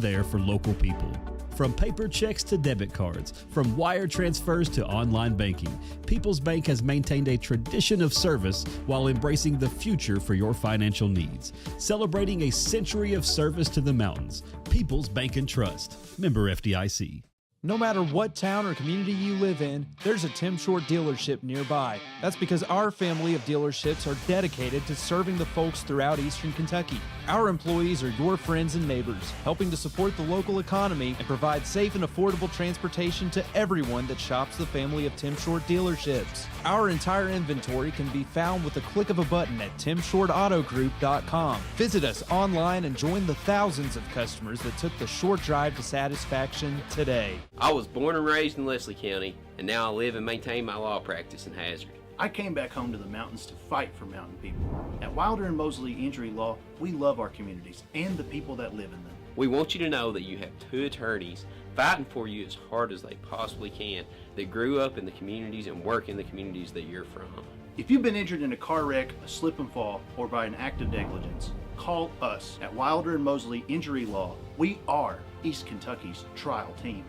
been there for local people. From paper checks to debit cards, from wire transfers to online banking, People's Bank has maintained a tradition of service while embracing the future for your financial needs. Celebrating a century of service to the mountains. People's Bank and Trust. Member FDIC. No matter what town or community you live in, there's a Tim Short dealership nearby. That's because our family of dealerships are dedicated to serving the folks throughout Eastern Kentucky. Our employees are your friends and neighbors, helping to support the local economy and provide safe and affordable transportation to everyone that shops the family of Tim Short dealerships. Our entire inventory can be found with the click of a button at timshortautogroup.com. Visit us online and join the thousands of customers that took the short drive to satisfaction today. I was born and raised in Leslie County, and now I live and maintain my law practice in Hazard. I came back home to the mountains to fight for mountain people. At Wilder and Mosley Injury Law, we love our communities and the people that live in them. We want you to know that you have two attorneys fighting for you as hard as they possibly can that grew up in the communities and work in the communities that you're from. If you've been injured in a car wreck, a slip and fall, or by an act of negligence, call us at Wilder and Mosley Injury Law. We are East Kentucky's trial team.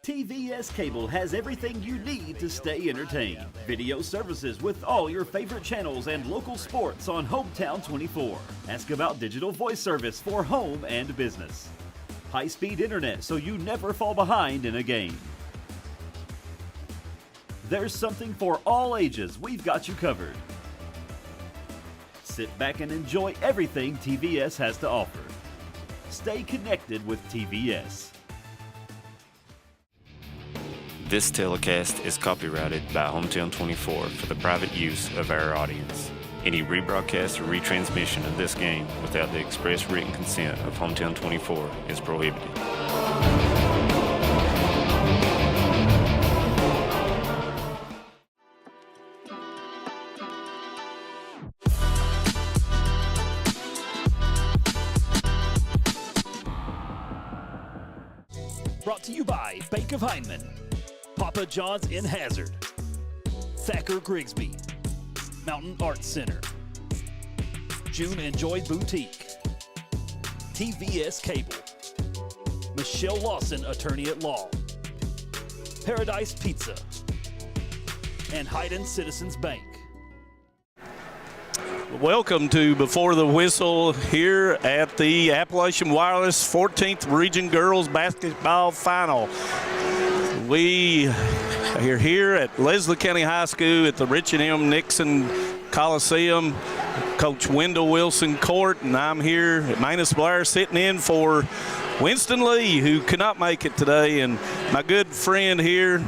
TVS Cable has everything you need to stay entertained. Video services with all your favorite channels and local sports on Hometown 24. Ask about digital voice service for home and business. High-speed internet so you never fall behind in a game. There's something for all ages. We've got you covered. Sit back and enjoy everything TVS has to offer. Stay connected with TVS. This telecast is copyrighted by Hometown 24 for the private use of our audience. Any rebroadcast or retransmission of this game without the express written consent of Hometown 24 is prohibited. Brought to you by Bank of Hindman, Papa John's in Hazard, Thacker Grigsby, Mountain Arts Center, June and Joy Boutique, TVS Cable, Michelle Lawson, Attorney at Law, Paradise Pizza, and Hayden Citizens Bank. Welcome to Before the Whistle here at the Appalachian Wireless 14th Region Girls Basketball Final. We are here at Leslie County High School at the Richard M. Nixon Coliseum, Coach Wendell Wilson Court, and I'm here at Manus Blair sitting in for Winston Lee, who could not make it today, and my good friend here,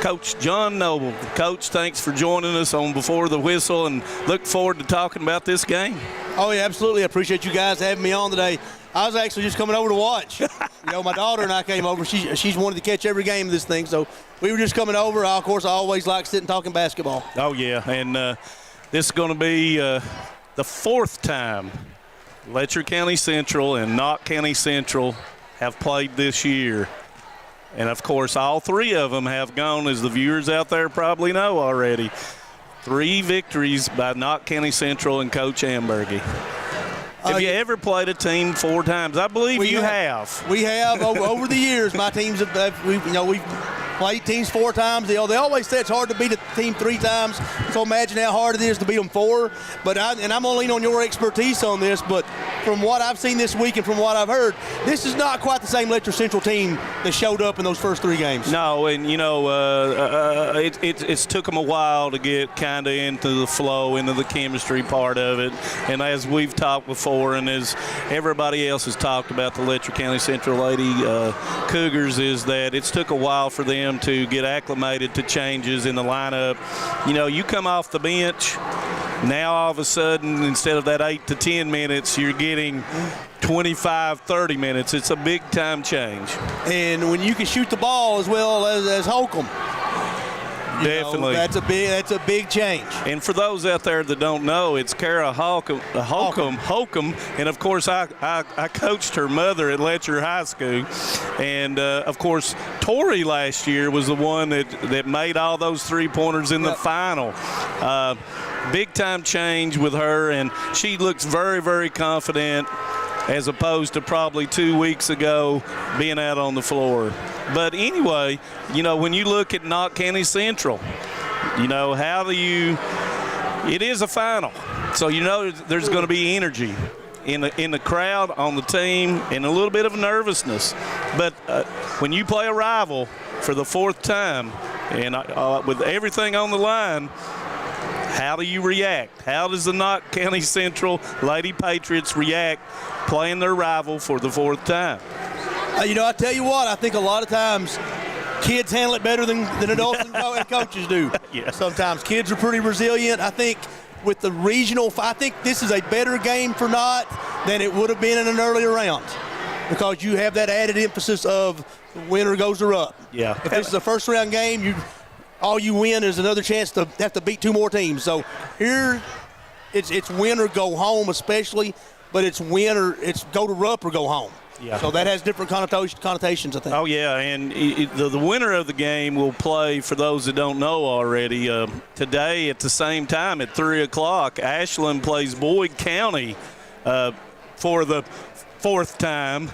Coach John Noble. Coach, thanks for joining us on Before the Whistle, and look forward to talking about this game. Oh, yeah, absolutely. I appreciate you guys having me on today. I was actually just coming over to watch. My daughter and I came over. She's wanted to catch every game of this thing, so we were just coming over. Of course, I always like sitting talking basketball. Oh, yeah, and this is going to be the fourth time Letcher County Central and Knott County Central have played this year. And, of course, all three of them have gone, as the viewers out there probably know already. 3 victories by Knott County Central and Coach Ambergy. Have you ever played a team 4 times? I believe you have. We have over the years. My teams we've played teams 4 times. They always say it's hard to beat a team 3 times. So imagine how hard it is to beat them 4. But I'm going to lean on your expertise on this. But from what I've seen this week and from what I've heard, this is not quite the same Letcher Central team that showed up in those first 3 games. No, and it's took them a while to get kind of into the flow, into the chemistry part of it. And as we've talked before, and as everybody else has talked about the Letcher County Central Lady Cougars, is that it's took a while for them to get acclimated to changes in the lineup. You come off the bench, now all of a sudden, instead of that 8 to 10 minutes, you're getting 25, 30 minutes. It's a big-time change. And when you can shoot the ball as well as Holcomb, definitely. That's a big change. And for those out there that don't know, it's Kara Holcomb, and of course I coached her mother at Letcher High School, and of course Tori last year was the one that made all those 3-pointers in the final. Big time change with her, and she looks very, very confident. as opposed to probably 2 weeks ago being out on the floor. But anyway, when you look at Knott County Central, how do you – it is a final. So there's going to be energy in the crowd, on the team, and a little bit of nervousness. But when you play a rival for the fourth time and with everything on the line, how do you react? How does the Knott County Central Lady Patriots react playing their rival for the fourth time? I tell you what, I think a lot of times kids handle it better than adults and coaches do. Yeah. Sometimes kids are pretty resilient. I think with the regional, I think this is a better game for Knott than it would have been in an earlier round, because you have that added emphasis of the winner goes to up. Yeah. If this is a first round game, all you win is another chance to have to beat 2 more teams. So here, it's win or go home, especially, but it's win or it's go to Rupp or go home. Yeah. So that has different connotations, I think. Oh, yeah, and the winner of the game will play, for those that don't know already, today at the same time at 3 o'clock. Ashland plays Boyd County for the fourth time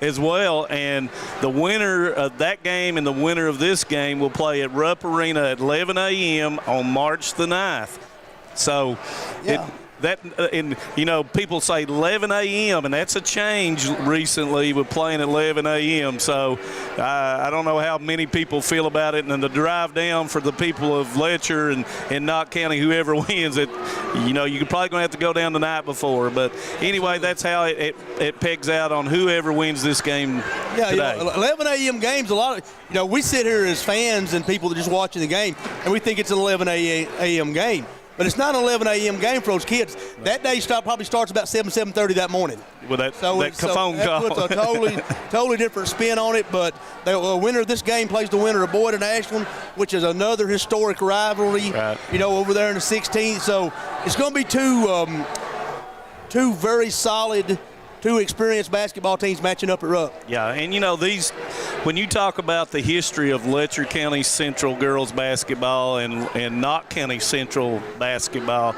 as well, and the winner of that game and the winner of this game will play at Rupp Arena at 11 a.m. on March the 9th. So people say 11 a.m., and that's a change recently with playing at 11 a.m. So I don't know how many people feel about it. And the drive down for the people of Letcher and Knott County, whoever wins it, you're probably going to have to go down the night before. But anyway, that's how it pegs out on whoever wins this game today. 11 a.m. games, a lot of, we sit here as fans and people that are just watching the game, and we think it's an 11 a.m. game. But it's not an 11 a.m. game for those kids. That day probably starts about 7:30 that morning. With that phone call. That puts a totally different spin on it. But the winner of this game plays the winner of Boyd and Ashland, which is another historic rivalry, over there in the 16th. So it's going to be two very solid, two experienced basketball teams matching up at Rupp. Yeah, and when you talk about the history of Letcher County Central girls basketball and Knott County Central basketball,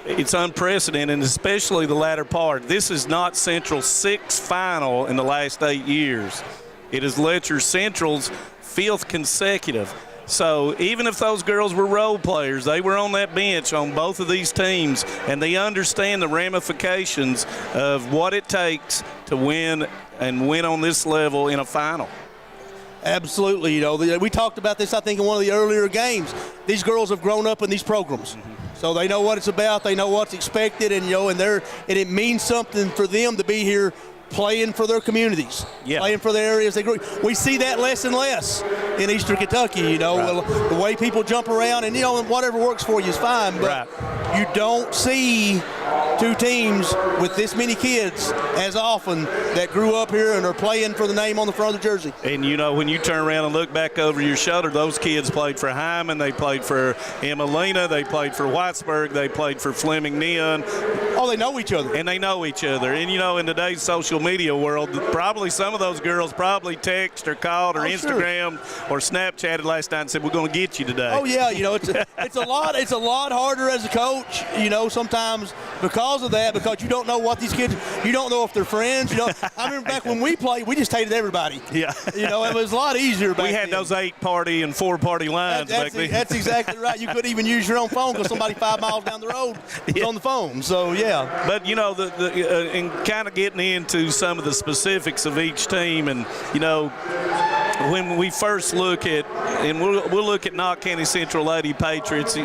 it's unprecedented, and especially the latter part. This is Knott Central's 6th final in the last 8 years. It is Letcher Central's 5th consecutive. So even if those girls were role players, they were on that bench on both of these teams, and they understand the ramifications of what it takes to win and win on this level in a final. Absolutely. We talked about this, I think, in one of the earlier games. These girls have grown up in these programs. So they know what it's about, they know what's expected, and it means something for them to be here playing for their communities, playing for the areas they grew. We see that less and less in Eastern Kentucky, the way people jump around, and, whatever works for you is fine, but you don't see two teams with this many kids as often that grew up here and are playing for the name on the front of the jersey. And, when you turn around and look back over your shoulder, those kids played for Hyman, they played for Emelina, they played for Whitesburg, they played for Fleming Neon. Oh, they know each other. And they know each other. And, in today's social media world, probably some of those girls probably text or called or Instagrammed or Snapchatted last night and said, we're going to get you today. Oh, yeah. It's a lot harder as a coach, sometimes because of that, because you don't know what these kids, you don't know if they're friends. I remember back when we played, we just hated everybody. Yeah. It was a lot easier back then. We had those 8-party and 4-party lines back then. That's exactly right. You couldn't even use your own phone because somebody 5 miles down the road was on the phone. So, yeah. But, and kind of getting into some of the specifics of each team, and, when we first look at, and we'll look at Knott County Central Lady Patriots, you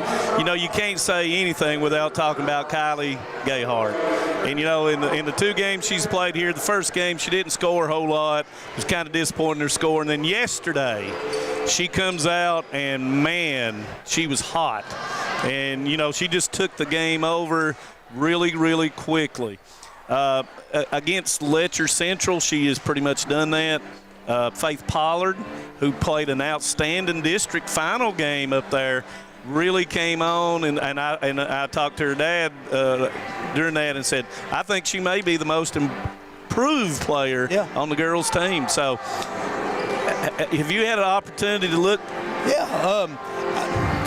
can't say anything without talking about Kylie Gayhart. And, in the 2 games she's played here, the first game she didn't score a whole lot. It was kind of disappointing her score. And then yesterday she comes out and, man, she was hot. And, she just took the game over really, really quickly. Against Letcher Central, she has pretty much done that. Faith Pollard, who played an outstanding district final game up there, really came on, and I talked to her dad during that and said, I think she may be the most improved player on the girls' team. So have you had an opportunity to look? Yeah.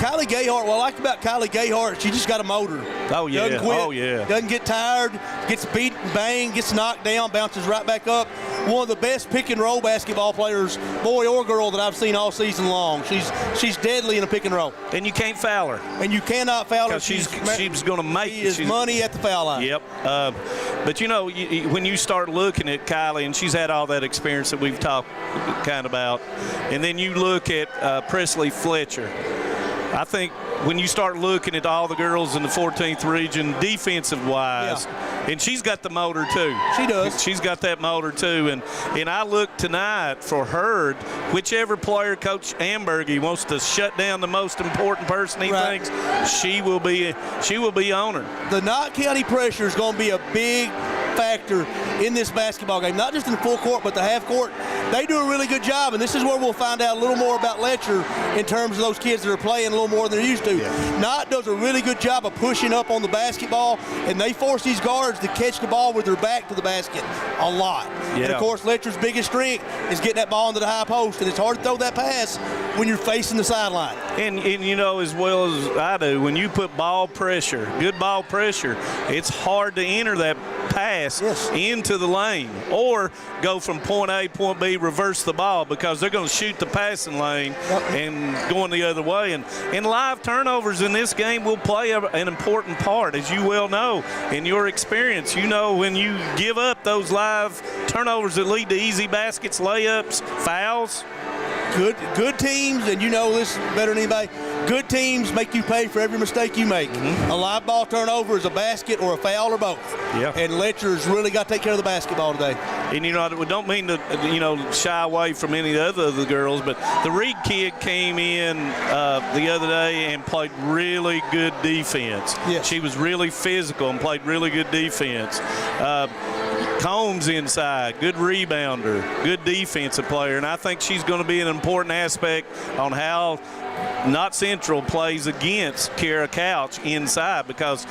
Kylie Gayhart, what I like about Kylie Gayhart, she just got a motor. Oh, yeah. Doesn't quit, Oh, yeah. Doesn't get tired, gets beat, bang, gets knocked down, bounces right back up. One of the best pick-and-roll basketball players, boy or girl, that I've seen all season long. She's deadly in a pick-and-roll. And you can't foul her. And you cannot foul her. Because she's going to make it. She is money at the foul line. Yep. But, you know, when you start looking at Kylie, and she's had all that experience that we've talked kind of about, and then you look at Presley Fletcher, I think when you start looking at all the girls in the 14th region, defensive-wise, and she's got the motor too. She does. She's got that motor too, and I look tonight for her, whichever player Coach Ambergy wants to shut down the most important person he thinks, she will be on her. The Knott County pressure is going to be a big factor in this basketball game, not just in the full court, but the half court. They do a really good job, and this is where we'll find out a little more about Letcher in terms of those kids that are playing a little more than they're used to. Knott does a really good job of pushing up on the basketball, and they force these guards to catch the ball with their back to the basket a lot. And, of course, Letcher's biggest strength is getting that ball into the high post, and it's hard to throw that pass when you're facing the sideline. And you know, as well as I do, when you put ball pressure, good ball pressure, it's hard to enter that pass into the lane or go from point A, point B, reverse the ball, because they're going to shoot the passing lane and going the other way. And live turnovers in this game will play an important part, as you well know in your experience. You know, when you give up those live turnovers that lead to easy baskets, layups, fouls. Good teams, and you know this better than anybody, good teams make you pay for every mistake you make. A live ball turnover is a basket or a foul or both. And Letcher's really got to take care of the basketball today. And, you know, we don't mean to, you know, shy away from any of the girls, but the Reed kid came in the other day and played really good defense. She was really physical and played really good defense. Combs inside, good rebounder, good defensive player, and I think she's going to be an important aspect on how Knott Central plays against Kara Couch inside, because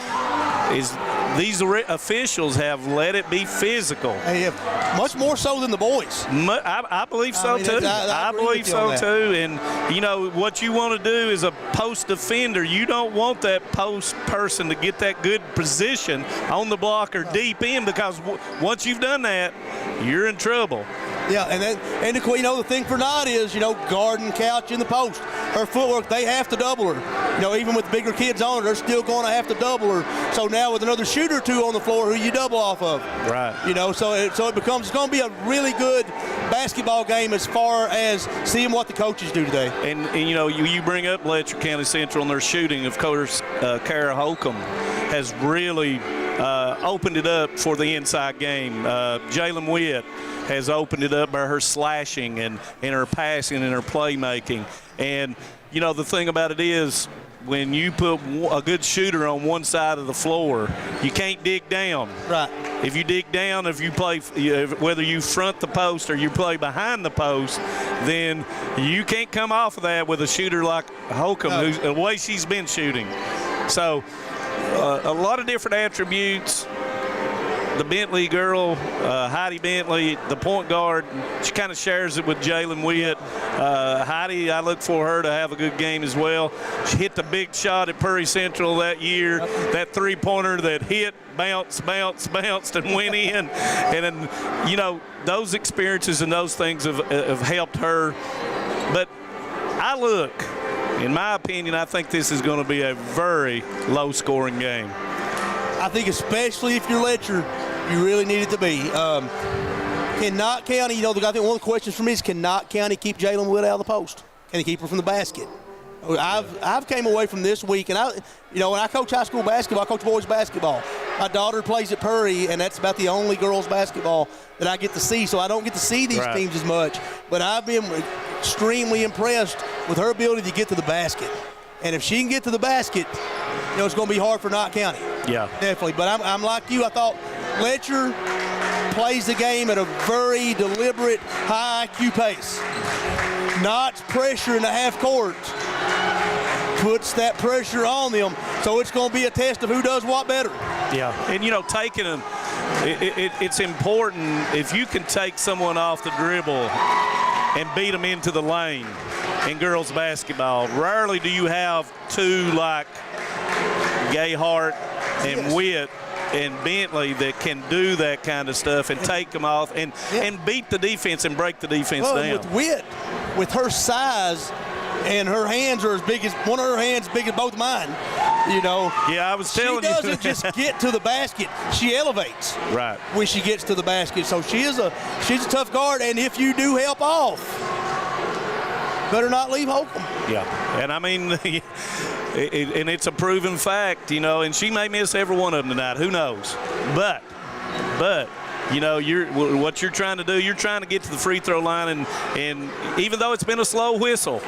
these officials have let it be physical. They have, much more so than the boys. I believe so too. I believe so too. And you know what you want to do is a post defender. You don't want that post person to get that good position on the block or deep in, because once you've done that, you're in trouble. Yeah, and you know, the thing for Knott is, you know, guarding Couch in the post. Her footwork, they have to double her. You know, even with bigger kids on her, they're still going to have to double her. So now with another shooter or two on the floor, who you double off of. Right. You know, so it becomes, it's going to be a really good basketball game as far as seeing what the coaches do today. And you know, you bring up Letcher County Central and their shooting. Of course, Kara Holcomb has really opened it up for the inside game. Jalen Witt has opened it up by her slashing and her passing and her playmaking. And, you know, the thing about it is, when you put a good shooter on one side of the floor, you can't dig down. Right. If you dig down, if you play, whether you front the post or you play behind the post, then you can't come off of that with a shooter like Holcomb, who's the way she's been shooting. So a lot of different attributes. The Bentley girl, Heidi Bentley, the point guard, she kind of shares it with Jalen Witt. Heidi, I look for her to have a good game as well. She hit the big shot at Prairie Central that year, that three-pointer that hit, bounced, and went in. And then, you know, those experiences and those things have helped her. But in my opinion, I think this is going to be a very low-scoring game. I think especially if you're Letcher, you really need it to be. Can Knott County, you know, I think one of the questions for me is, can Knott County keep Jalen Witt out of the post? Can he keep her from the basket? I've came away from this week, and when I coach high school basketball, I coach boys basketball. My daughter plays at Prairie, and that's about the only girls basketball that I get to see, so I don't get to see these teams as much. But I've been extremely impressed with her ability to get to the basket. And if she can get to the basket, you know, it's going to be hard for Knott County. Yeah. Definitely. But I'm like you. I thought Letcher plays the game at a very deliberate, high IQ pace. Knott's pressure in the half court puts that pressure on them, so it's going to be a test of who does what better. Yeah, and you know, taking them, it's important if you can take someone off the dribble and beat them into the lane. in girls basketball. Rarely do you have two like Gayhart and Witt and Bentley that can do that kind of stuff and take them off and beat the defense and break the defense down. With Witt, with her size, and her hands are as big as one of her hands, big as both mine. You know. Yeah, I was telling you. She doesn't just get to the basket; she elevates. Right. When she gets to the basket, so she's a tough guard. And if you do help off, better not leave Holcomb. Yeah, and I mean, and it's a proven fact, you know. And she may miss every one of them tonight. Who knows? But. You know, what you're trying to do, you're trying to get to the free throw line, and even though it's been a slow whistle,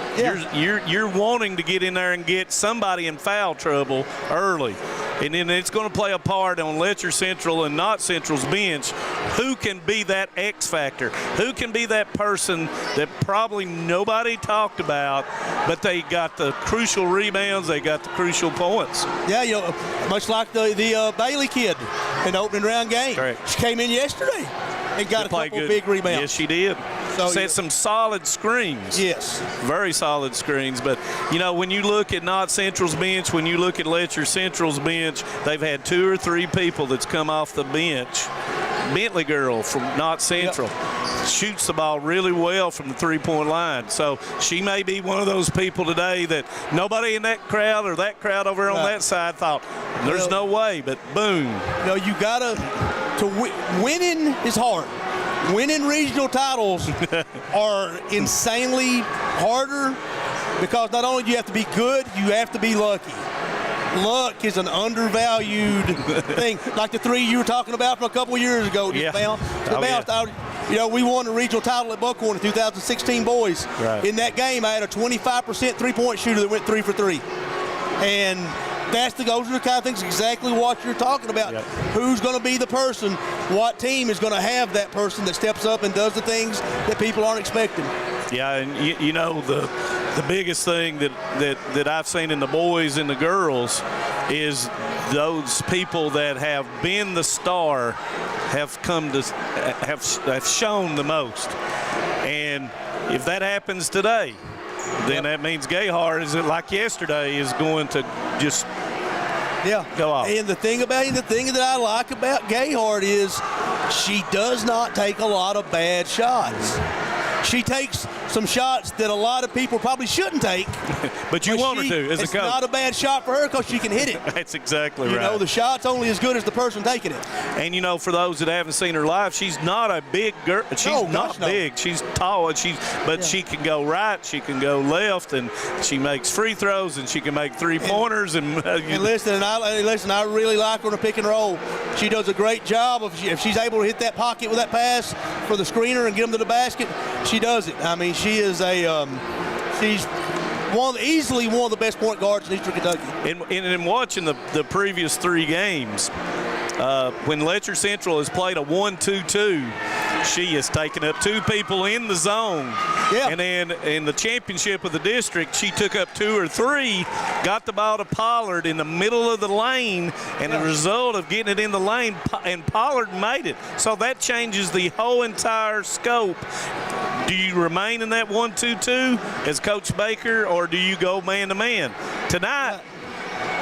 you're wanting to get in there and get somebody in foul trouble early. And then it's going to play a part on Letcher Central and not Central's bench. Who can be that X factor? Who can be that person that probably nobody talked about, but they got the crucial rebounds, they got the crucial points? Yeah, you know, much like the Bailey kid in the opening round game. Correct. She came in yesterday and got a couple big rebounds. Yes, she did. So set some solid screens. Yes. Very solid screens. But, you know, when you look at Not Central's bench, when you look at Letcher Central's bench, they've had 2 or 3 people that's come off the bench. Bentley girl from Not Central shoots the ball really well from the three-point line. So she may be one of those people today that nobody in that crowd or that crowd over on that side thought, there's no way, but boom. You know, you got to winning is hard. Winning regional titles are insanely harder because not only do you have to be good, you have to be lucky. Luck is an undervalued thing, like the 3 you were talking about from a couple of years ago. You know, we won the regional title at Buckhorn in 2016 boys. Right. In that game, I had a 25% three-point shooter that went 3 for 3. And those are the kind of things exactly what you're talking about. Yep. Who's going to be the person? What team is going to have that person that steps up and does the things that people aren't expecting? Yeah, and you know, the biggest thing that I've seen in the boys and the girls is those people that have been the star have shown the most. And if that happens today, then that means Gayhart, is like yesterday, is going to just go off. And the thing that I like about Gayhart is she does not take a lot of bad shots. She takes some shots that a lot of people probably shouldn't take. But you want her to, as a coach. It's not a bad shot for her because she can hit it. That's exactly right. You know, the shot's only as good as the person taking it. And, you know, for those that haven't seen her live, she's not a big girl. She's not big. She's tall, but she can go right, she can go left, and she makes free throws, and she can make three-pointers. And listen, I really like her in a pick and roll. She does a great job. If she's able to hit that pocket with that pass for the screener and get them to the basket, she does it. I mean, she is she's easily one of the best point guards in Eastern Kentucky. And watching the previous 3 games, when Letcher Central has played a 1-2-2, she has taken up 2 people in the zone. Yeah. And then in the championship of the district, she took up 2 or 3, got the ball to Pollard in the middle of the lane, and the result of getting it in the lane, and Pollard made it. So that changes the whole entire scope. Do you remain in that 1-2-2 as Coach Baker, or do you go man-to-man? Tonight,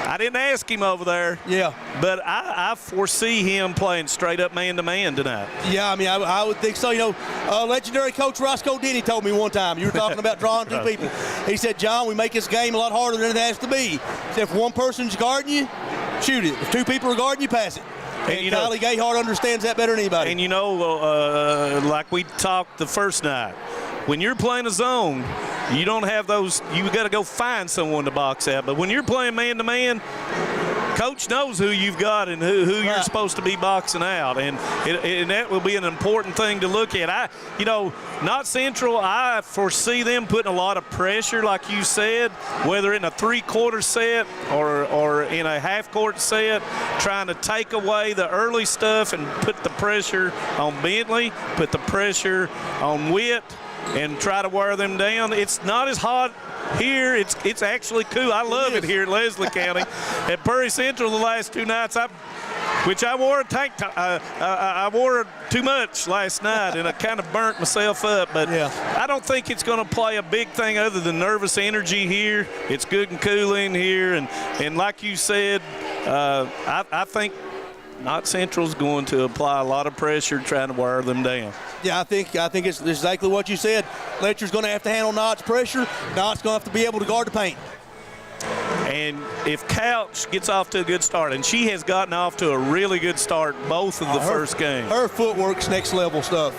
I didn't ask him over there. Yeah. But I foresee him playing straight up man-to-man tonight. Yeah, I mean, I would think so. You know, legendary Coach Roscoe Denny told me one time, you were talking about drawing 2 people. He said, John, we make this game a lot harder than it has to be. He said, if one person's guarding you, shoot it. If 2 people are guarding you, pass it. And you know, Kylie Gayhart understands that better than anybody. And, you know, like we talked the first night, when you're playing a zone, you don't have those, you got to go find someone to box out. But when you're playing man-to-man, Coach knows who you've got and who you're supposed to be boxing out. And that will be an important thing to look at. You know, Not Central, I foresee them putting a lot of pressure, like you said, whether in a 3-quarter set or in a half-court set, trying to take away the early stuff and put the pressure on Bentley, put the pressure on Witt, and try to wear them down. It's not as hot here. It's actually cool. I love it here at Leslie County. At Prairie Central the last 2 nights, which I wore a tank top. I wore too much last night, and I kind of burnt myself up. But I don't think it's going to play a big thing other than nervous energy here. It's good and cool in here, and like you said, I think Knott Central's going to apply a lot of pressure trying to wear them down. Yeah, I think it's exactly what you said. Letcher's going to have to handle Knott's pressure. Knott's going to have to be able to guard the paint. And if Couch gets off to a good start, and she has gotten off to a really good start both of the first games. Her footwork's next level stuff.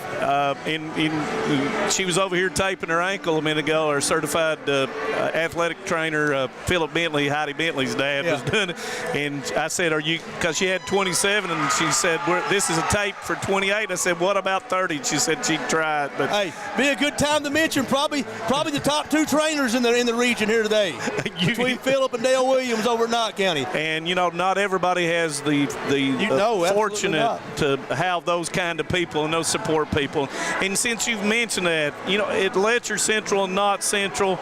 She was over here taping her ankle a minute ago. Our certified athletic trainer, Philip Bentley, Heidi Bentley's dad, was doing it. And I said, because she had 27, and she said, this is a tape for 28. I said, what about 30? She said she'd try it. But hey, be a good time to mention probably the top 2 trainers in the region here today. Between Philip and Dale Williams over at Knott County. And, not everybody has the fortunate to have those kind of people and those support people. And since you've mentioned that, at Letcher Central and Knott Central,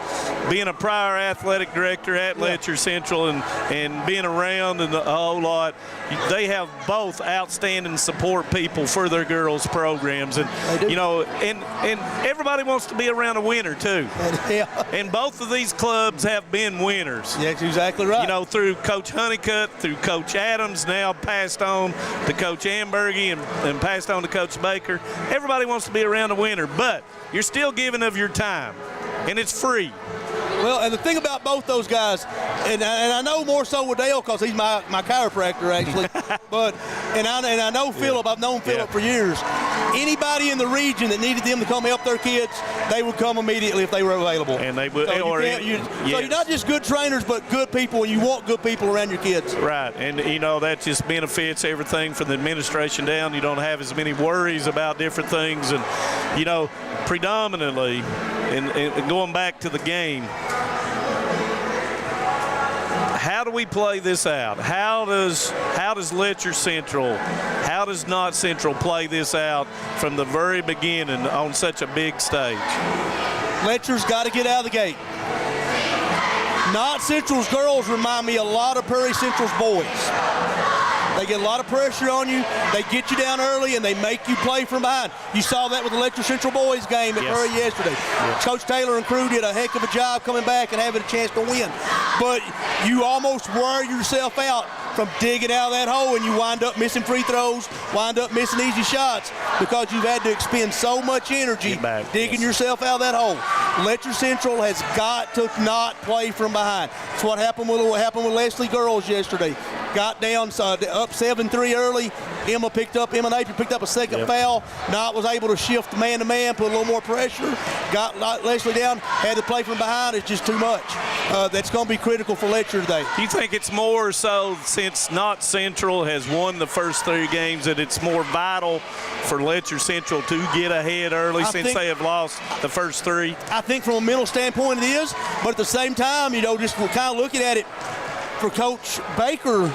being a prior athletic director at Letcher Central and being around and a whole lot, they have both outstanding support people for their girls' programs. And, and everybody wants to be around a winner, too. And both of these clubs have been winners. Yeah, that's exactly right. Through Coach Honeycutt, through Coach Adams, now passed on to Coach Ambergy and passed on to Coach Baker. Everybody wants to be around a winner, but you're still giving of your time, and it's free. Well, and the thing about both those guys, and I know more so with Dale because he's my chiropractor actually, and I know Philip. I've known Philip for years. Anybody in the region that needed them to come help their kids, they would come immediately if they were available. And they would. So you're not just good trainers, but good people, and you want good people around your kids. Right, and that just benefits everything from the administration down. You don't have as many worries about different things, and predominantly, and going back to the game. How do we play this out? How does Letcher Central, how does Knott Central play this out from the very beginning on such a big stage? Letcher's got to get out of the gate. Knott Central's girls remind me a lot of Prairie Central's boys. They get a lot of pressure on you. They get you down early, and they make you play from behind. You saw that with the Letcher Central boys game at Prairie yesterday. Yes. Coach Taylor and crew did a heck of a job coming back and having a chance to win. But you almost wear yourself out from digging out of that hole, and you wind up missing free throws, wind up missing easy shots because you've had to expend so much energy digging yourself out of that hole. Letcher Central has got to not play from behind. That's what happened with Leslie girls yesterday. Got down up 7-3 early. Emma Napier picked up a second foul. Knott was able to shift man-to-man, put a little more pressure. Got Leslie down, had to play from behind. It's just too much. That's going to be critical for Letcher today. Do you think it's more so since Knott Central has won the first 3 games that it's more vital for Letcher Central to get ahead early since they have lost the first 3? I think from a mental standpoint it is, but at the same time, just we're kind of looking at it for Coach Baker,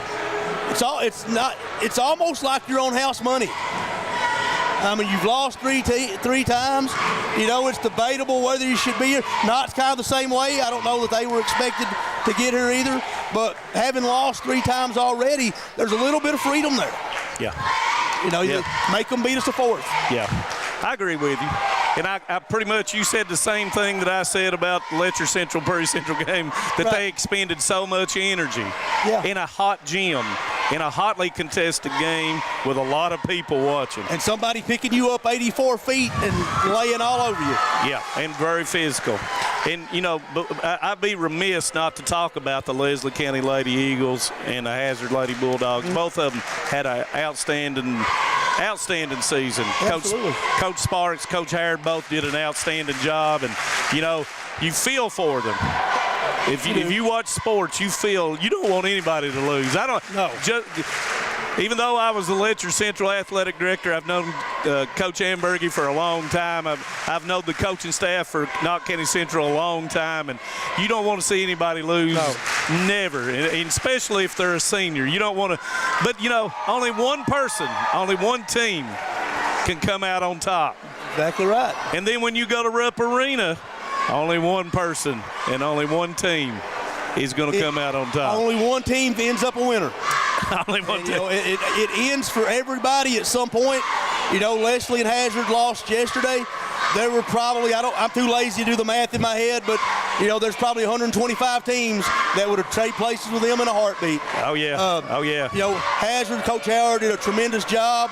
it's almost like your own house money. I mean, you've lost three times. It's debatable whether you should be here. Knott's kind of the same way. I don't know that they were expected to get here either. But having lost 3 times already, there's a little bit of freedom there. Yeah. You make them beat us a 4th. Yeah, I agree with you. And I pretty much, you said the same thing that I said about the Letcher Central Prairie Central game, that they expended so much energy in a hot gym, in a hotly contested game with a lot of people watching. And somebody picking you up 84 feet and laying all over you. Yeah, and very physical. And, I'd be remiss not to talk about the Leslie County Lady Eagles and the Hazard Lady Bulldogs. Both of them had an outstanding season. Coach Sparks, Coach Harrod both did an outstanding job, and you feel for them. If you watch sports, you feel you don't want anybody to lose. I don't know. Even though I was the Letcher Central athletic director, I've known Coach Ambergy for a long time. I've known the coaching staff for Knott County Central a long time, and you don't want to see anybody lose. No. Never, and especially if they're a senior. You don't want to. But only one person, only one team can come out on top. Exactly right. And then when you go to Rupp Arena, only one person and only one team is going to come out on top. Only one team ends up a winner. Only one And, team. it ends for everybody at some point. Leslie and Hazard lost yesterday. There were probably, I'm too lazy to do the math in my head, but, there's probably 125 teams that would have traded places with them in a heartbeat. Oh, yeah. Hazard, Coach Howard did a tremendous job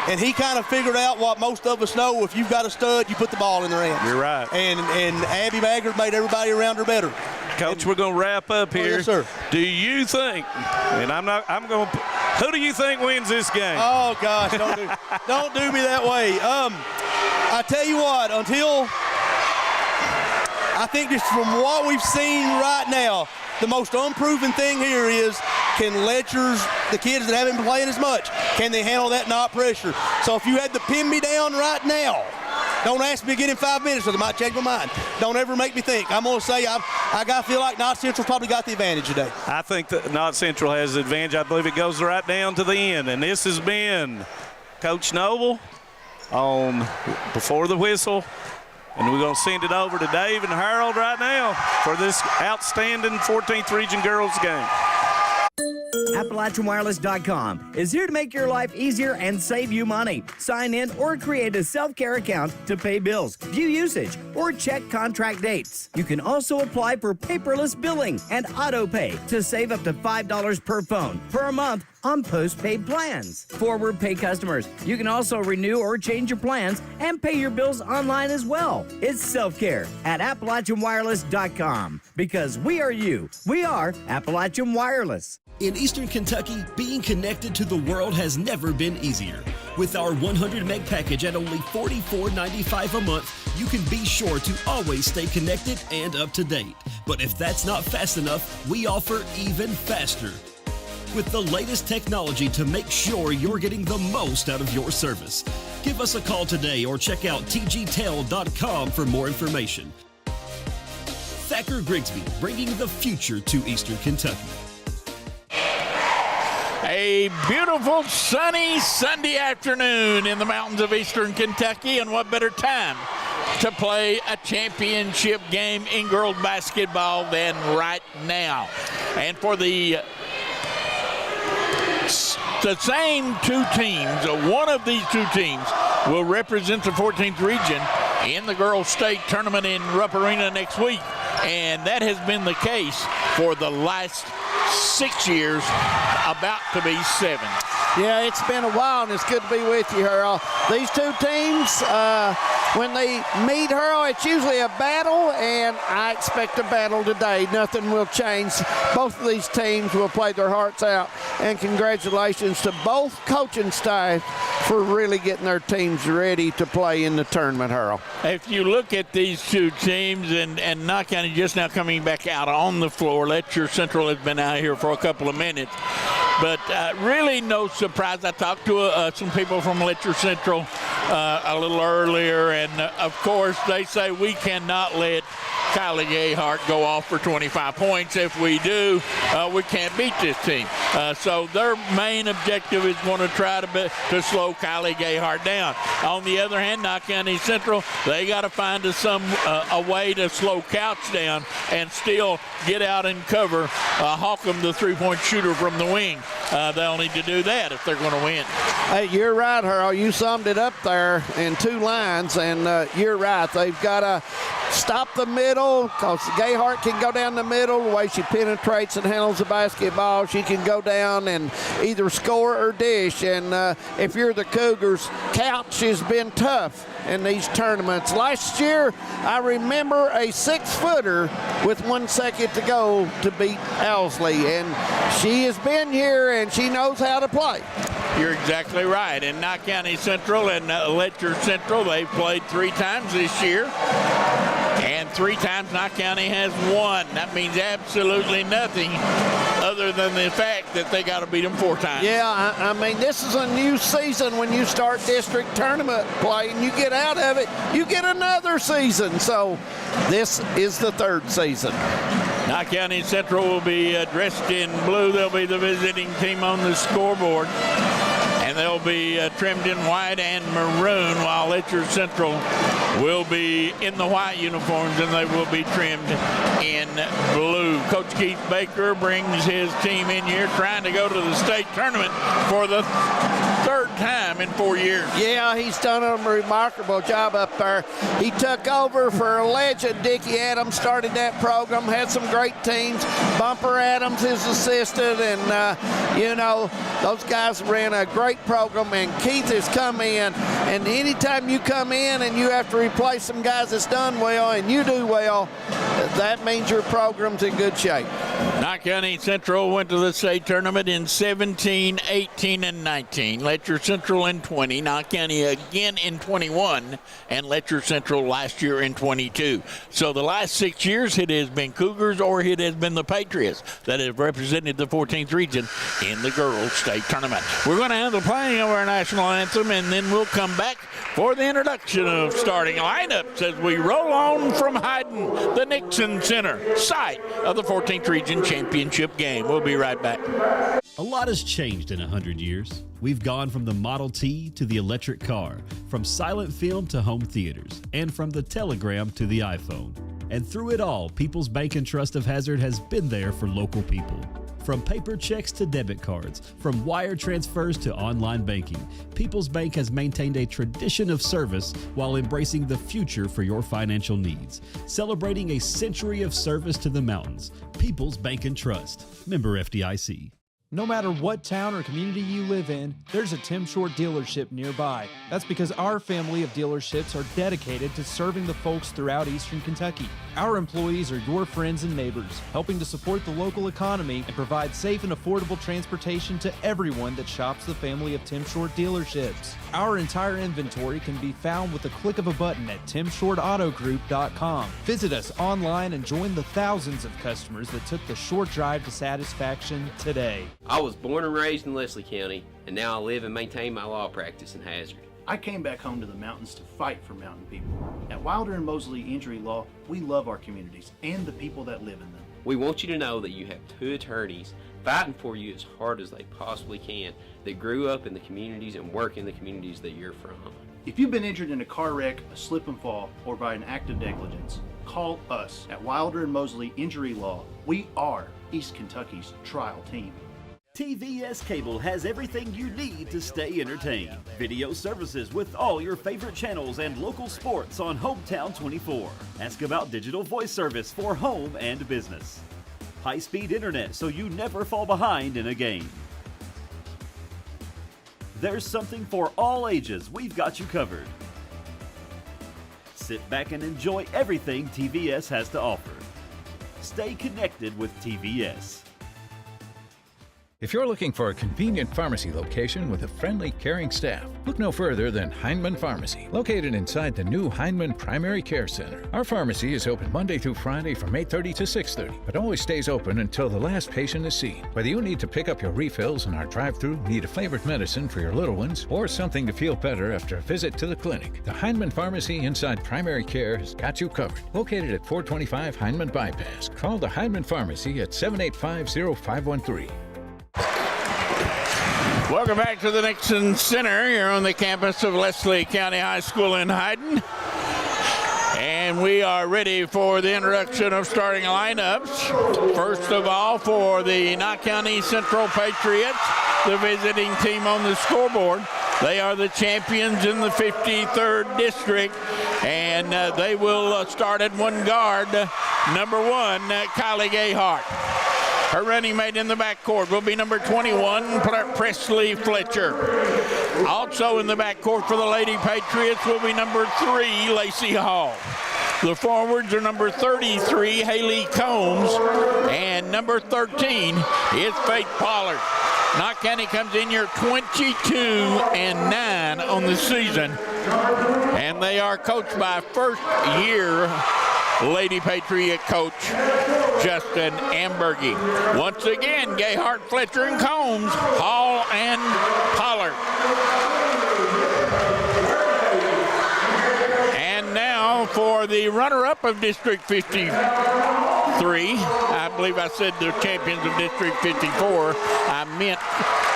and he kind of figured out what most of us know. If you've got a stud, you put the ball in their hands. You're right. And Abby Baggert made everybody around her better. Coach, we're going to wrap up here. Yes, sir. Do you think, who do you think wins this game? Oh, gosh, don't do me that way. I tell you what, I think just from what we've seen right now, the most unproven thing here is, can Letcher's, the kids that haven't been playing as much, can they handle that knot pressure? So if you had to pin me down right now, don't ask me again in 5 minutes because I might change my mind. Don't ever make me think. I'm going to say I got to feel like Knott Central probably got the advantage today. I think that Knott Central has the advantage. I believe it goes right down to the end. And this has been Coach Noble on Before the Whistle. And we're going to send it over to Dave and Harold right now for this outstanding 14th Region Girls game. AppalachianWireless.com is here to make your life easier and save you money. Sign in or create a self-care account to pay bills, view usage, or check contract dates. You can also apply for paperless billing and auto pay to save up to $5 per phone per month on postpaid plans. Forward pay customers, you can also renew or change your plans and pay your bills online as well. It's self-care at AppalachianWireless.com because we are you. We are Appalachian Wireless. In Eastern Kentucky, being connected to the world has never been easier. With our 100 meg package at only $44.95 a month, you can be sure to always stay connected and up to date. But if that's not fast enough, we offer even faster, with the layest technology to make sure you're getting the most out of your service. Give us a call today or check out tgtel.com for more information. Thacker Grigsby, bringing the future to Eastern Kentucky. A beautiful, sunny Sunday afternoon in the mountains of Eastern Kentucky, and what better time to play a championship game in girls basketball than right now. And for the same two teams, one of these two teams will represent the 14th region in the girls state tournament in Rupp Arena next week, and that has been the case for the last 6 years, about to be 7. Yeah, it's been a while, and it's good to be with you, Harold. These two teams, when they meet, Harold, it's usually a battle, and I expect a battle today. Nothing will change. Both of these teams will play their hearts out, and congratulations to both coaching staff for really getting their teams ready to play in the tournament, Harold. If you look at these two teams, and Knott County just now coming back out on the floor, Letcher Central has been out here for a couple of minutes, but really no surprise. I talked to some people from Letcher Central a little earlier, and of course they say we cannot let Kylie Gayhart go off for 25 points. If we do, we can't beat this team. So their main objective is going to try to slow Kylie Gayhart down. On the other hand, Knott County Central, they got to find a way to slow Couch down and still get out and cover Hawcom, the three-point shooter from the wing. They'll need to do that if they're going to win. Hey, you're right, Harold. You summed it up there in two lines, and you're right. They've got to stop the middle, because Gayhart can go down the middle. The way she penetrates and handles the basketball, she can go down and either score or dish. And if you're the Cougars, Couch has been tough in these tournaments. Last year, I remember a 6-footer with 1 second to go to beat Owsley, and she has been here and she knows how to play. You're exactly right. And Knott County Central and Letcher Central, they've played 3 times this year, and 3 times Knott County has won. That means absolutely nothing other than the fact that they got to beat them 4 times. Yeah, I mean, this is a new season when you start district tournament play and you get out of it, you get another season. So this is the 3rd season. Knott County Central will be dressed in blue. They'll be the visiting team on the scoreboard. And they'll be trimmed in white and maroon, while Letcher Central will be in the white uniforms, and they will be trimmed in blue. Coach Keith Baker brings his team in here trying to go to the state tournament for the third time in 4 years. Yeah, he's done a remarkable job up there. He took over for a legend, Dickie Adams, started that program, had some great teams. Bumper Adams, his assistant, and, you know, those guys ran a great program, and Keith has come in, and anytime you come in and you have to replace some guys that's done well and you do well, that means your program's in good shape. Knott County Central went to the state tournament in 17, 18, and 19. Letcher Central in 20. Knott County again in 21. And Letcher Central last year in 22. So the last 6 years it has been Cougars or it has been the Patriots that have represented the 14th region in the girls state tournament. We're going to have the playing of our national anthem, and then we'll come back for the introduction of starting lineups as we roll on from Hyden, the Nixon Center, site of the 14th Region Championship game. We'll be right back. A lot has changed in 100 years. We've gone from the Model T to the electric car, from silent film to home theaters, and from the telegram to the iPhone. And through it all, People's Bank and Trust of Hazard has been there for local people. From paper checks to debit cards, from wire transfers to online banking, People's Bank has maintained a tradition of service while embracing the future for your financial needs. Celebrating a century of service to the mountains. People's Bank and Trust. Member FDIC. No matter what town or community you live in, there's a Tim Short dealership nearby. That's because our family of dealerships are dedicated to serving the folks throughout Eastern Kentucky. Our employees are your friends and neighbors, helping to support the local economy and provide safe and affordable transportation to everyone that shops the family of Tim Short dealerships. Our entire inventory can be found with the click of a button at timshortautogroup.com. Visit us online and join the thousands of customers that took the short drive to satisfaction today. I was born and raised in Leslie County, and now I live and maintain my law practice in Hazard. I came back home to the mountains to fight for mountain people. At Wilder and Mosley Injury Law, we love our communities and the people that live in them. We want you to know that you have two attorneys fighting for you as hard as they possibly can that grew up in the communities and work in the communities that you're from. If you've been injured in a car wreck, a slip and fall, or by an act of negligence, call us at Wilder and Mosley Injury Law. We are East Kentucky's trial team. TVS Cable has everything you need to stay entertained. Video services with all your favorite channels and local sports on Hometown 24. Ask about digital voice service for home and business. High-speed internet so you never fall behind in a game. There's something for all ages. We've got you covered. Sit back and enjoy everything TVS has to offer. Stay connected with TVS. If you're looking for a convenient pharmacy location with a friendly, caring staff, look no further than Hindman Pharmacy, located inside the new Hindman Primary Care Center. Our pharmacy is open Monday through Friday from 8:30 to 6:30, but always stays open until the last patient is seen. Whether you need to pick up your refills in our drive-thru, need a favorite medicine for your little ones, or something to feel better after a visit to the clinic, the Hindman Pharmacy inside Primary Care has got you covered. Located at 425 Hindman Bypass. Call the Hindman Pharmacy at 785-0513. Welcome back to the Nixon Center here on the campus of Leslie County High School in Hyden. And we are ready for the introduction of starting lineups. First of all, for the Knott County Central Patriots, the visiting team on the scoreboard. They are the champions in the 53rd district, and they will start at one guard, number 1, Kylie Gayhart. Her running mate in the backcourt will be number 21, Presley Fletcher. Also in the backcourt for the Lady Patriots will be number 3, Lacey Hall. The forwards are number 33, Haley Combs, and number 13 is Faith Pollard. Knott County comes in here 22-9 on the season, and they are coached by first-year Lady Patriot coach Justin Ambergy. Once again, Gayhart, Fletcher, and Combs, Hall, and Pollard. And now for the runner-up of District 53. I believe I said the champions of District 54. I meant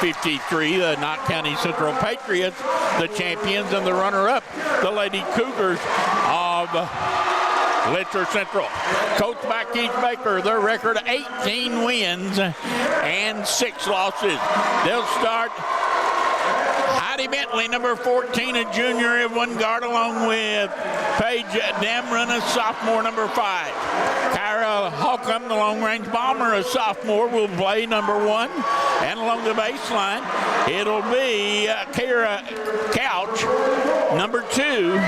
53, the Knott County Central Patriots, the champions, and the runner-up the Lady Cougars of Letcher Central. Coached by Keith Baker, their record 18 wins and 6 losses. They'll start Heidi Bentley, number 14, a junior at one guard, along with Paige Damron, a sophomore, number 5. Kyra Holcomb, the long-range bomber, a sophomore, will play number 1. And along the baseline, it'll be Kara Couch, number 2.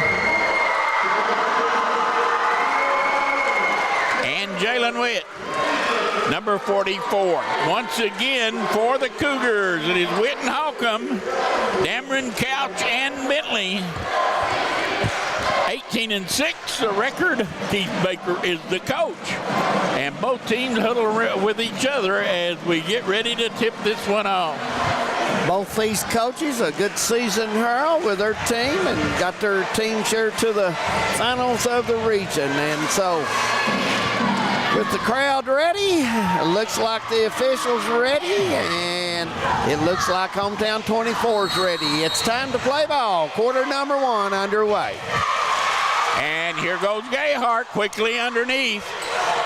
And Jalen Witt, number 44. Once again for the Cougars, it is Witt and Holcomb, Dameron, Couch, and Bentley. 18-6, the record. Keith Baker is the coach. And both teams huddle with each other as we get ready to tip this one off. Both these coaches, a good season, Harold, with their team, and got their team shared to the finals of the region. And so, with the crowd ready, it looks like the officials ready, and it looks like Hometown 24 is ready. It's time to play ball. Quarter number 1 underway. And here goes Gayhart quickly underneath.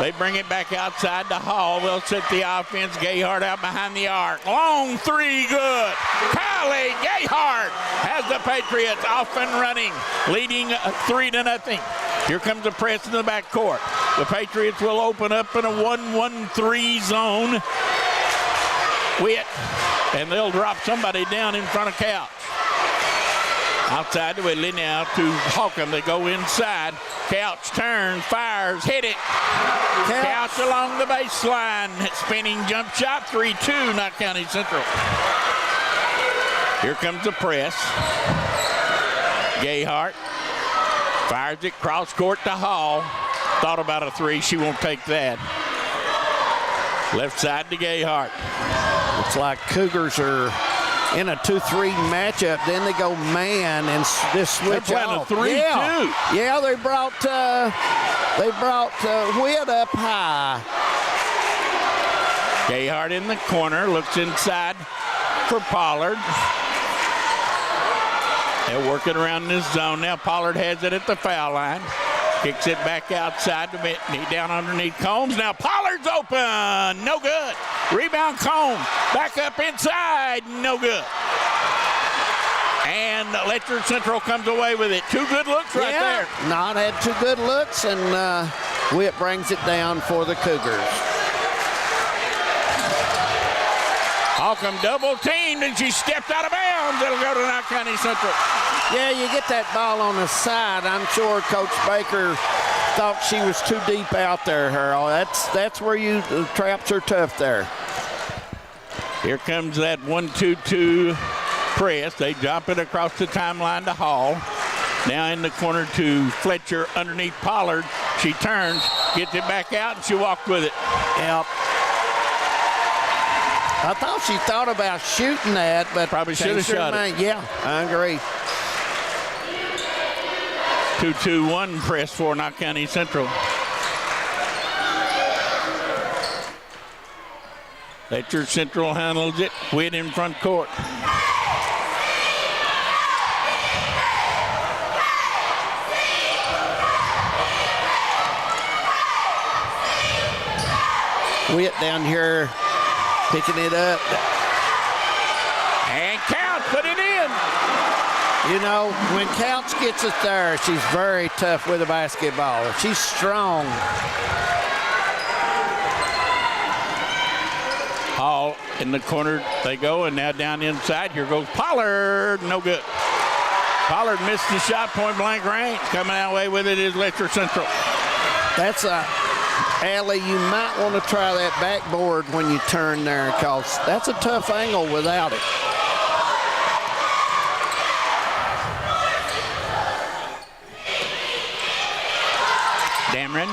They bring it back outside the hall. They'll set the offense. Gayhart out behind the arc. Long 3, good. Kylie Gayhart has the Patriots off and running, leading 3-0. Here comes the press in the backcourt. The Patriots will open up in a 1-1-3 zone. Witt, and they'll drop somebody down in front of Couch. Outside to Whitley, now to Holcomb. They go inside. Couch turns, fires, hit it. Couch along the baseline. Spinning jump shot, 3-2, Knott County Central. Here comes the press. Gayhart fires it cross court to Hall. Thought about a 3, she won't take that. Left side to Gayhart. Looks like Cougars are in a 2-3 matchup. Then they go man and just switch off. A 3-2. Yeah, they brought Witt up high. Gayhart in the corner, looks inside for Pollard. They'll work it around this zone. Now Pollard has it at the foul line. Kicks it back outside to Bentley, down underneath Combs. Now Pollard's open, no good. Rebound Combs, back up inside, no good. And Letcher Central comes away with it. 2 good looks right there. Knott had 2 good looks, and Witt brings it down for the Cougars. Holcomb double teamed, and she stepped out of bounds. It'll go to Knott County Central. Yeah, you get that ball on the side. I'm sure Coach Baker thought she was too deep out there, Harold. That's where the traps are tough there. Here comes that 1-2-2 press. They drop it across the timeline to Hall. Now in the corner to Fletcher underneath Pollard. She turns, gets it back out, and she walked with it. Yep. I thought she thought about shooting that, but probably should have shot it. Yeah, I agree. 2-2-1 press for Knott County Central. Letcher Central handles it. Witt in front court. Witt down here picking it up. And Couch put it in. You know, when Couch gets it there, she's very tough with a basketball. She's strong. Hall in the corner they go, and now down inside. Here goes Pollard. No good. Pollard missed the shot, point blank range. Coming away with it is Letcher Central. That's a alley. You might want to try that backboard when you turn there, because that's a tough angle without it. Dameron,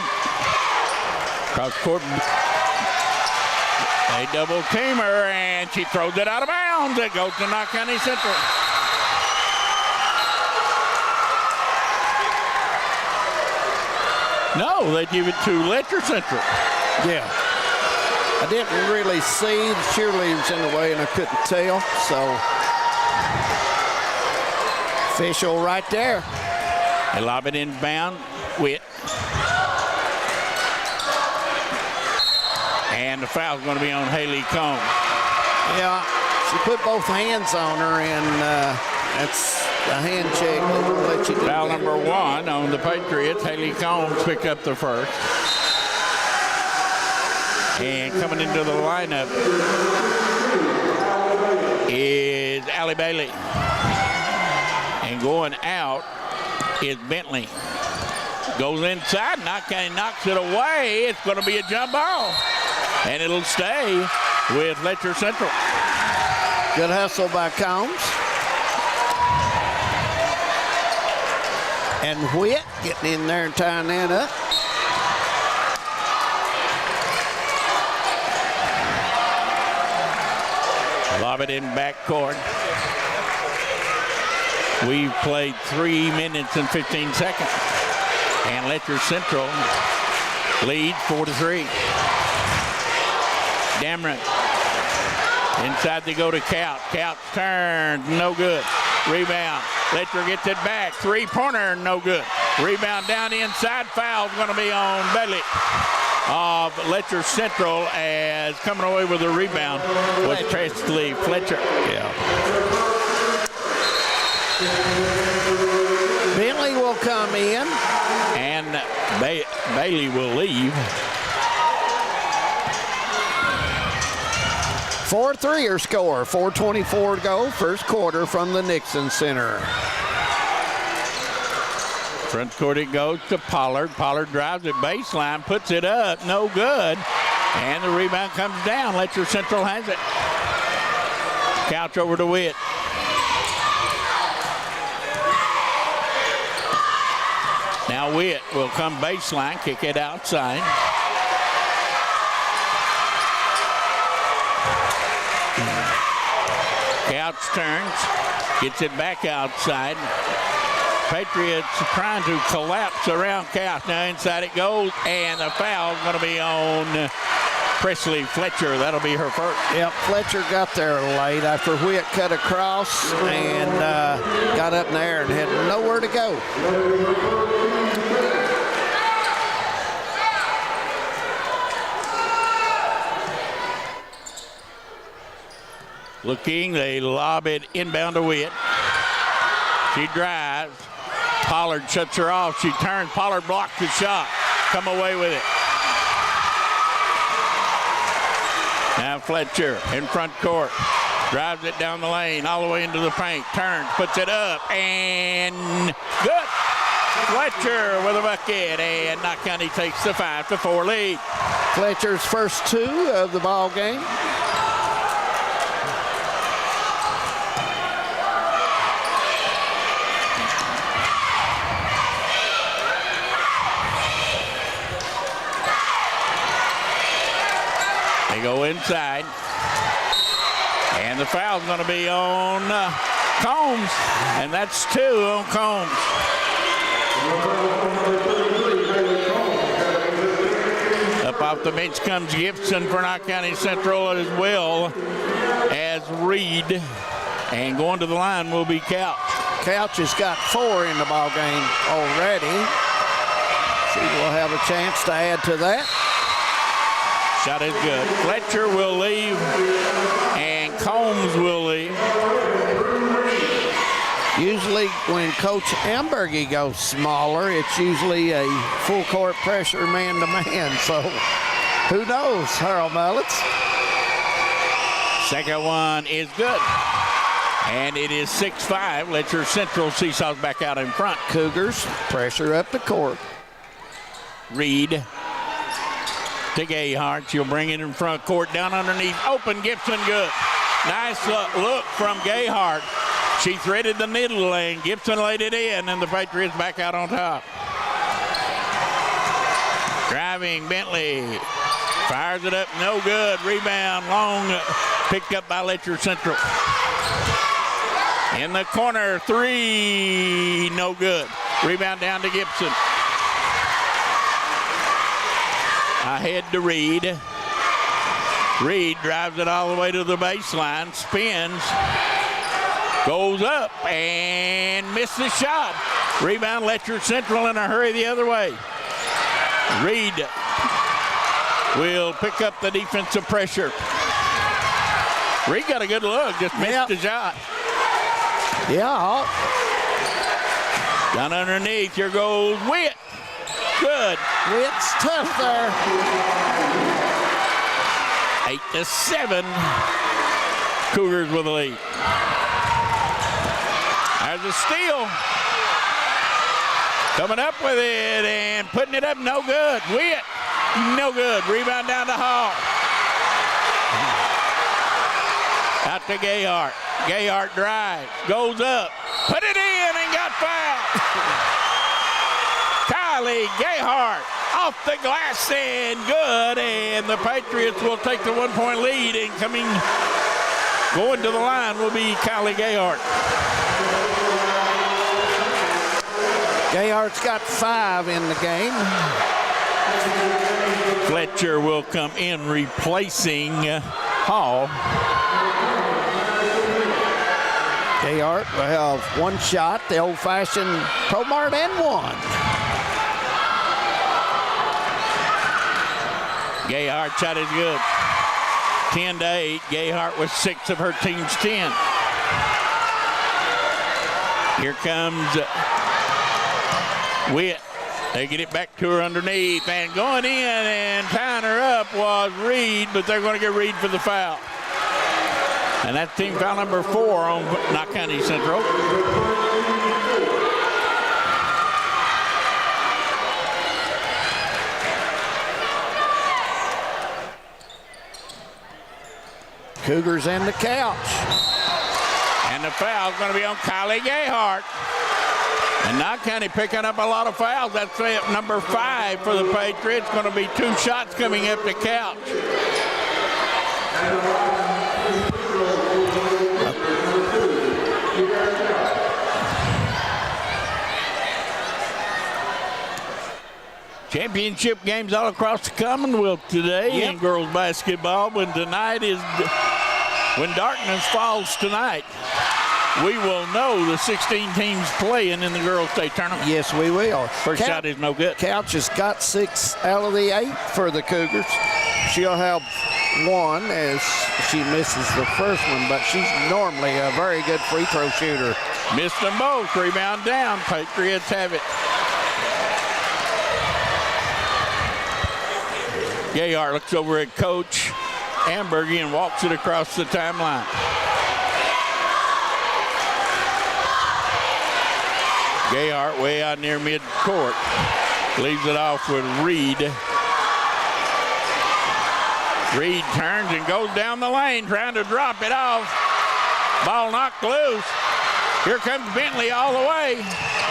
cross court. They double team her, and she throws it out of bounds. It goes to Knott County Central. No, they give it to Letcher Central. Yeah. I didn't really see the cheerleaders in the way, and I couldn't tell, so official right there. They lob it inbound. Witt. And the foul's going to be on Haley Combs. Yeah, she put both hands on her, and that's a hand check that will let you do Foul that. number 1 on the Patriots. Haley Combs picked up the first. And coming into the lineup is Allie Bailey. And going out is Bentley. Goes inside, knocks it away. It's going to be a jump ball. And it'll stay with Fletcher Central. Good hustle by Combs. And Witt getting in there and tying that up. Lob it in backcourt. We've played 3 minutes and 15 seconds. And Letcher Central leads 4-3. Dameron. Inside they go to Couch. Couch turns, no good. Rebound. Letcher gets it back. Three-pointer, no good. Rebound down inside. Foul's going to be on Bailey of Letcher Central, as coming away with a rebound was Presley Fletcher. Yeah. Bentley will come in. And Bailey will leave. 4-3er score. 4:24 to go. First quarter from the Nixon Center. Front court it goes to Pollard. Pollard drives it baseline, puts it up, no good. And the rebound comes down. Letcher Central has it. Couch over to Witt. Now Witt will come baseline, kick it outside. Couch turns, gets it back outside. Patriots trying to collapse around Couch. Now inside it goes, and the foul is going to be on Presley Fletcher. That'll be her first. Yep, Fletcher got there late after Witt cut across and got up in the air and had nowhere to go. Looking, they lob it inbound to Witt. She drives. Pollard shuts her off. She turns. Pollard blocks the shot. Come away with it. Now Fletcher in front court. Drives it down the lane, all the way into the paint. Turns, puts it up, and good. Fletcher with a bucket, and Knott County takes the 5-4 lead. Fletcher's first 2 of the ball game. They go inside, and the foul's going to be on Combs, and that's 2 on Combs. Up off the bench comes Gibson for Knott County Central, as well as Reed, and going to the line will be Couch. Couch has got 4 in the ball game already. She will have a chance to add to that. Shot is good. Fletcher will leave, and Combs will leave. Usually when Coach Ambergy goes smaller, it's usually a full court pressure man-to-man. So who knows, Harold Mullets? Second one is good. And it is 6-5. Letcher Central seesaws back out in front. Cougars pressure up the court. Reed to Gayhart. She'll bring it in front court, down underneath. Open, Gibson, good. Nice look from Gayhart. She threaded the middle lane. Gibson laid it in, and the Patriots back out on top. Driving, Bentley. Fires it up, no good. Rebound, long, picked up by Letcher Central. In the corner, 3, no good. Rebound down to Gibson. Ahead to Reed. Reed drives it all the way to the baseline, spins, goes up, and missed the shot. Rebound, Letcher Central in a hurry the other way. Reed will pick up the defensive pressure. Reed got a good look, just missed the shot. Yeah. Down underneath, here goes Witt. Good. Witt's tough there. 8-7. Cougars with the lead. There's a steal. Coming up with it and putting it up, no good. Witt, no good. Rebound down to Hall. Out to Gayhart. Gayhart drives, goes up, put it in and got fouled. Kylie Gayhart off the glass and good, and the Patriots will take the 1-point lead, and going to the line will be Kylie Gayhart. Gayhart's got 5 in the game. Fletcher will come in replacing Hall. Gayhart will have 1 shot, the old-fashioned Pro Mart and 1. Gayhart shot is good. 10-8. Gayhart with 6 of her team's 10. Here comes Witt. They get it back to her underneath, and going in and tying her up was Reed, but they're going to get Reed for the foul. And that's team foul number 4 on Knott County Central. Cougars and the couch. And the foul's going to be on Kylie Gayhart. And Knott County picking up a lot of fouls. That's number 5 for the Patriots. Going to be 2 shots coming up the couch. Championship games all across the Commonwealth today in girls basketball. When darkness falls tonight, we will know the 16 teams playing in the girls' state tournament. Yes, we will. First shot is no good. Couch has got 6 out of the 8 for the Cougars. She'll have 1 as she misses the first one, but she's normally a very good free throw shooter. Missed them both. Rebound down. Patriots have it. Gayhart looks over at Coach Ambergy and walks it across the timeline. Gayhart way out near mid-court. Leaves it off with Reed. Reed turns and goes down the lane, trying to drop it off. Ball knocked loose. Here comes Bentley all the way.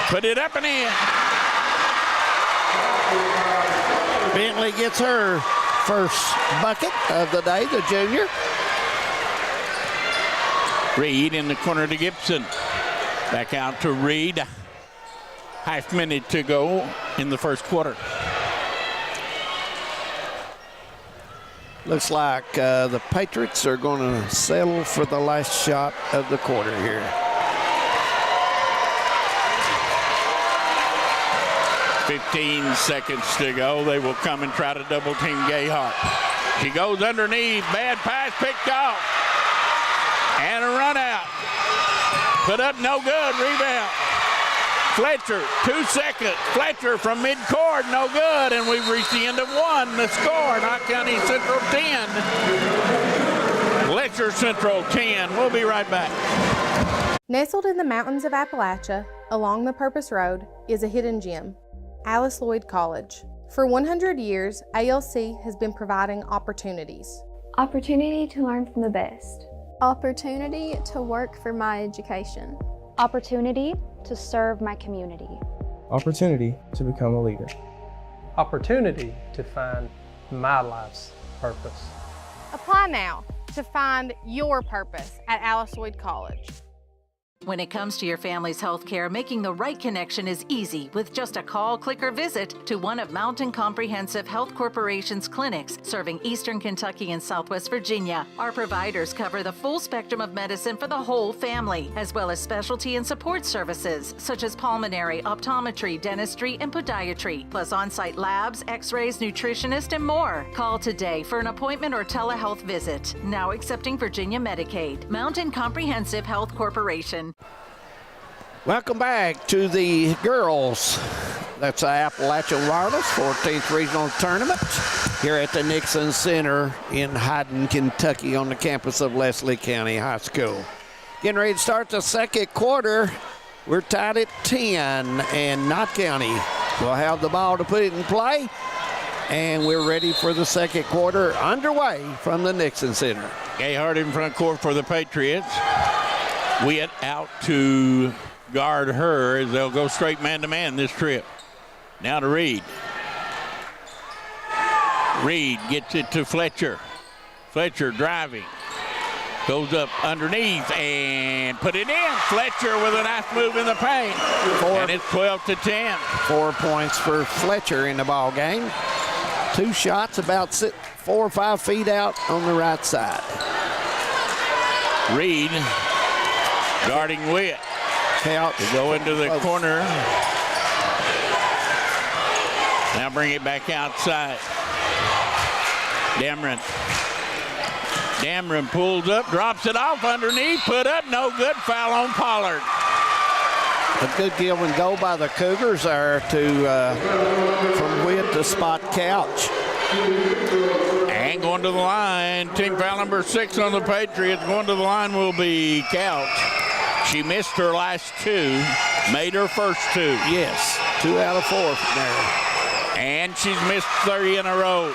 Put it up and in. Bentley gets her first bucket of the day, the junior. Reed in the corner to Gibson. Back out to Reed. Half minute to go in the first quarter. Looks like the Patriots are going to settle for the last shot of the quarter here. $15 seconds to go. They will come and try to double team Gayhart. She goes underneath. Bad pass picked off. And a run out. Put up no good. Rebound. Fletcher, 2 seconds. Fletcher from mid-court, no good. And we've reached the end of 1. The score, Knott County Central 10. Letcher Central 10. We'll be right back. Nestled in the mountains of Appalachia, along the Purpose Road, is a hidden gem, Alice Lloyd College. For 100 years, ALC has been providing opportunities. Opportunity to learn from the best. Opportunity to work for my education. Opportunity to serve my community. Opportunity to become a leader. Opportunity to find my life's purpose. Apply now to find your purpose at Alice Lloyd College. When it comes to your family's health care, making the right connection is easy with just a call, click, or visit to one of Mountain Comprehensive Health Corporation's clinics serving Eastern Kentucky and Southwest Virginia. Our providers cover the full spectrum of medicine for the whole family, as well as specialty and support services such as pulmonary, optometry, dentistry, and podiatry, plus on-site labs, x-rays, nutritionist, and more. Call today for an appointment or telehealth visit. Now accepting Virginia Medicaid. Mountain Comprehensive Health Corporation. Welcome back to the girls. That's the Appalachian Wireless 14th Regional Tournament here at the Nixon Center in Hyden, Kentucky on the campus of Leslie County High School. Getting ready to start the second quarter. We're tied at 10, and Knott County will have the ball to put it in play. And we're ready for the second quarter underway from the Nixon Center. Gayhart in front court for the Patriots. Witt out to guard her as they'll go straight man-to-man this trip. Now to Reed. Reed gets it to Fletcher. Fletcher driving. Goes up underneath and put it in. Fletcher with a nice move in the paint. And it's 12-10. 4 points for Fletcher in the ball game. 2 shots about 4 or 5 feet out on the right side. Reed guarding Witt. Couch. To go into the corner. Now bring it back outside. Dameron. Dameron pulls up, drops it off underneath, put up, no good, foul on Pollard. A good give and go by the Cougars there to from Witt to spot Couch. And going to the line, team foul number 6 on the Patriots. Going to the line will be Couch. She missed her last 2, made her first 2. Yes, 2 out of 4 from there. And she's missed 30 in a row.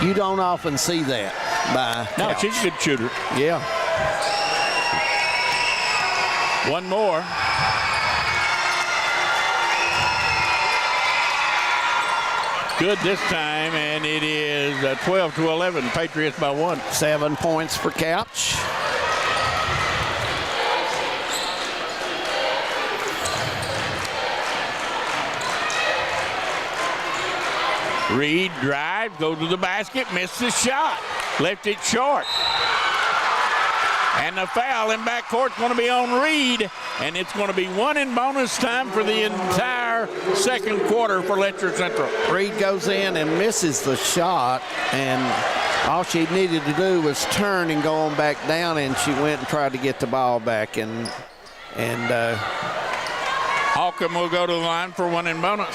You don't often see that by No, Couch. she's a good shooter. Yeah. One more. Good this time, and it is 12-11. Patriots by 1. 7 points for Couch. Reed drive, go to the basket, missed the shot, left it short. And the foul in backcourt is going to be on Reed, and it's going to be 1 in bonus time for the entire second quarter for Letcher Central. Reed goes in and misses the shot, and all she needed to do was turn and go on back down, and she went and tried to get the ball back. And Holcomb will go to the line for 1 in bonus.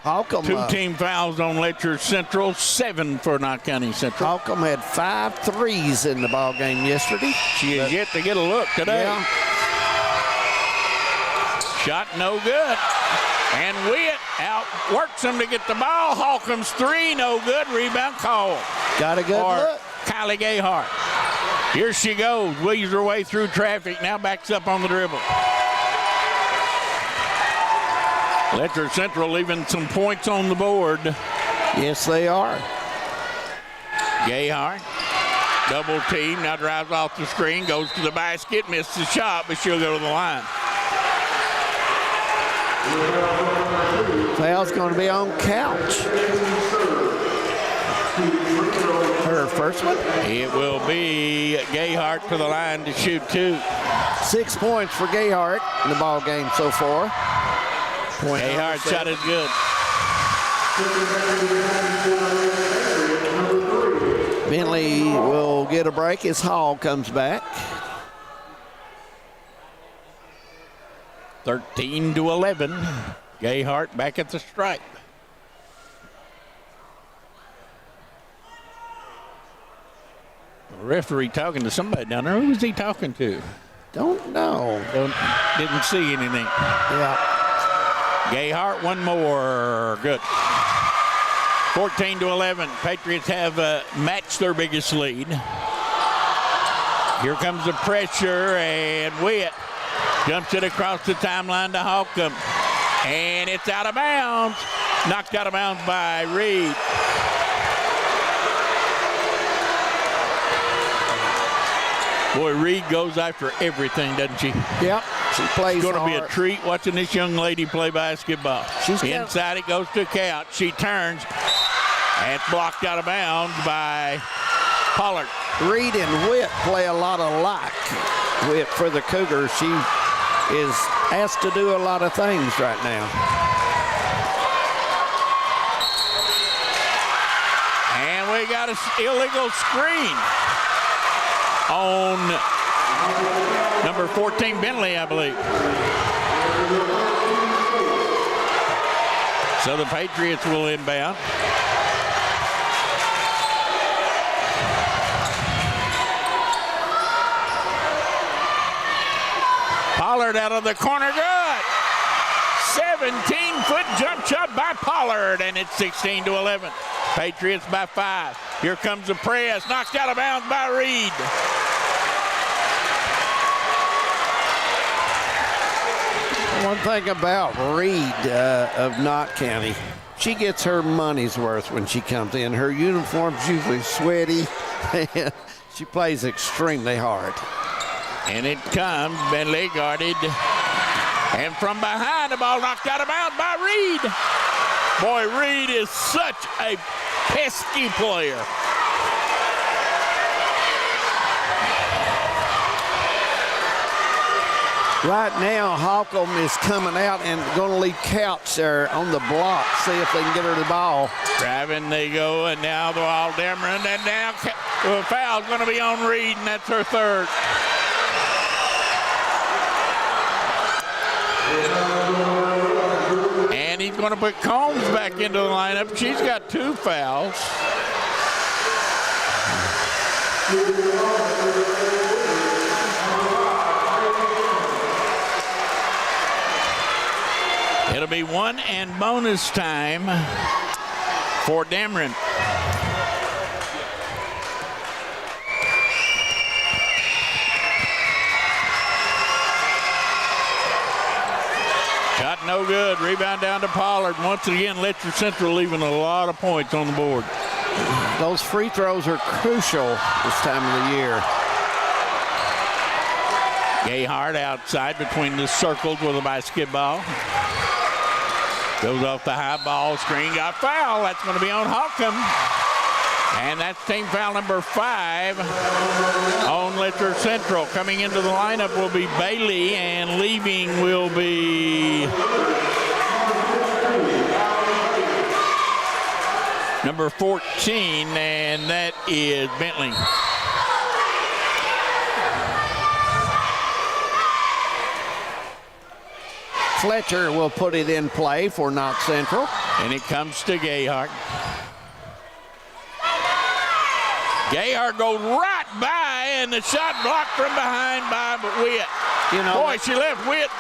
Holcomb, 2 team fouls on Letcher Central, 7 for Knott County Central. Holcomb had 5 threes in the ball game yesterday. She is yet to get a look today. Yeah. Shot no good. And Witt outworks him to get the ball. Holcomb's 3, no good. Rebound call. Got a good look. Kylie Gayhart. Here she goes. Weaves her way through traffic. Now backs up on the dribble. Letcher Central leaving some points on the board. Yes, they are. Gayhart, double team, now drives off the screen, goes to the basket, missed the shot, but she'll go to the line. Foul's going to be on Couch. Her first one. It will be Gayhart to the line to shoot 2. 6 points for Gayhart in the ball game so far. Gayhart shot is good. Bentley will get a break as Hall comes back. 13-11. Gayhart back at the stripe. The referee talking to somebody down there. Who was he talking to? Don't know. Didn't see anything. Yeah. Gayhart, 1 more. Good. 14-11. Patriots have matched their biggest lead. Here comes the pressure, and Witt jumps it across the timeline to Holcomb. And it's out of bounds. Knocked out of bounds by Reed. Boy, Reed goes after everything, doesn't she? Yep, she plays It's going to be a hard. treat watching this young lady play basketball. Inside it goes to Couch. She turns. And it's blocked out of bounds by Pollard. Reed and Witt play a lot of lock. Witt for the Cougars. She is asked to do a lot of things right now. And we got an illegal screen on number 14, Bentley, I believe. So the Patriots will inbound. Pollard out of the corner, good. 17-foot jump shot by Pollard, and it's 16-11. Patriots by 5. Here comes the press, knocked out of bounds by Reed. One thing about Reed of Knott County, she gets her money's worth when she comes in. Her uniform's usually sweaty, and she plays extremely hard. And it comes, Bentley guarded. And from behind, the ball knocked out of bounds by Reed. Boy, Reed is such a pesky player. Right now, Holcomb is coming out and going to leave Couch there on the block, see if they can get her the ball. Driving they go, and now the ball Dameron, and now the foul's going to be on Reed, and that's her third. And he's going to put Combs back into the lineup. She's got 2 fouls. It'll be 1 and bonus time for Dameron. Shot no good. Rebound down to Pollard. Once again, Letcher Central leaving a lot of points on the board. Those free throws are crucial this time of the year. Gayhart outside between the circles with a basketball. Goes off the high ball screen. Got foul. That's going to be on Holcomb. And that's team foul number 5 on Letcher Central. Coming into the lineup will be Bailey, and leaving will be number 14, and that is Bentley. Fletcher will put it in play for Knott Central. And it comes to Gayhart. Gayhart goes right by, and the shot blocked from behind by Witt. You know, boy, she left Witt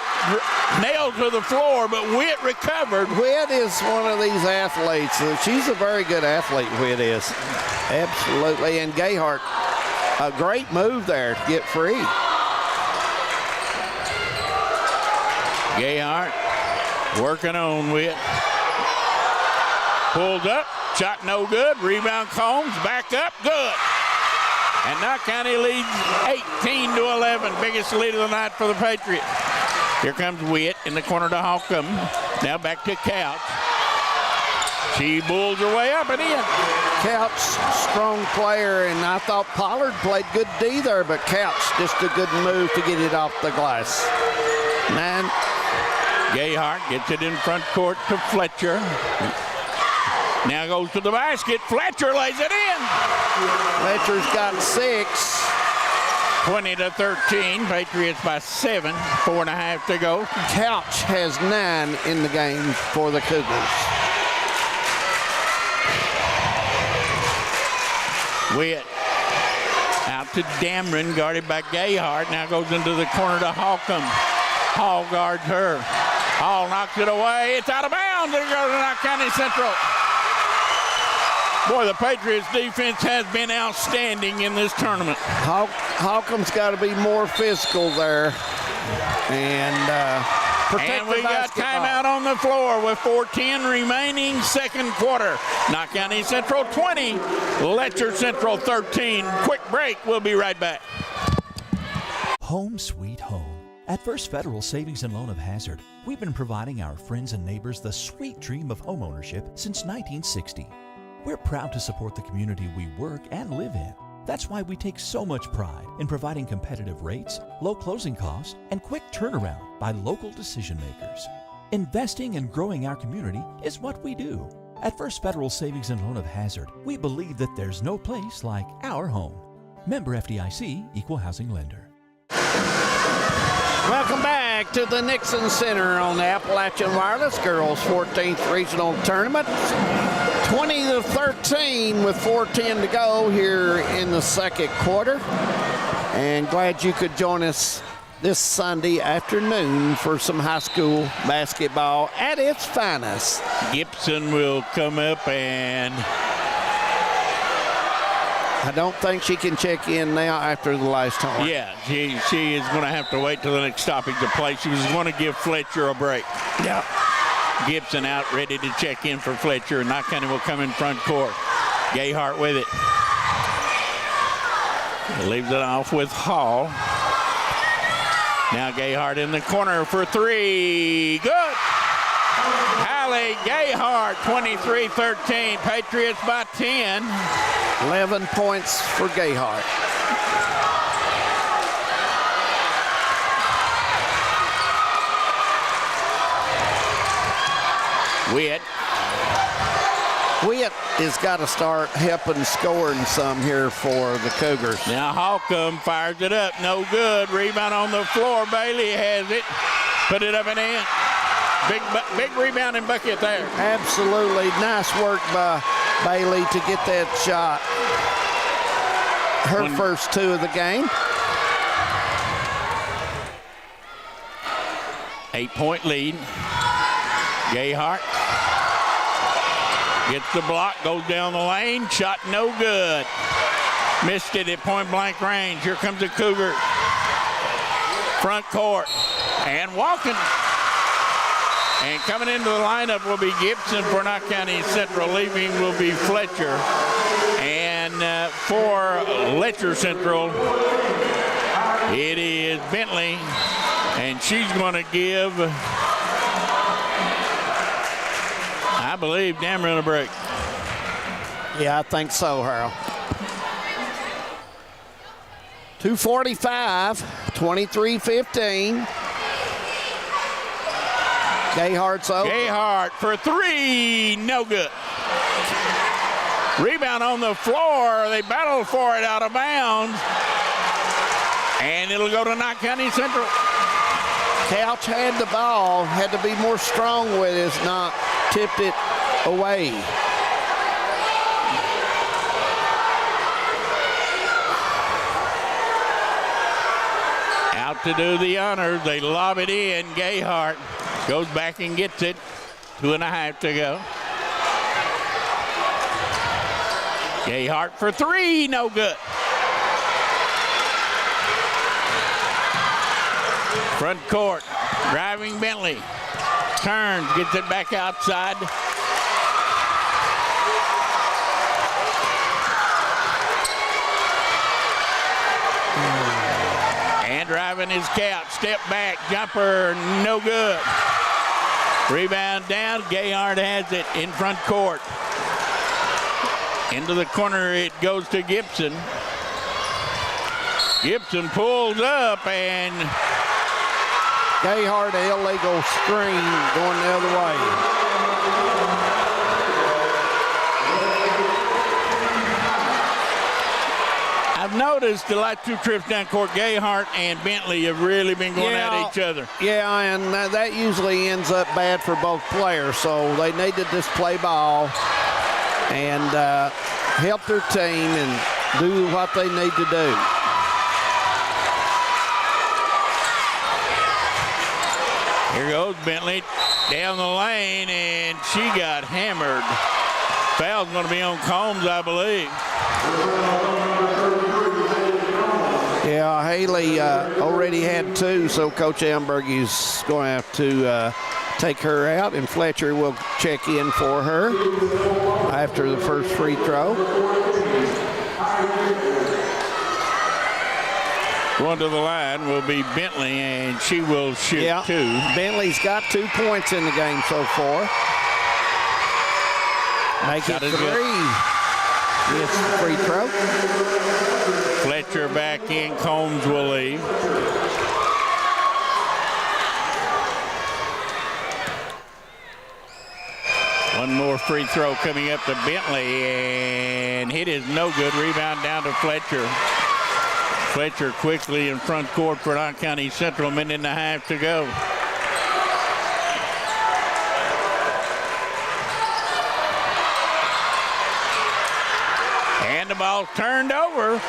nailed to the floor, but Witt recovered. Witt is one of these athletes. She's a very good athlete, Witt is. Absolutely. And Gayhart, a great move there to get free. Gayhart working on Witt. Pulled up, shot no good. Rebound Combs, back up, good. And Knott County leads 18-11. Biggest lead of the night for the Patriots. Here comes Witt in the corner to Holcomb. Now back to Couch. She bulls her way up and in. Couch, strong player, and I thought Pollard played good D there, but Couch, just a good move to get it off the glass. 9. Gayhart gets it in front court to Fletcher. Now goes to the basket. Fletcher lays it in. Fletcher's got 6. 20-13. Patriots by 7. 4.5 to go. Couch has 9 in the game for the Cougars. Witt out to Dameron, guarded by Gayhart. Now goes into the corner to Holcomb. Hall guards her. Hall knocks it away. It's out of bounds. There goes Knott County Central. Boy, the Patriots defense has been outstanding in this tournament. Holcomb's got to be more physical there and protect and we the got timeout on the floor with 4:10 remaining, second quarter. Knott County Central 20, Letcher Central 13. Quick break. We'll be right back. Home sweet home. At First Federal Savings and Loan of Hazard, we've been providing our friends and neighbors the sweet dream of homeownership since 1960. We're proud to support the community we work and live in. That's why we take so much pride in providing competitive rates, low closing costs, and quick turnaround by local decision makers. Investing and growing our community is what we do. At First Federal Savings and Loan of Hazard, we believe that there's no place like our home. Member FDIC, Equal Housing Lender. Welcome back to the Nixon Center on the Appalachian Wireless Girls 14th Regional Tournament. 20-13 with 4:10 to go here in the second quarter. And glad you could join us this Sunday afternoon for some high school basketball at its finest. Gibson will come up, and I don't think she can check in now after the last time. yeah, she is going to have to wait till the next stoppage of play. She was going to give Fletcher a break. Yeah. Gibson out ready to check in for Fletcher, and Knockounty will come in front court. Gayhart with it. Leaves it off with Hall. Now Gayhart in the corner for three. Good. Hallie Gayhart, 23-13. Patriots by 10. 11 points for Gayhart. Witt has got to start helping scoring some here for the Cougars. Now Holcomb fires it up. No good. Rebound on the floor. Bailey has it. Put it up and in. Big rebounding bucket there. Absolutely. Nice work by Bailey to get that shot. Her first two of the game. 8-point lead. Gayhart gets the block, goes down the lane, shot no good. Missed it at point blank range. Here comes the Cougar. Front court, and walking. And coming into the lineup will be Gibson for Knockounty Central. Leaving will be Fletcher. And for Letcher Central, it is Bentley. And she's going to give, I believe, Dameron a break. Yeah, I think so, Harold. 2:45, 23-15. Gayhart's open. Gayhart for three, no good. Rebound on the floor. They battled for it out of bounds. And it'll go to Knockounty Central. Couch had the ball, had to be more strong with it, not tipped it away. Out to do the honors. They lob it in. Gayhart goes back and gets it. 2.5 to go. Gayhart for three, no good. Front court, driving Bentley. Turns, gets it back outside. And driving his couch, step back, jumper, no good. Rebound down, Gayhart has it in front court. Into the corner it goes to Gibson. Gibson pulls up, and Gayhart, illegal screen going the other way. I've noticed the last two trips down court, Gayhart and Bentley have really been going at each other. Yeah, and that usually ends up bad for both players, so they need to just play ball and help their team and do what they need to do. Here goes Bentley down the lane, and she got hammered. Foul's going to be on Combs, I believe. Yeah, Haley already had two, so Coach Amberg is going to have to take her out, and Fletcher will check in for her after the first free throw. Going to the line will be Bentley, and she will shoot 2. Bentley's got 2 points in the game so far. Make it 3. Gets the free throw. Fletcher back in. Combs will leave. One more free throw coming up to Bentley, and hit is no good. Rebound down to Fletcher. Fletcher quickly in front court for Knott County Central. 1.5 minutes to go. And the ball turned over.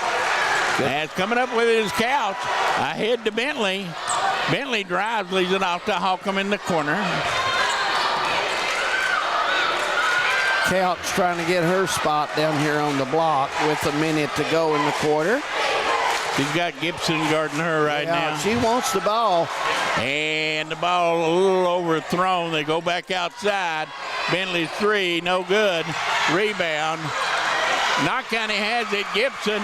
As coming up with his couch. Ahead to Bentley. Bentley drives, leaves it off to Holcomb in the corner. Couch trying to get her spot down here on the block with a minute to go in the quarter. She's got Gibson guarding her right now. She wants the ball. And the ball a little overthrown. They go back outside. Bentley's 3, no good. Rebound. Knott County has it. Gibson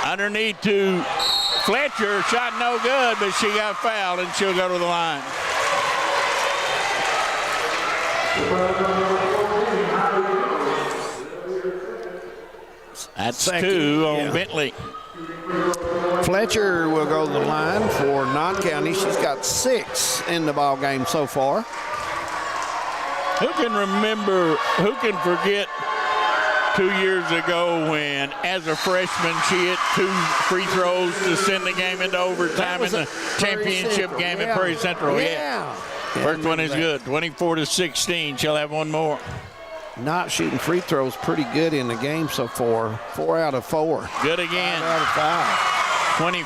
underneath to Fletcher. Shot no good, but she got fouled, and she'll go to the line. That's Second, 2 on Bentley. Fletcher will go to the line for Knott County. She's got 6 in the ball game so far. Who can forget 2 years ago when, as a freshman, she hit 2 free throws to send the game into overtime in the championship game at Prairie Central? First one is good, 24-16. She'll have one more. Not shooting free throws pretty good in the game so far. 4 out of 4. Good again. 5 out of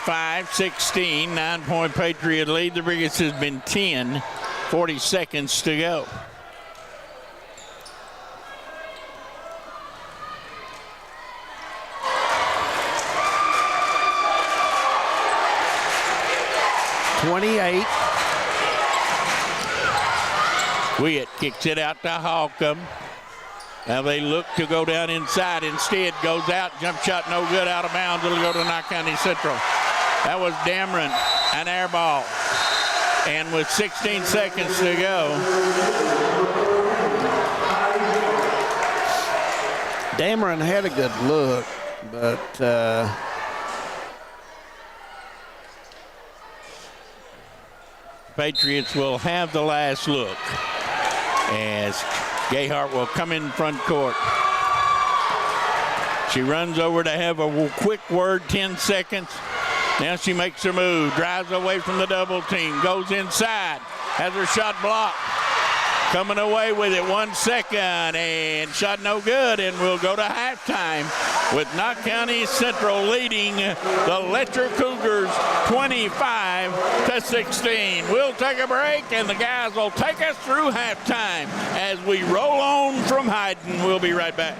5. 25-16, 9-point Patriot lead. The biggest has been 10. 40 seconds to go. Witt kicks it out to Holcomb. Now they look to go down inside. Instead, goes out. Jump shot no good, out of bounds. It'll go to Knott County Central. That was Dameron, an air ball. And with 16 seconds to go. Dameron had a good look, but Patriots will have the last look as Gayhart will come in front court. She runs over to have a quick word, 10 seconds. Now she makes her move, drives away from the double team, goes inside, has her shot blocked. Coming away with it, 1 second, and shot no good, and we'll go to halftime with Knott County Central leading the Letcher Cougars 25-16. We'll take a break, and the guys will take us through halftime as we roll on from Hayden. We'll be right back.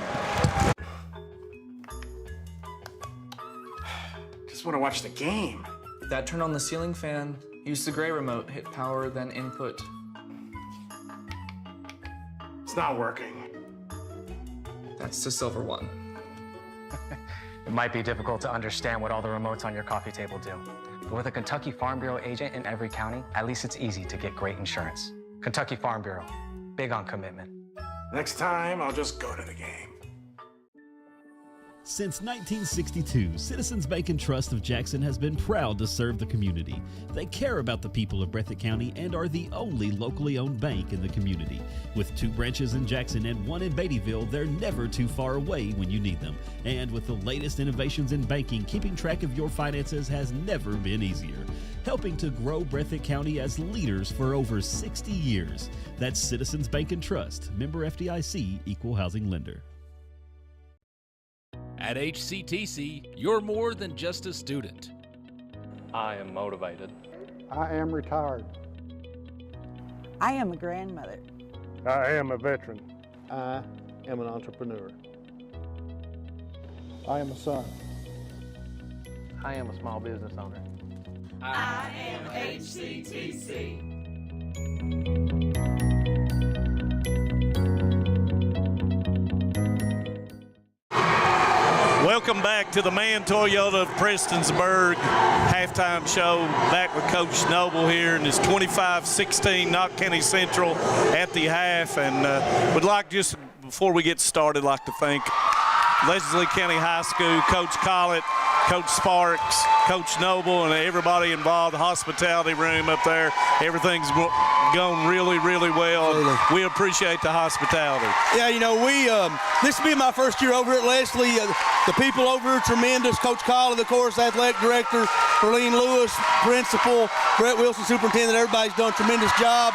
Just want to watch the game. That turned on the ceiling fan. Use the gray remote. Hit power, then input. It's not working. That's the silver one. It might be difficult to understand what all the remotes on your coffee table do. But with a Kentucky Farm Bureau agent in every county, at least it's easy to get great insurance. Kentucky Farm Bureau, big on commitment. Next time, I'll just go to the game. Since 1962, Citizens Bank and Trust of Jackson has been proud to serve the community. They care about the people of Breathitt County and are the only locally owned bank in the community. With 2 branches in Jackson and 1 in Beattyville, they're never too far away when you need them. And with the latest innovations in banking, keeping track of your finances has never been easier. Helping to grow Breathitt County as leaders for over 60 years. That's Citizens Bank and Trust, member FDIC, equal housing lender. At HCTC, you're more than just a student. I am motivated. I am retired. I am a grandmother. I am a veteran. I am an entrepreneur. I am a son. I am a small business owner. I am HCTC. welcome back to the Man Toyota of Prestonsburg halftime show. Back with Coach Noble here, and it's 25-16 Knox County Central at the half. And would like, just before we get started, like to thank Leslie County High School, Coach Collett, Coach Sparks, Coach Noble, and everybody involved, the hospitality room up there. Everything's gone really, really well. We appreciate the hospitality. Yeah, you know, this will be my first year over at Leslie. The people over here are tremendous. Coach Collett, of course, athletic director, Perlene Lewis, principal, Brett Wilson, superintendent. Everybody's done a tremendous job.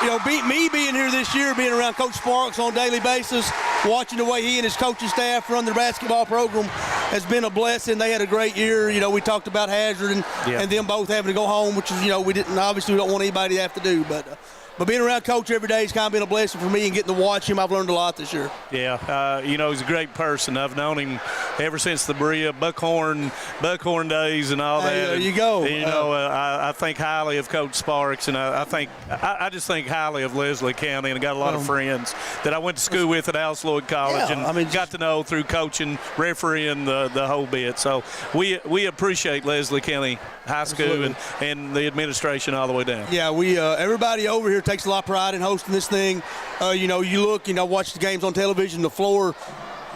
You know, me being here this year, being around Coach Sparks on a daily basis, watching the way he and his coaching staff run their basketball program has been a blessing. They had a great year. You know, we talked about Hazard and them both having to go home, which is, you know, we don't want anybody to have to do. But being around Coach every day has kind of been a blessing for me, and getting to watch him, I've learned a lot this year. Yeah, you know, he's a great person. I've known him ever since the Berea Buckhorn days and all that. There you go. And, you know, I think highly of Coach Sparks, and I just think highly of Leslie County, and I got a lot of friends that I went to school with at Alice Lloyd College, and got to know through coaching, refereeing, the whole bit. So we appreciate Leslie County High School and the administration all the way down. Yeah, everybody over here takes a lot of pride in hosting this thing. You know, watch the games on television, the floor.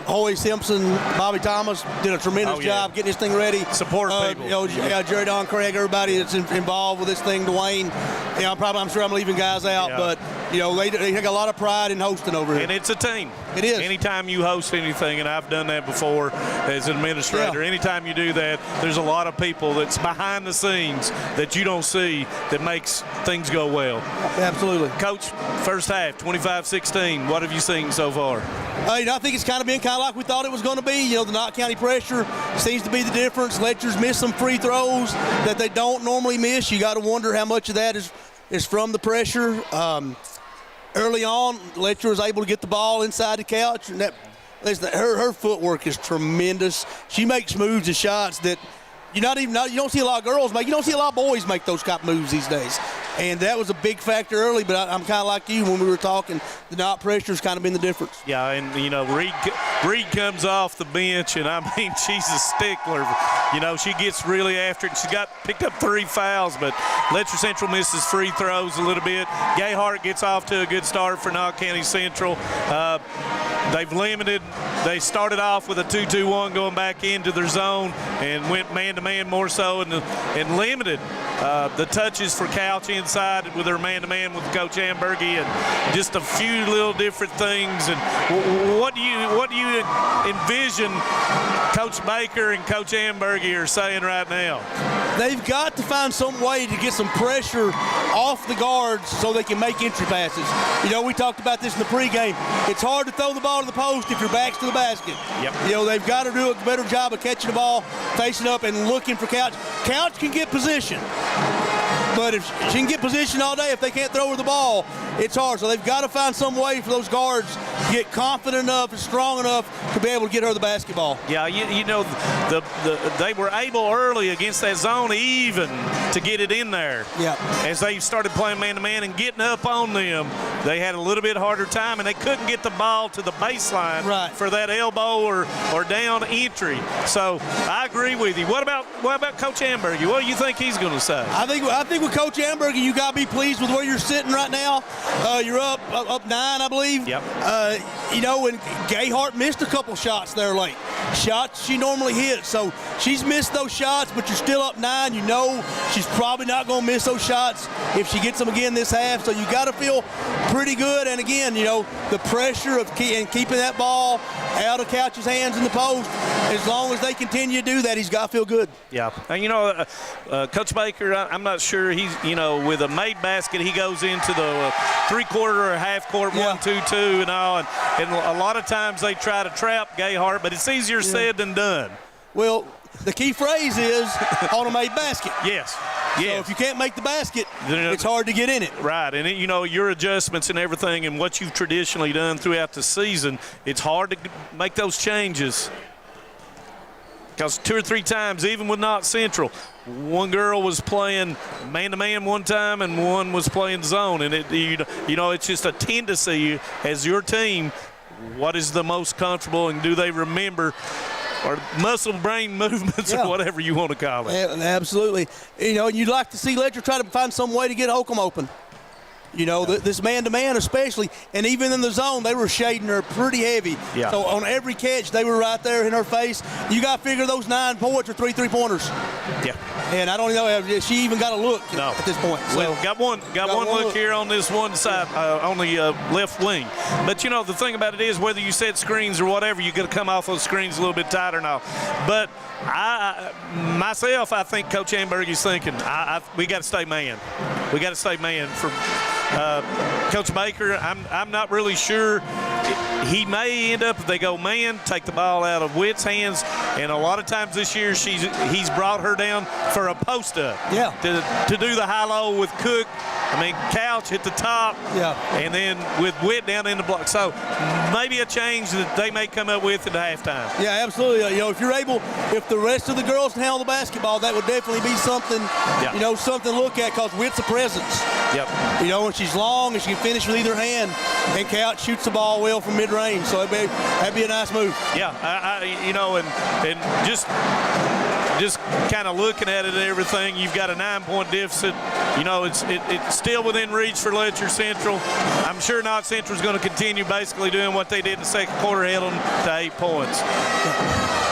Hoy Simpson, Bobby Thomas did a tremendous job getting this thing ready. Support people. You know, Jerry Don Craig, everybody that's involved with this thing, Dwayne. You know, I'm sure I'm leaving guys out, but you know, they take a lot of pride in hosting over here. And it's a team. It is. Anytime you host anything, and I've done that before as an administrator, anytime you do that, there's a lot of people that's behind the scenes that you don't see that makes things go well. Absolutely. Coach, first half, 25-16. What have you seen so far? You know, I think it's kind of been like we thought it was going to be. You know, the Knox County pressure seems to be the difference. Letcher's missed some free throws that they don't normally miss. You got to wonder how much of that is from the pressure. Early on, Letcher was able to get the ball inside the couch, and her footwork is tremendous. She makes moves and shots that you don't see a lot of girls make. You don't see a lot of boys make those kind of moves these days. And that was a big factor early, but I'm kind of like you when we were talking. The not pressure's kind of been the difference. Yeah, and, you know, Reed comes off the bench, and, I mean, she's a stickler. You know, she gets really after it. She picked up 3 fouls, but Letcher Central misses free throws a little bit. Gayhart gets off to a good start for Knox County Central. They started off with a 2-2-1 going back into their zone and went man-to-man more so and limited the touches for Couch inside with their man-to-man with Coach Ambergy, and just a few little different things. And what do you envision Coach Baker and Coach Ambergy are saying right now? They've got to find some way to get some pressure off the guards so they can make entry passes. You know, we talked about this in the pregame. It's hard to throw the ball to the post if your back's to the basket. Yep. You know, they've got to do a better job of catching the ball, facing up, and looking for Couch. Couch can get position. But if she can get position all day, if they can't throw her the ball, it's hard. So they've got to find some way for those guards to get confident enough and strong enough to be able to get her the basketball. Yeah, you know, they were able early against that zone even to get it in there. Yeah. As they started playing man-to-man and getting up on them, they had a little bit harder time, and they couldn't get the ball to the baseline for that elbow or down entry. So I agree with you. What about Coach Ambergy? What do you think he's going to say? I think with Coach Ambergy, you got to be pleased with where you're sitting right now. You're up 9, I believe. Yep. You know, and Gayhart missed a couple shots there late. Shots she normally hits. So she's missed those shots, but you're still up 9. You know she's probably not going to miss those shots if she gets them again this half. So you got to feel pretty good. And again, you know, the pressure of keeping that ball out of Couch's hands in the post, as long as they continue to do that, he's got to feel good. Yeah. And, you know, Coach Baker, I'm not sure he's, you know, with a made basket, he goes into the three-quarter or half-court 1-2-2 and all. And a lot of times they try to trap Gayhart, but it's easier said than done. Well, the key phrase is on a made basket. Yes. So if you can't make the basket, it's hard to get in it. Right, and you know, your adjustments and everything and what you've traditionally done throughout the season, it's hard to make those changes. Because 2 or 3 times, even with Knox Central, one girl was playing man-to-man one time and one was playing zone. And, you know, it's just a tendency as your team, what is the most comfortable, and do they remember or muscle brain movements or whatever you want to call it. Yeah, absolutely. You know, you'd like to see Letcher try to find some way to get Holcomb open. You know, this man-to-man especially, and even in the zone, they were shading her pretty heavy. Yeah. So on every catch, they were right there in her face. You got to figure those 9 points are 3 3-pointers. Yeah. And I don't even know if she even got a look at this point. So well, got one look here on this one side, on the left wing. But, you know, the thing about it is whether you set screens or whatever, you got to come off those screens a little bit tighter now. But I think Coach Amberg is thinking, we got to stay man. We got to stay man for Coach Baker. I'm not really sure. He may end up, if they go man, take the ball out of Witt's hands. And a lot of times this year, he's brought her down for a post-up. Yeah. To do the high-low with Cook. Couch at the top. Yeah. And then with Witt down in the block. So maybe a change that they may come up with at halftime. Yeah, absolutely. You know, if the rest of the girls can handle the basketball, that would definitely be something, you know, something to look at, because Witt's a presence. Yep. You know, and she's long and she can finish with either hand, and Couch shoots the ball well from mid-range, so that'd be a nice move. Yeah, you know, and just kind of looking at it and everything, you've got a 9-point deficit. You know, it's still within reach for Letcher Central. I'm sure Knott Central's going to continue basically doing what they did in the second quarter, held them to 8 points.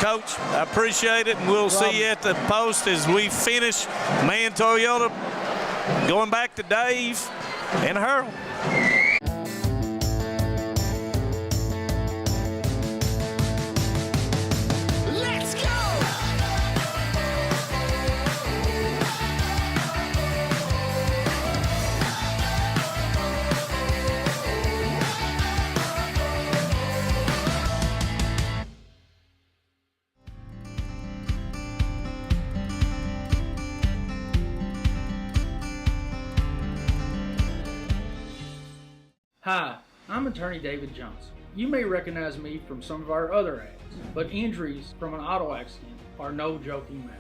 Coach, I appreciate it, and we'll see you at the post as we finish Man Toyota, going back to Dave and Harold. Hi, I'm attorney David Johnson. You may recognize me from some of our other ads, but injuries from an auto accident are no joking matter.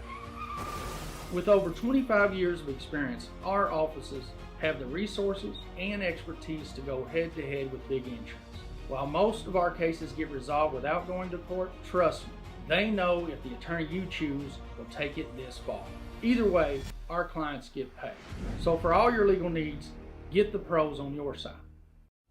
With over 25 years of experience, our offices have the resources and expertise to go head-to-head with big insurance. While most of our cases get resolved without going to court, trust me, they know if the attorney you choose will take it this far. Either way, our clients get paid. So for all your legal needs, get the pros on your side.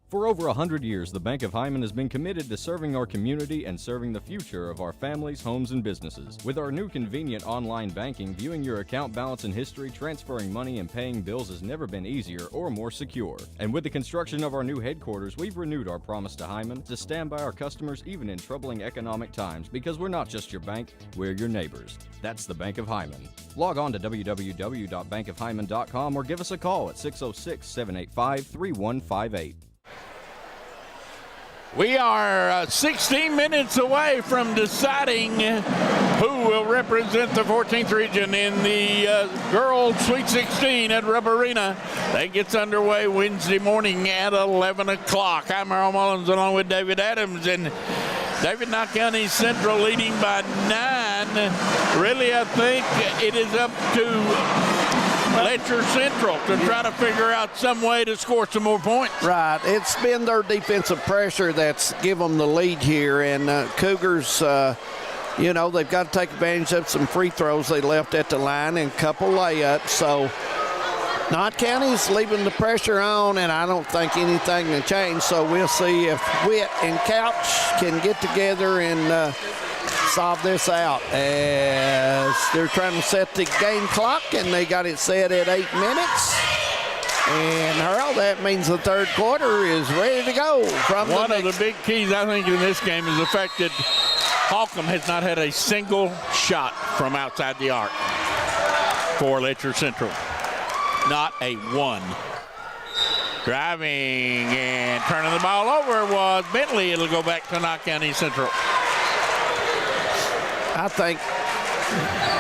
For over 100 years, the Bank of Hyman has been committed to serving our community and serving the future of our families, homes, and businesses. With our new convenient online banking, viewing your account balance and history, transferring money, and paying bills has never been easier or more secure. And with the construction of our new headquarters, we've renewed our promise to Hyman to stand by our customers even in troubling economic times, because we're not just your bank, we're your neighbors. That's the Bank of Hyman. Log on to www.bankofhyman.com or give us a call at 606-785-3158. We are 16 minutes away from deciding who will represent the 14th region in the Girls Sweet 16 at Rubber Arena. That gets underway Wednesday morning at 11 o'clock. I'm Earl Mullins along with David Adams, and David, Knott County Central leading by 9. Really, I think it is up to Letcher Central to try to figure out some way to score some more points. Right. It's been their defensive pressure that's given them the lead here, and Cougars, you know, they've got to take advantage of some free throws they left at the line and a couple layups. So Knott County's leaving the pressure on, and I don't think anything will change. So we'll see if Witt and Couch can get together and solve this out, as they're trying to set the game clock, and they got it set at 8 minutes. And Harold, that means the third quarter is ready to go. One of the big keys, I think, in this game is the fact that Holcomb has not had a single shot from outside the arc for Letcher Central. Not a one. Driving and turning the ball over was Bentley. It'll go back to Knott County Central. I think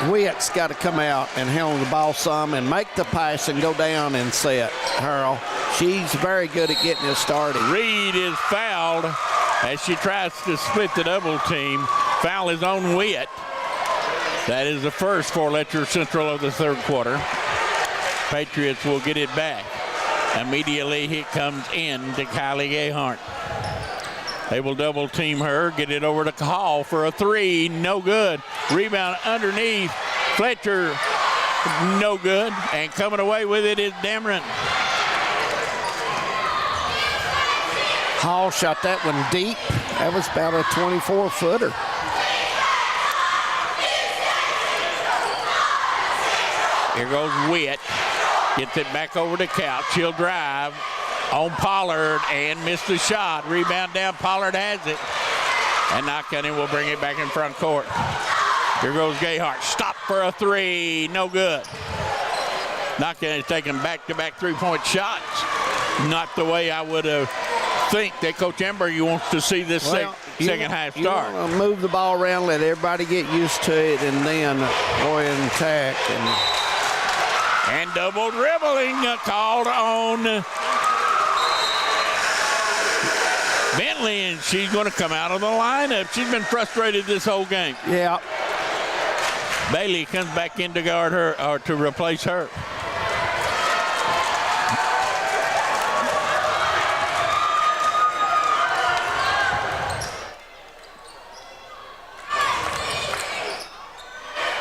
Witt's got to come out and handle the ball some and make the pass and go down and set. Harold, she's very good at getting it started. Reed is fouled as she tries to split the double team. Foul is on Witt. That is the first for Letcher Central of the third quarter. Patriots will get it back. Immediately, it comes in to Kylie Gayhart. They will double team her, get it over to Hall for a three, no good. Rebound underneath, Fletcher, no good. And coming away with it is Dameron. Hall shot that one deep. That was about a 24-footer. Here goes Witt. Gets it back over to Couch. She'll drive on Pollard and miss the shot. Rebound down. Pollard has it. And Knockcounty will bring it back in front court. Here goes Gayhart. Stop for a three. No good. Knockcounty's taking back-to-back three-point shots. Not the way I would have think that Coach Emberg wants to see this second half start. You want to move the ball around, let everybody get used to it, and then go in and attack. And double dribbling called on Bentley, and she's going to come out of the lineup. She's been frustrated this whole game. Yeah. Bailey comes back in to guard her, or to replace her.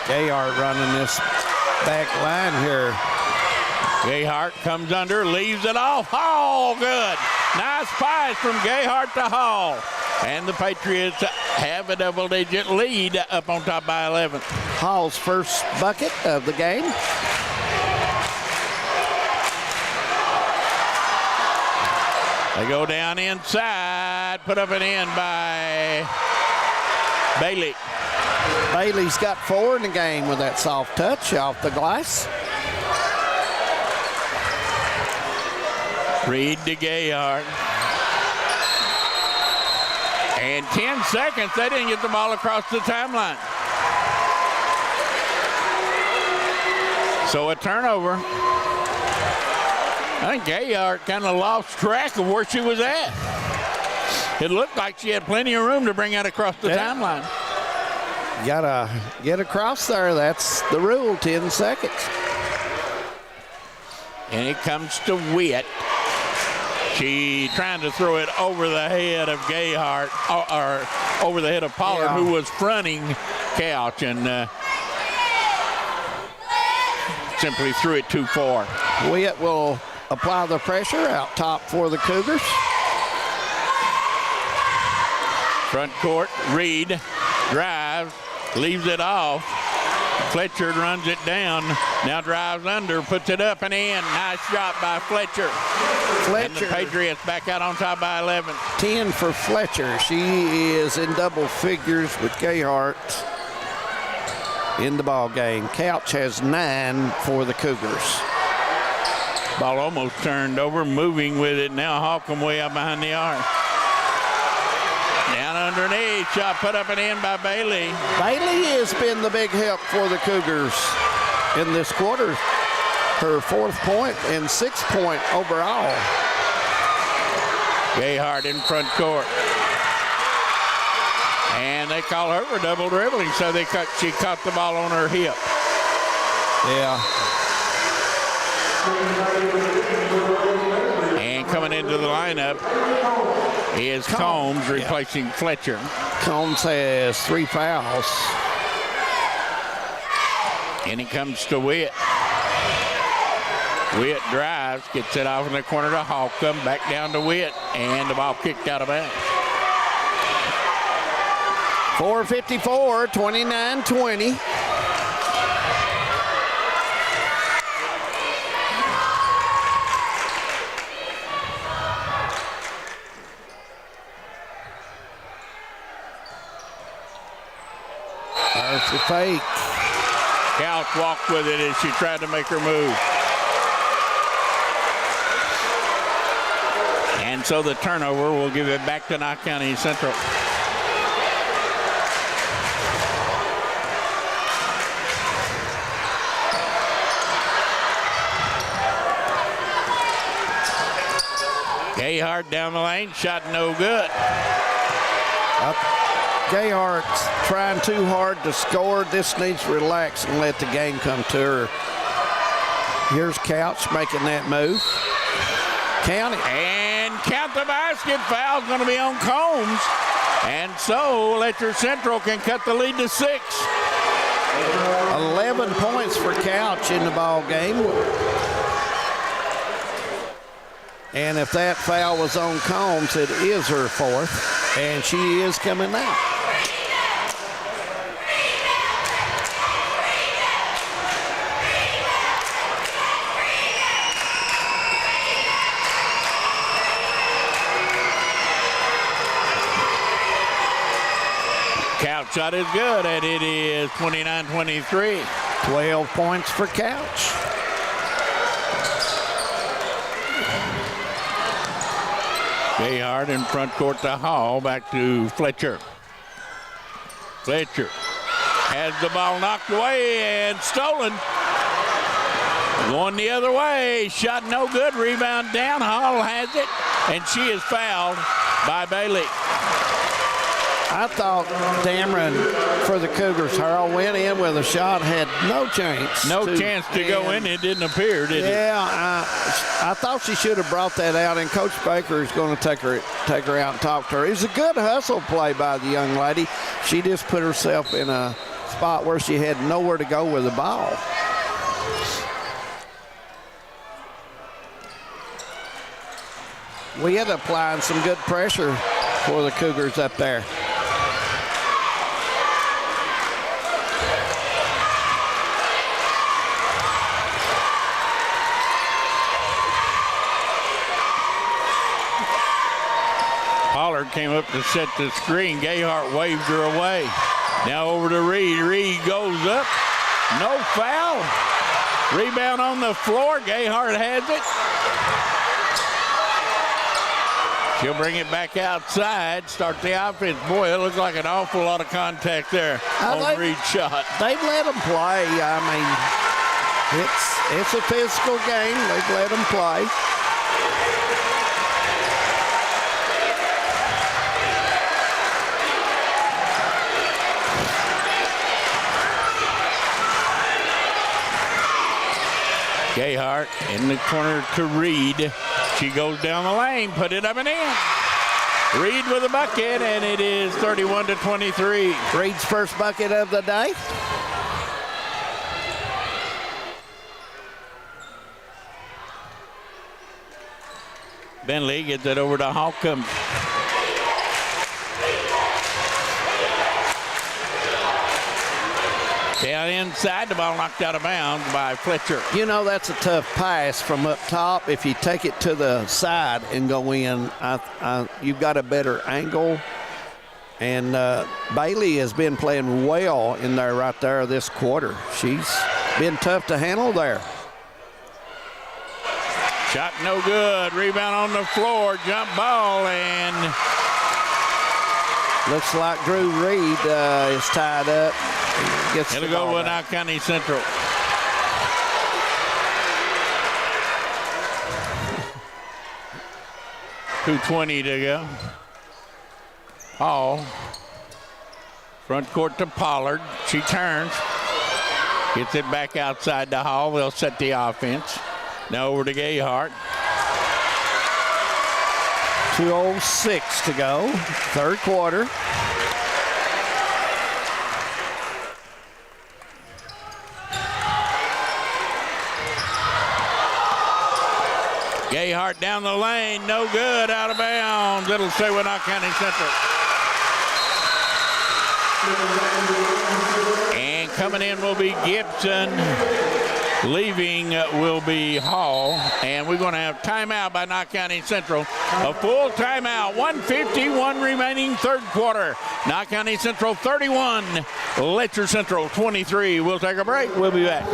Gayhart running this back line here. Gayhart comes under, leaves it off. Hall, good. Nice pass from Gayhart to Hall. And the Patriots have a double-digit lead up on top by 11. Hall's first bucket of the game. They go down inside, put up and in by Bailey. Bailey's got 4 in the game with that soft touch off the glass. Reed to Gayhart. And 10 seconds, they didn't get the ball across the timeline. So a turnover. I think Gayhart kind of lost track of where she was at. It looked like she had plenty of room to bring that across the timeline. You gotta get across there. That's the rule, 10 seconds. And it comes to Witt. She trying to throw it over the head of Gayhart, or over the head of Pollard, who was fronting Couch, and simply threw it too far. Witt will apply the pressure out top for the Cougars. Front court, Reed drives, leaves it off. Fletcher runs it down, now drives under, puts it up and in. Nice shot by Fletcher. And the Patriots back out on top by 11. 10 for Fletcher. She is in double figures with Gayhart in the ball game. Couch has 9 for the Cougars. Ball almost turned over, moving with it. Now Holcomb way out behind the arc. Down underneath, shot put up and in by Bailey. Bailey has been the big help for the Cougars in this quarter. Her 4th point and 6th point overall. Gayhart in front court. And they call her for double dribbling, so she caught the ball on her hip. Yeah. And coming into the lineup is Combs replacing Fletcher. Combs has 3 fouls. And it comes to Witt. Witt drives, gets it off in the corner to Holcomb, back down to Witt, and the ball kicked out of bounds. 4:54, 29-20. There's the fake. Couch walked with it as she tried to make her move. And so the turnover will give it back to Knockcounty Central. Gayhart down the lane, shot no good. Gayhart's trying too hard to score. This needs to relax and let the game come to her. Here's Couch making that move. County. And count the basket. Foul's going to be on Combs. And so Letcher Central can cut the lead to 6. 11 points for Couch in the ball game. And if that foul was on Combs, it is her 4th, and she is coming out. Couch shot is good, and it is 29-23. 12 points for Couch. Gayhart in front court to Hall, back to Fletcher. Fletcher has the ball knocked away and stolen. Going the other way, shot no good, rebound down, Hall has it, and she is fouled by Bailey. I thought Dameron for the Cougars, Harold went in with a shot, had no chance. No chance to go in. It didn't appear, did it? Yeah, I thought she should have brought that out, and Coach Baker is going to take her out and talk to her. It was a good hustle play by the young lady. She just put herself in a spot where she had nowhere to go with the ball. We had applying some good pressure for the Cougars up there. Pollard came up to set the screen. Gayhart waved her away. Now over to Reed. Reed goes up. No foul. Rebound on the floor. Gayhart has it. She'll bring it back outside. Start the offense. Boy, it looks like an awful lot of contact there on Reed's shot. They've let them play. I mean, it's a physical game. They've let them play. Gayhart in the corner to Reed. She goes down the lane, put it up and in. Reed with a bucket, and it is 31-23. Reed's first bucket of the day. Bentley gets it over to Holcomb. Down inside, the ball knocked out of bounds by Fletcher. You know, that's a tough pass from up top. If you take it to the side and go in, you've got a better angle. And Bailey has been playing well in there right there this quarter. She's been tough to handle there. Shot no good. Rebound on the floor. Jump ball, and looks like Drew Reed is tied up. It'll go with Knott County Central. .220 to go. Hall. Front court to Pollard. She turns. Gets it back outside to Hall. They'll set the offense. Now over to Gayhart. 2:06 to go. Third quarter. Gayhart down the lane, no good, out of bounds. It'll stay with Knott County Central. And coming in will be Gibson. Leaving will be Hall. And we're going to have timeout by Knott County Central. A full timeout, 1:51 remaining third quarter. Knott County Central 31, Letcher Central 23. We'll take a break. We'll be back.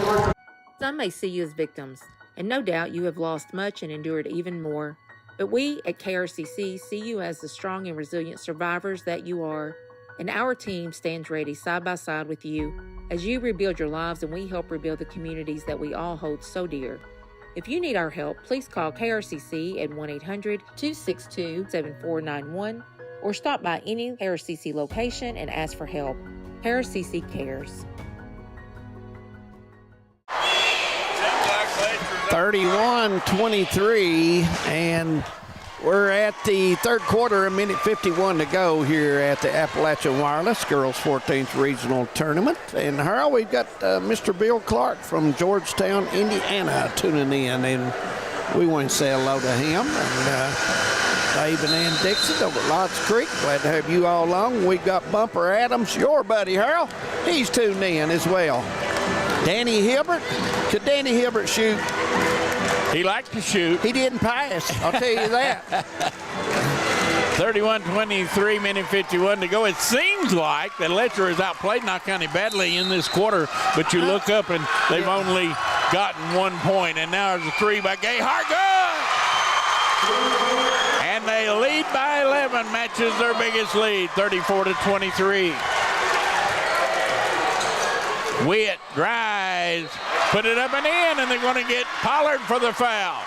Some may see you as victims, and no doubt you have lost much and endured even more. But we at KRCC see you as the strong and resilient survivors that you are, and our team stands ready side by side with you as you rebuild your lives and we help rebuild the communities that we all hold so dear. If you need our help, please call KRCC at 1-800-262-7491 or stop by any KRCC location and ask for help. KRCC cares. 31-23, and We're at the third quarter, a minute 51 to go here at the Appalachian Wireless Girls 14th Regional Tournament. And Harold, we've got Mr. Bill Clark from Georgetown, Indiana, tuning in, and we want to say hello to him. And Dave and Ann Dixon over at Lodge Creek, glad to have you all along. We've got Bumper Adams, your buddy Harold. He's tuned in as well. Danny Hilbert, could Danny Hilbert shoot? He likes to shoot. He didn't pass, I'll tell you that. 31-23, minute 51 to go. It seems like that Letcher has outplayed Knott County badly in this quarter, but you look up and they've only gotten 1 point, and now there's a three by Gayhart. Good! And they lead by 11, matches their biggest lead, 34-23. Witt drives, put it up and in, and they're going to get Pollard for the foul.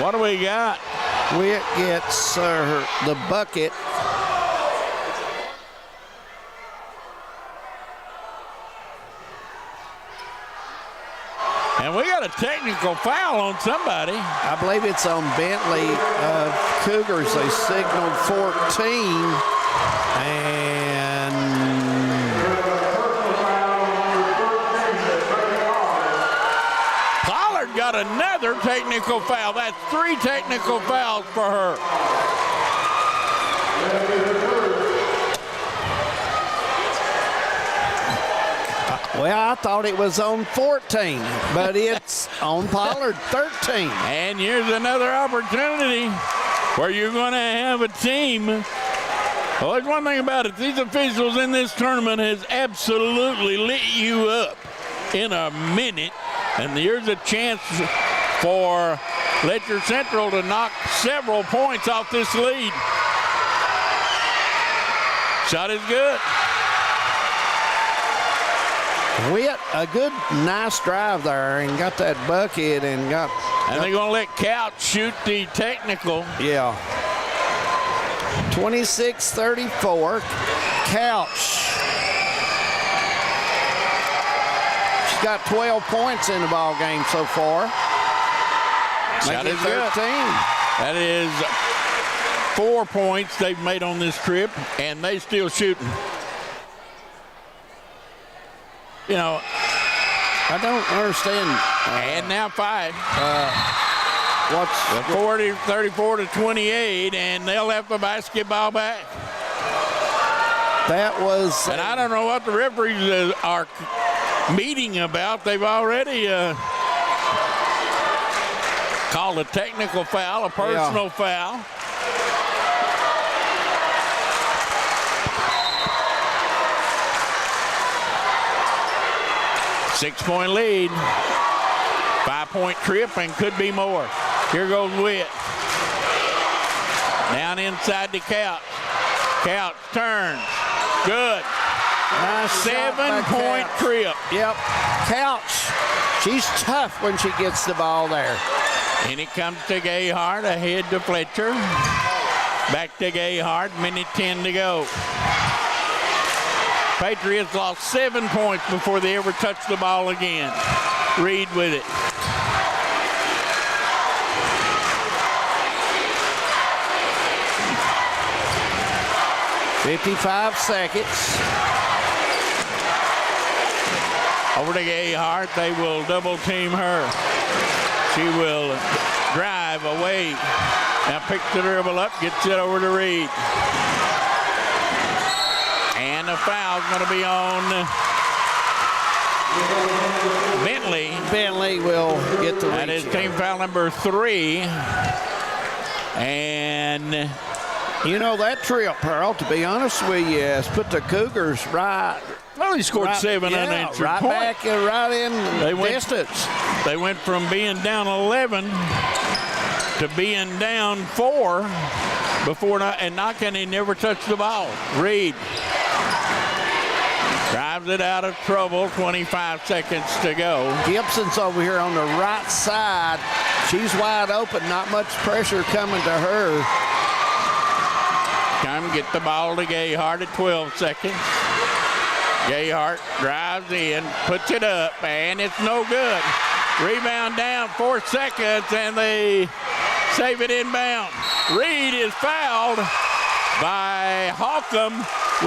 What do we got? Witt gets the bucket. And we got a technical foul on somebody. I believe it's on Bentley of Cougars. They signaled 14. And Pollard got another technical foul. That's 3 technical fouls for her. Well, I thought it was on 14, but it's on Pollard 13. And here's another opportunity where you're going to have a team. Well, there's one thing about it. These officials in this tournament has absolutely lit you up in a minute. And here's a chance for Letcher Central to knock several points off this lead. Shot is good. Witt, a good, nice drive there, and got that bucket and got. And they're going to let Couch shoot the technical. Yeah. 26-34. Couch. She's got 12 points in the ball game so far. Shot is 13. good. That is 4 points they've made on this trip, and they still shooting. You know, I don't understand. And now 5. What's 34-28, and they'll have the basketball back. That was. And I don't know what the referees are meeting about. They've already called a technical foul, a personal foul. Six-point lead. 5-point trip and could be more. Here goes Witt. Down inside to Couch. Couch turns. Good. Nice 7-point trip. Yep. Couch. She's tough when she gets the ball there. And it comes to Gayhart, ahead to Fletcher. Back to Gayhart, minute 10 to go. Patriots lost 7 points before they ever touched the ball again. Reed with it. $55 seconds. Over to Gayhart. They will double team her. She will drive away. Now picks the dribble up, gets it over to Reed. And a foul's going to be on Bentley. Bentley will get the That is team foul number 3. And you know, that trip, Pearl, to be honest with you, has put the Cougars right. Well, he scored 7 unanswered right points. Back and right in distance. They went from being down 11 to being down 4 before, and Knott County never touched the ball. Reed drives it out of trouble. 25 seconds to go. Gibson's over here on the right side. She's wide open. Not much pressure coming to her. Time to get the ball to Gayhart at 12 seconds. Gayhart drives in, puts it up, and it's no good. Rebound down, 4 seconds, and they save it inbound. Reed is fouled by Holcomb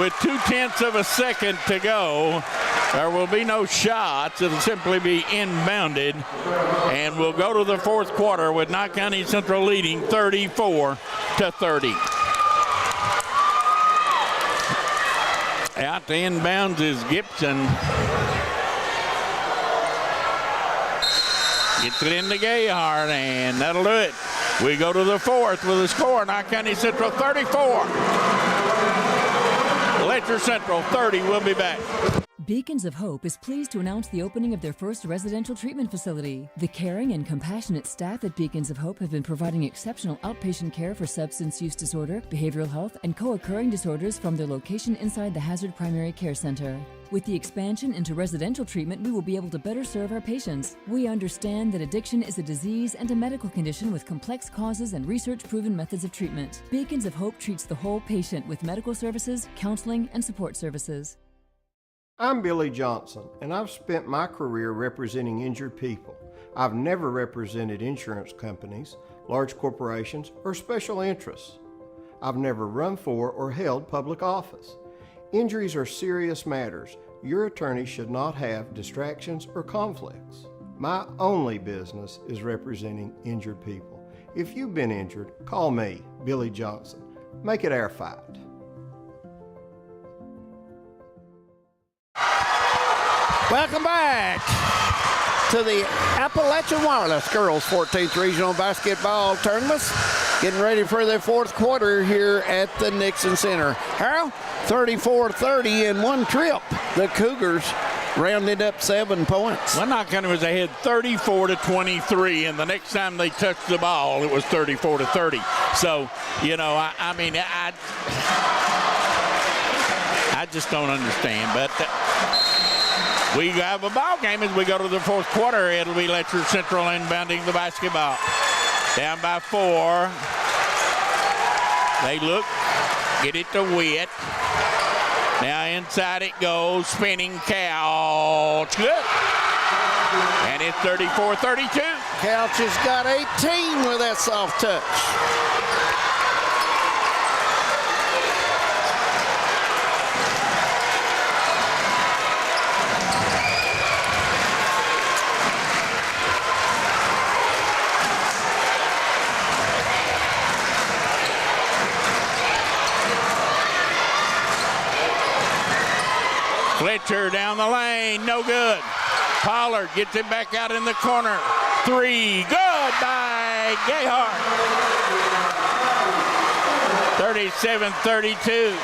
with 0.2 of a second to go. There will be no shots. It'll simply be inbounded. And we'll go to the fourth quarter with Knott County Central leading 34-30. Out to inbounds is Gibson. Gets it into Gayhart, and that'll do it. We go to the fourth with a score, Knott County Central 34. Letcher Central 30. We'll be back. Beacons of Hope is pleased to announce the opening of their first residential treatment facility. The caring and compassionate staff at Beacons of Hope have been providing exceptional outpatient care for substance use disorder, behavioral health, and co-occurring disorders from their location inside the Hazard Primary Care Center. With the expansion into residential treatment, we will be able to better serve our patients. We understand that addiction is a disease and a medical condition with complex causes and research-proven methods of treatment. Beacons of Hope treats the whole patient with medical services, counseling, and support services. I'm Billy Johnson, and I've spent my career representing injured people. I've never represented insurance companies, large corporations, or special interests. I've never run for or held public office. Injuries are serious matters. Your attorney should not have distractions or conflicts. My only business is representing injured people. If you've been injured, call me, Billy Johnson. Make it our fight. Welcome back to the Appalachian Wireless Girls 14th Regional Basketball Tournaments. Getting ready for their fourth quarter here at the Nixon Center. Harold, 34-30 in one trip. The Cougars rounded up 7 points. Well, Knott County was ahead 34-23, and the next time they touched the ball, it was 34-30. So, you know, I just don't understand, but we have a ball game as we go to the fourth quarter. It'll be Letcher Central inbounding the basketball. Down by 4. They look, get it to Witt. Now inside it goes, spinning Couch. Good. And it's 34-32. Couch has got 18 with that soft touch. Fletcher down the lane, no good. Pollard gets it back out in the corner. 3, good by Gayhart. 37-32.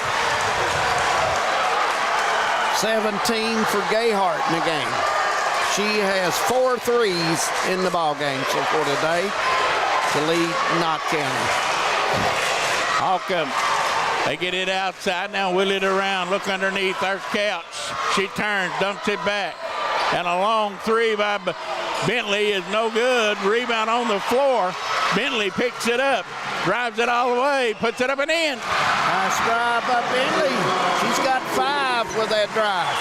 17 for Gayhart in the game. She has 4 threes in the ball game so far today to lead Knott County. Holcomb. They get it outside, now wheel it around, look underneath, there's Couch. She turns, dumps it back. And a long 3 by Bentley is no good. Rebound on the floor. Bentley picks it up, drives it all the way, puts it up and in. Nice drive by Bentley. She's got 5 with that drive.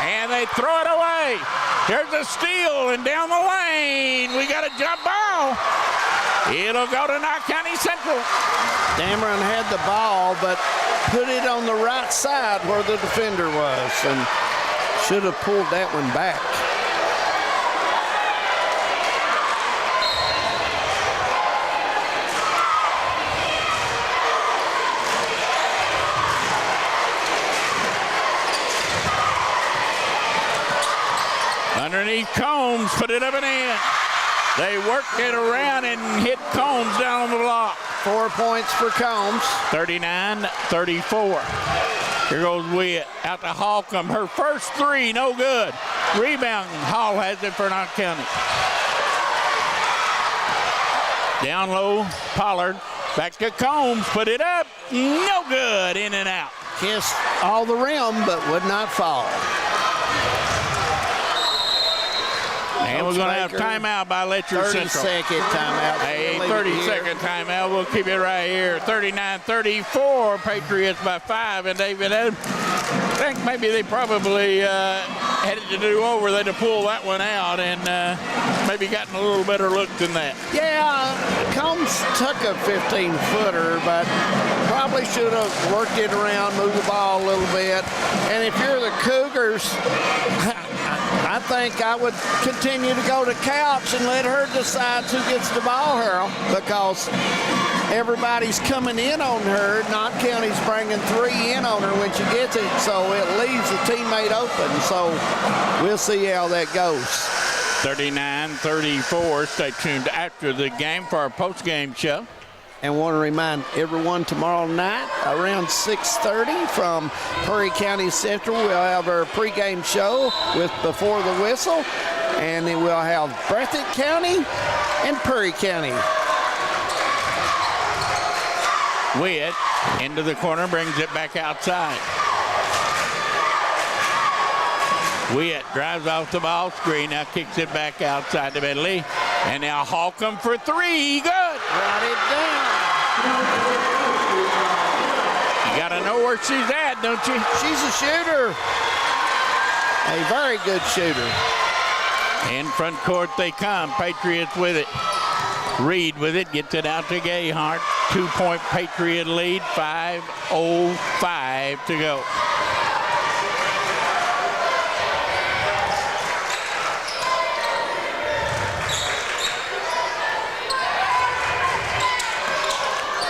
And they throw it away. Here's a steal, and down the lane, we got a jump ball. It'll go to Knott County Central. Dameron had the ball, but put it on the right side where the defender was, and should have pulled that one back. Underneath Combs, put it up and in. They worked it around and hit Combs down on the block. 4 points for Combs. 39-34. Here goes Witt out to Holcomb. Her first 3, no good. Rebound, Hall has it for Knott County. Down low, Pollard. Back to Combs, put it up. No good, in and out. Kissed all the rim, but would not fall. And we'll we're going to have timeout by Letcher Central. 30-second timeout. A 30-second timeout. We'll keep it right here. 39-34, Patriots by 5. And David, I think maybe they probably had it to do over. They'd have pulled that one out and maybe gotten a little better look than that. Yeah, Combs took a 15-footer, but probably should have worked it around, moved the ball a little bit. And if you're the Cougars, I think I would continue to go to Couch and let her decide who gets the ball, Harold, because everybody's coming in on her. Knott County's bringing 3 in on her when she gets it, so it leaves the teammate open. So we'll see how that goes. 39-34. Stay tuned after the game for our post-game show. And want to remind everyone tomorrow night around 6:30 from Perry County Central, we'll have our pregame show with Before the Whistle. And then we'll have Breathitt County and Perry County. Witt into the corner, brings it back outside. Witt drives off the ball screen, now kicks it back outside to Bentley. And now Holcomb for 3, good. Write it down. You got to know where she's at, don't you? She's a shooter. A very good shooter. In front court they come, Patriots with it. Reed with it, gets it out to Gayhart. 2-point Patriot lead, 5:05 to go.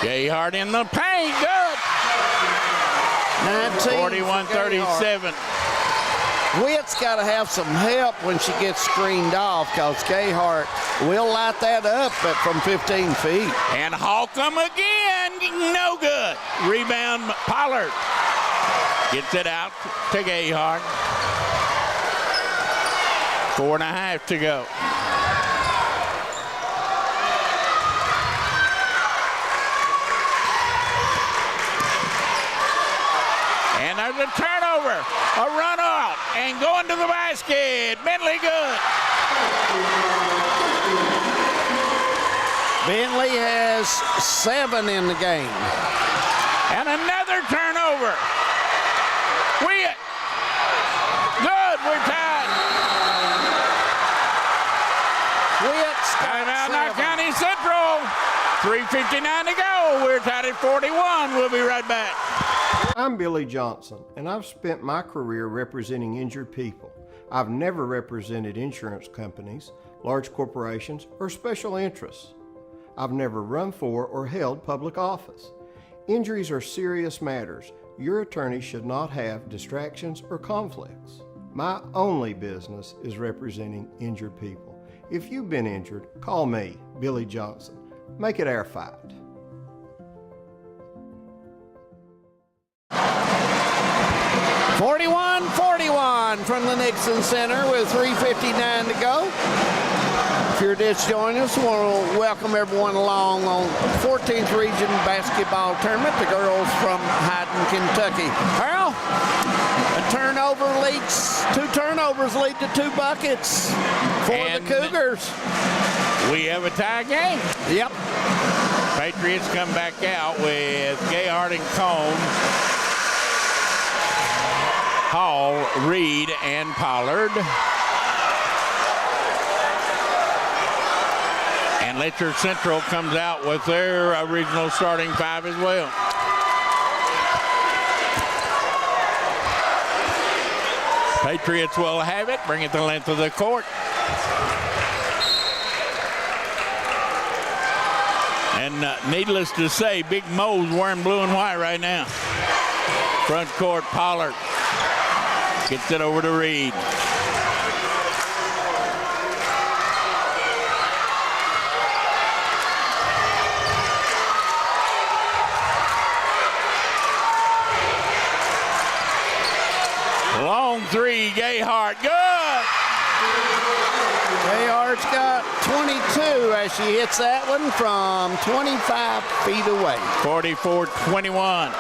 Gayhart in the paint, good. 41-37. Witt's got to have some help when she gets screened off because Gayhart will light that up from 15 feet. And Holcomb again, no good. Rebound, Pollard gets it out to Gayhart. 4.5 to go. And there's a turnover, a run out, and going to the basket. Bentley good. Bentley has 7 in the game. And another turnover. Witt. Good, we're tied. Witt's timeout, Knott County Central. 3:59 to go. We're tied at 41. We'll be right back. I'm Billy Johnson, and I've spent my career representing injured people. I've never represented insurance companies, large corporations, or special interests. I've never run for or held public office. Injuries are serious matters. Your attorney should not have distractions or conflicts. My only business is representing injured people. If you've been injured, call me, Billy Johnson. Make it our fight. 41-41 from the Nixon Center with 3:59 to go. If you're just joining us, we want to welcome everyone along on 14th Region Basketball Tournament, the girls from Hyden, Kentucky. Earl, two turnovers lead to 2 buckets for the Cougars. We have a tie game. Yep. Patriots come back out with Gayhart and Combs, Hall, Reed, and Pollard. And Letcher Central comes out with their original starting 5 as well. Patriots will have it, bring it the length of the court. And needless to say, Big Mo's wearing blue and white right now. Front court, Pollard gets it over to Reed. Long 3, Gayhart, good! Gayhart's got 22 as she hits that one from 25 feet away. 44-21.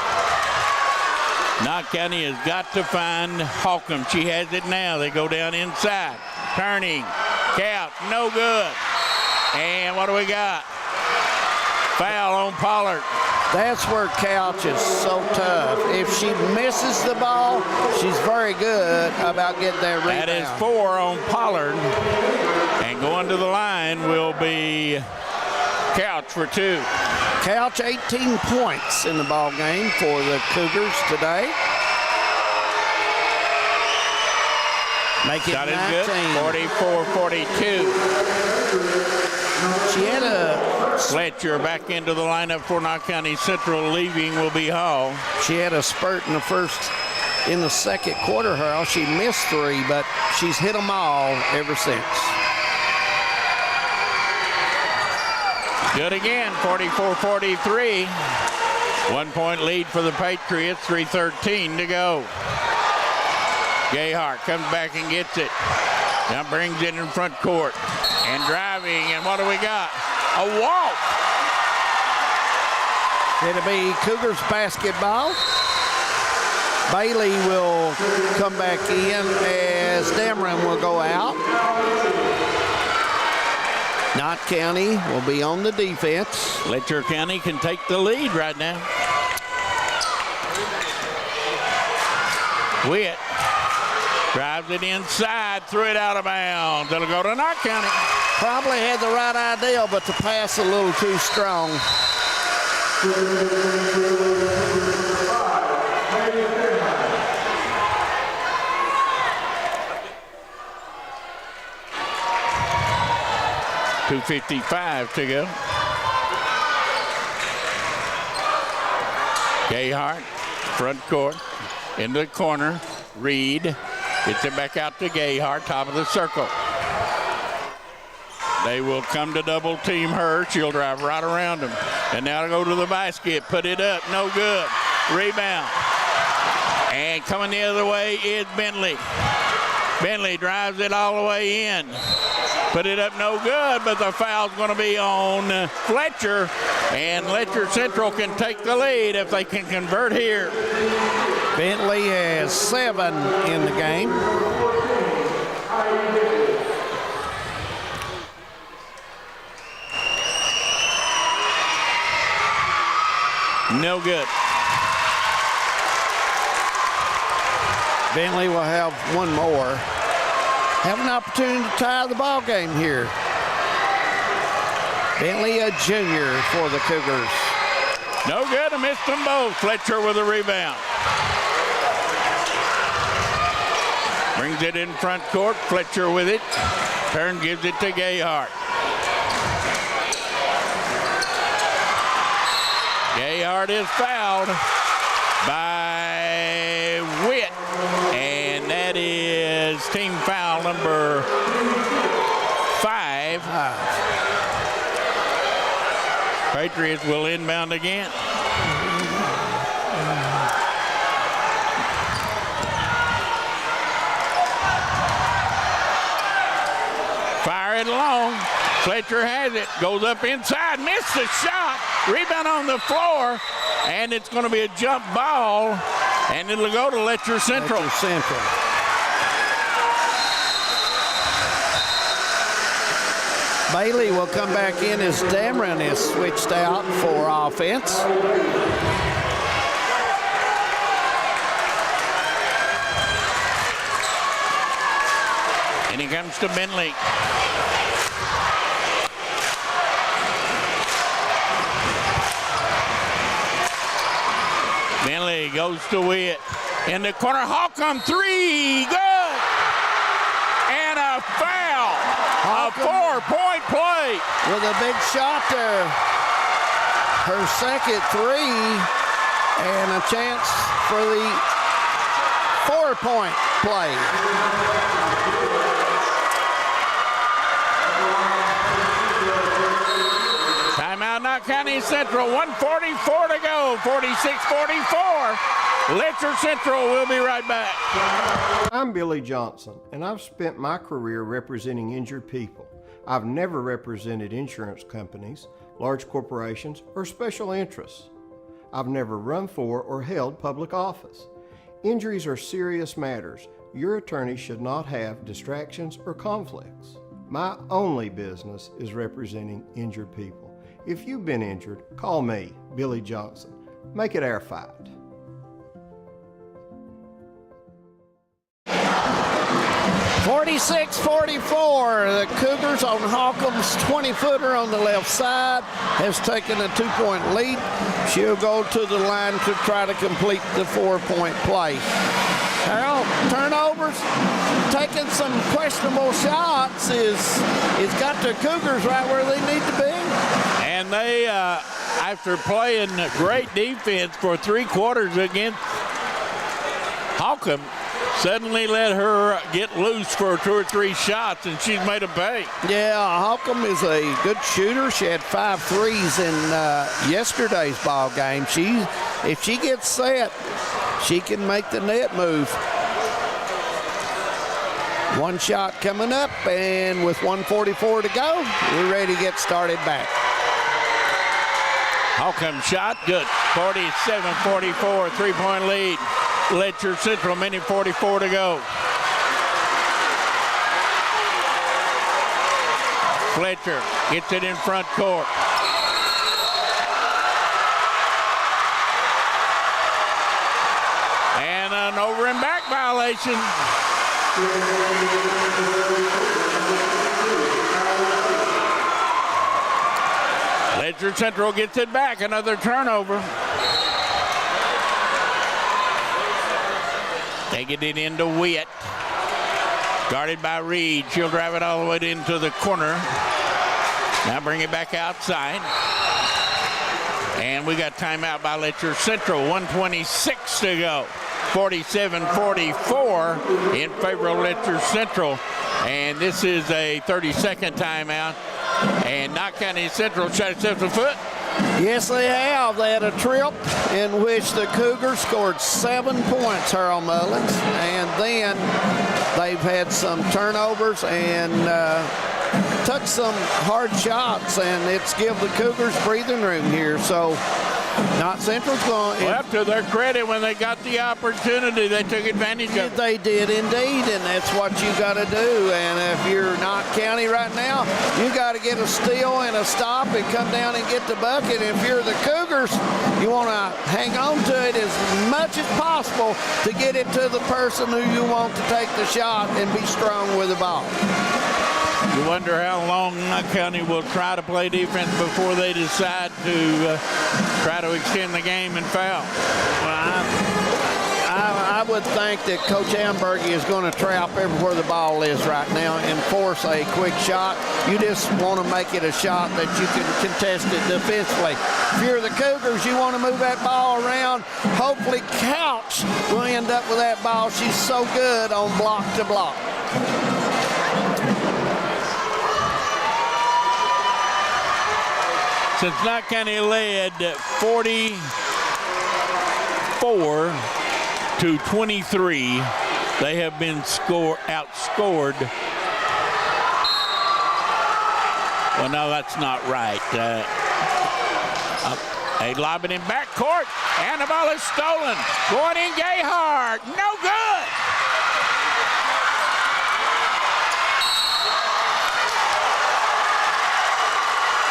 Knott County has got to find Holcomb. She has it now. They go down inside. Turning. Count. no good. And what do we got? Foul on Pollard. That's where Couch is so tough. If she misses the ball, she's very good about getting that rebound. That is 4 on Pollard. And going to the line will be Couch for 2. Couch 18 points in the ball game for the Cougars today. Make it 19. Good. 44-42. She had a Fletcher back into the lineup for Knott County Central. Leaving will be Hall. She had a spurt in the second quarter. She missed 3, but she's hit them all ever since. Good again, 44-43. 1 point lead for the Patriots, 3:13 to go. Gayhart comes back and gets it. Now brings it in front court. And driving, and what do we got? A walk. It'll be Cougars basketball. Bailey will come back in as Dameron will go out. Knott County will be on the defense. Letcher County can take the lead right now. Witt drives it inside, threw it out of bounds. It'll go to Knott County. Probably had the right idea, but the pass a little too strong. .255 to go. Gayhart, front court, into the corner. Reed gets it back out to Gayhart, top of the circle. They will come to double team her. She'll drive right around them. And now to go to the basket, put it up, no good. Rebound. And coming the other way is Bentley. Bentley drives it all the way in. Put it up, no good, but the foul's going to be on Fletcher. And Letcher Central can take the lead if they can convert here. Bentley has 7 in the game. No good. Bentley will have one more. Have an opportunity to tie the ball game here. Bentley, a junior for the Cougars. No good, I missed them both. Fletcher with a rebound. Brings it in front court, Fletcher with it. Turn gives it to Gayhart. Gayhart is fouled by Witt, and that is team foul number 5. Patriots will inbound again. Fire it along. Fletcher has it, goes up inside, missed the shot, rebound on the floor, and it's going to be a jump ball, and it'll go to Letcher Central. Letcher Central. Bailey will come back in as Dameron is switched out for offense. And he comes to Bentley. Bentley goes to Witt. In the corner, Hawk on 3, good! And a foul, a 4-point play. With a big shot there. Her second 3, and a chance for the 4-point play. Timeout, Knott County Central, 1:44 to go, 46-44. Letcher Central will be right back. I'm Billy Johnson, and I've spent my career representing injured people. I've never represented insurance companies, large corporations, or special interests. I've never run for or held public office. Injuries are serious matters. Your attorney should not have distractions or conflicts. My only business is representing injured people. If you've been injured, call me, Billy Johnson. Make it our fight. (46-44). The Cougars on Holcomb's 20-footer on the left side has taken a 2-point lead. She'll go to the line to try to complete the 4-point play. Harold, turnovers, taking some questionable shots is got the Cougars right where they need to be. And they, after playing great defense for 3 quarters against Holcomb, suddenly let her get loose for 2 or 3 shots, and she's made a pay. Yeah, Holcomb is a good shooter. She had 5 threes in yesterday's ball game. If she gets set, she can make the net move. 1 shot coming up, and with 1:44 to go, we're ready to get started back. Holcomb shot, good. 47-44, 3-point lead. Letcher Central, minute 44 to go. Fletcher gets it in front court. And an over and back violation. Letcher Central gets it back, another turnover. Taking it into Witt. Guarded by Reed. She'll drive it all the way into the corner. Now bring it back outside. And we got timeout by Letcher Central. 1:26 to go. 47-44 in favor of Letcher Central. And this is a 30-second timeout. And Knott County Central shot itself in the foot. Yes, they have. They had a trip in which the Cougars scored 7 points, Harold Mullins, and then they've had some turnovers and took some hard shots, and it's give the Cougars breathing room here. So Knott Central's going. Well, to their credit, when they got the opportunity, they took advantage of it. They did indeed, and that's what you got to do. And if you're Knott County right now, you got to get a steal and a stop and come down and get the bucket. If you're the Cougars, you want to hang on to it as much as possible to get it to the person who you want to take the shot and be strong with the ball. You wonder how long Knott County will try to play defense before they decide to try to extend the game and foul. Well, I would think that Coach Amberg is going to trap everywhere the ball is right now and force a quick shot. You just want to make it a shot that you can contest it defensively. If you're the Cougars, you want to move that ball around. Hopefully Couch will end up with that ball. She's so good on block to block. Since Knott County led 44-23, they have been outscored. Well, no, that's not right. They lob it in backcourt, and the ball is stolen. Going in Gayhart, no good.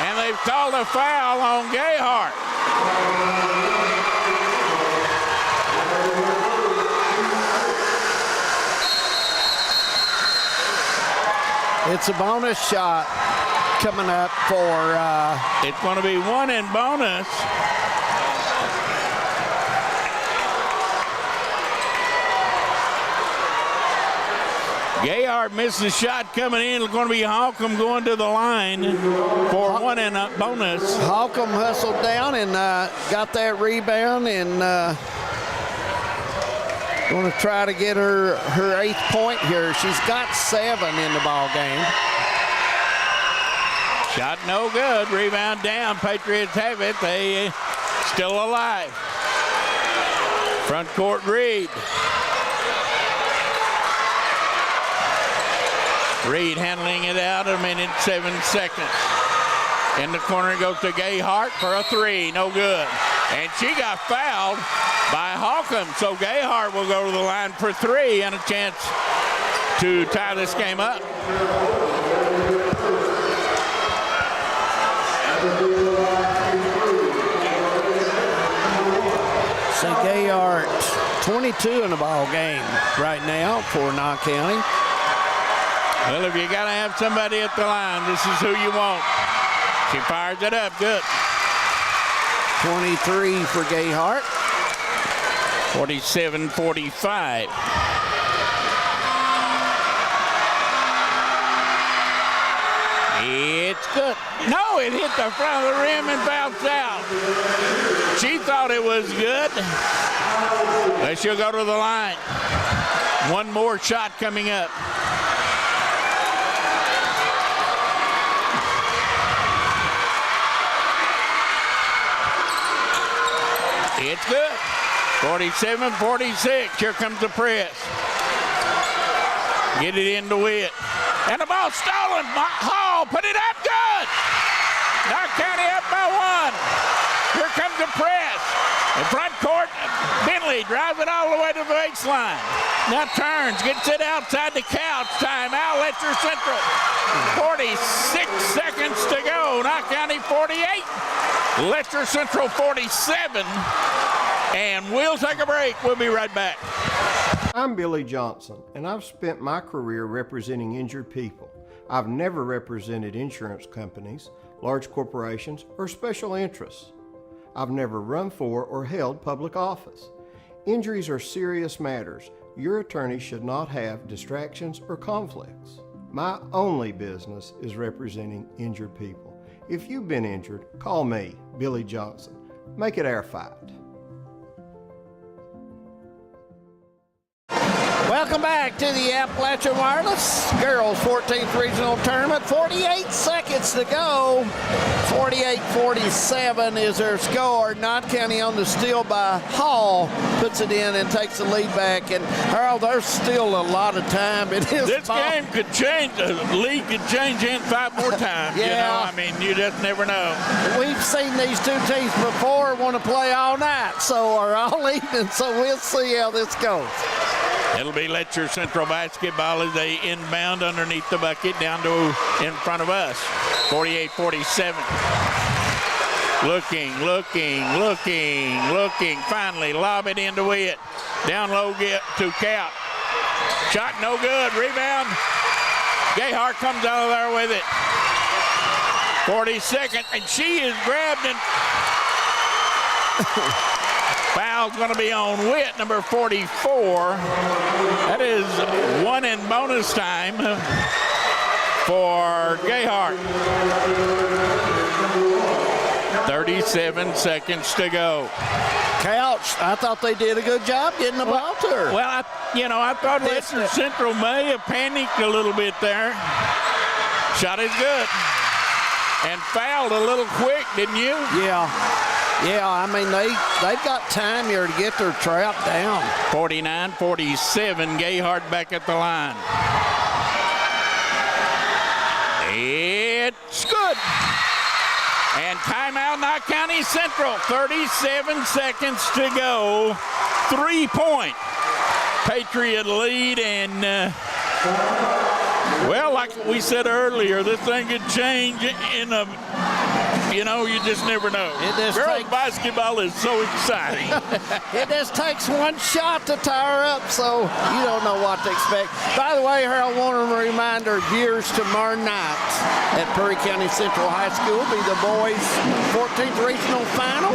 And they've called a foul on Gayhart. It's a bonus shot coming up for... It's going to be 1 in bonus. Gayhart missed the shot coming in. It's going to be Holcomb going to the line for 1 in a bonus. Holcomb hustled down and got that rebound and going to try to get her 8th point here. She's got 7 in the ball game. Shot no good. Rebound down. Patriots have it. They still alive. Front court Reed. Reed handling it out, 1 minute 7 seconds. In the corner goes to Gayhart for a 3, no good. And she got fouled by Holcomb, so Gayhart will go to the line for 3 and a chance to tie this game up. See Gayhart 22 in the ball game right now for Knott County. Well, if you got to have somebody at the line, this is who you want. She fires it up. Good. 23 for Gayhart. 47-45. It's good. No, it hit the front of the rim and bounced out. She thought it was good. But she'll go to the line. One more shot coming up. It's good. 47-46. Here comes the press. Get it into Witt. And the ball stolen. Hall put it up. Good. Knott County up by one. Here comes the press. In front court, Bentley drives it all the way to the baseline. Now turns, gets it outside the couch. Timeout, Letcher Central. 46 seconds to go. Knott County 48. Letcher Central 47. And we'll take a break. We'll be right back. I'm Billy Johnson, and I've spent my career representing injured people. I've never represented insurance companies, large corporations, or special interests. I've never run for or held public office. Injuries are serious matters. Your attorney should not have distractions or conflicts. My only business is representing injured people. If you've been injured, call me, Billy Johnson. Make it our fight. Welcome back to the Appalachian Wireless Girls 14th Regional Tournament. 48 seconds to go. 48-47 is their score. Knott County on the steal by Hall puts it in and takes the lead back. And Harold, there's still a lot of time in this ball. Game could change. The league could change in 5 more times. Yeah. You know, I mean, you just never know. We've seen these two teams before want to play all night, or all evening, so we'll see how this goes. It'll be Letcher Central basketball as they inbound underneath the bucket down to in front of us. 48-47. Looking. Finally, lob it into Witt. Down low, get to Couch. Shot no good. Rebound. Gayhart comes out of there with it. 42nd, and she is grabbed and foul's going to be on Witt, number 44. That is one in bonus time for Gayhart. 37 seconds to go. Couch, I thought they did a good job getting the ball to her. Well, I thought Letcher Central may have panicked a little bit there. Shot is good. And fouled a little quick, didn't you? Yeah, I mean, they've got time here to get their trap down. 49-47, Gayhart back at the line. It's good. And timeout, Knott County Central. 37 seconds to go. 3-point Patriot lead, and well, like we said earlier, this thing could change in a, you just never know. Girls basketball is so exciting. It just takes one shot to tie her up, so you don't know what to expect. By the way, Harold, I want to remind our viewers tomorrow night at Perry County Central High School will be the boys' 14th regional final.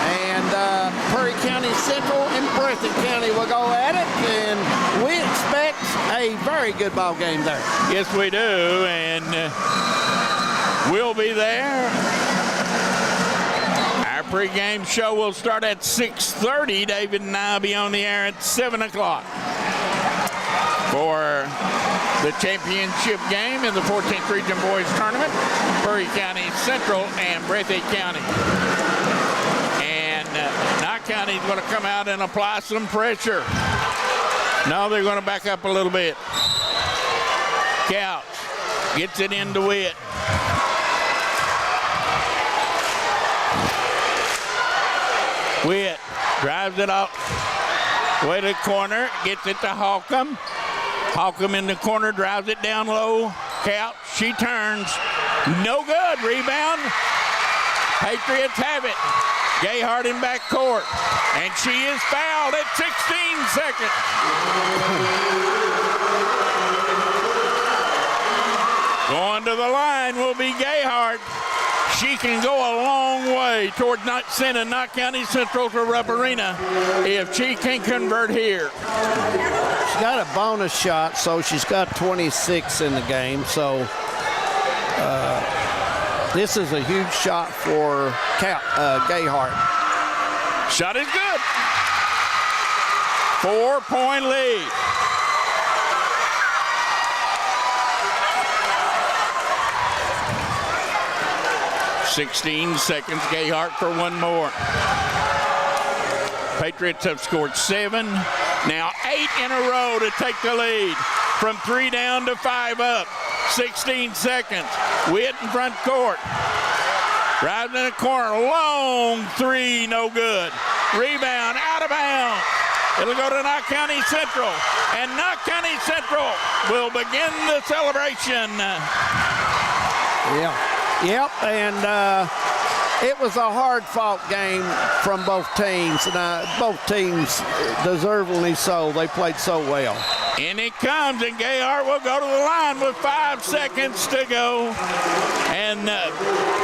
And Perry County Central and Breathitt County will go at it, and we expect a very good ball game there. Yes, we do, and we'll be there. Our pregame show will start at 6:30. David and I will be on the air at 7 o'clock for the championship game in the 14th Region Boys Tournament, Perry County Central and Breathitt County. Knott County is going to come out and apply some pressure. No, they're going to back up a little bit. Couch gets it into Witt. Witt drives it off way to the corner, gets it to Holcomb. Holcomb in the corner, drives it down low. Couch, she turns. No good. Rebound. Patriots have it. Gayhart in backcourt, and she is fouled at 16 seconds. Going to the line will be Gayhart. She can go a long way toward sending Knott County Central to Rupp Arena if she can convert here. She's got a bonus shot, so she's got 26 in the game. So this is a huge shot for Gayhart. Shot is good. 4-point lead. $16 seconds. Gayhart for one more. Patriots have scored 7. Now 8 in a row to take the lead. From 3 down to 5 up. 16 seconds. Witt in front court. Drives in the corner. Long 3, no good. Rebound, out of bounds. It'll go to Knott County Central. And Knott County Central will begin the celebration. Yeah. Yep, and it was a hard-fought game from both teams, and both teams deservedly so. They played so well. In it comes, and Gayhart will go to the line with 5 seconds to go. And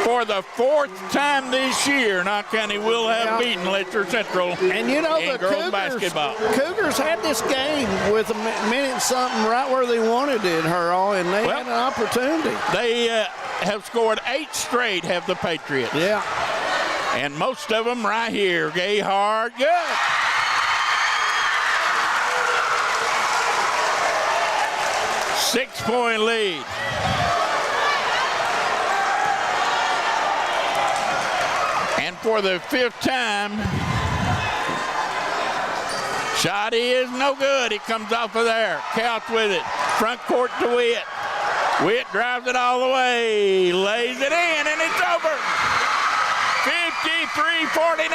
for the 4th time this year, Knott County will have beaten Letcher Central and you know, in the girls basketball. Cougars had this game with a minute something right where they wanted it, Hurl, and they had an opportunity. They have scored 8 straight, have the Patriots. Yeah. And most of them right here. Gayhart, good. Six-point lead. And for the 5th time, shot is no good. It comes off of there. Couch with it. Front court to Witt. Witt drives it all the way, lays it in, and it's over. 53-49.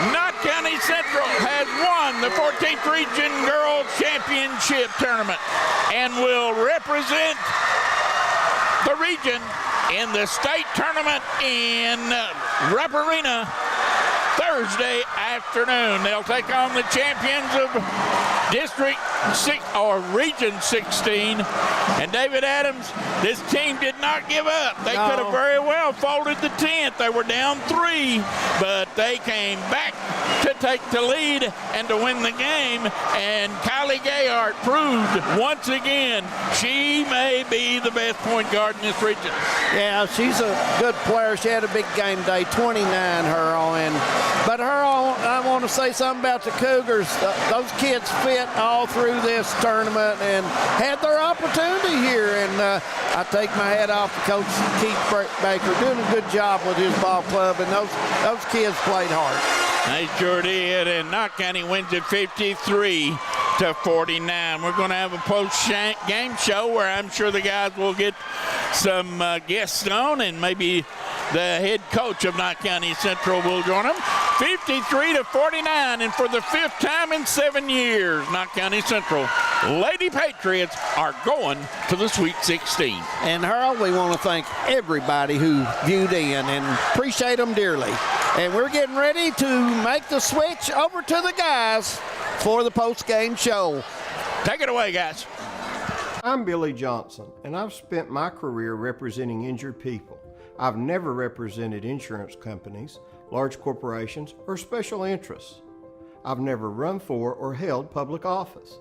Knott County Central has won the 14th Region Girls Championship Tournament and will represent the region in the state tournament in Rupp Arena Thursday afternoon. They'll take on the champions of District 6 or Region 16. And David Adams, this team did not give up. They could have very well folded the 10th. They were down 3, but they came back to take the lead and to win the game. And Kylie Gayhart proved once again she may be the best point guard in this region. Yeah, she's a good player. She had a big game day, 29 Hurl. But Hurl, I want to say something about the Cougars. Those kids fit all through this tournament and had their opportunity here. And I take my hat off to Coach Keith Baker, doing a good job with his ball club. And those kids played hard. They sure did. And Knott County wins at 53-49. We're going to have a post-game show where I'm sure the guys will get some guests on, and maybe the head coach of Knott County Central will join them. 53-49, and for the 5th time in 7 years, Knott County Central Lady Patriots are going to the Sweet 16. And Harold, we want to thank everybody who viewed in and appreciate them dearly. And we're getting ready to make the switch over to the guys for the post-game show. Take it away, guys. I'm Billy Johnson, and I've spent my career representing injured people. I've never represented insurance companies, large corporations, or special interests. I've never run for or held public office.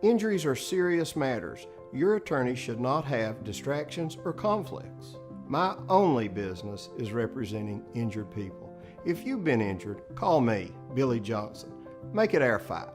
Injuries are serious matters. Your attorney should not have distractions or conflicts. My only business is representing injured people. If you've been injured, call me, Billy Johnson. Make it our fight.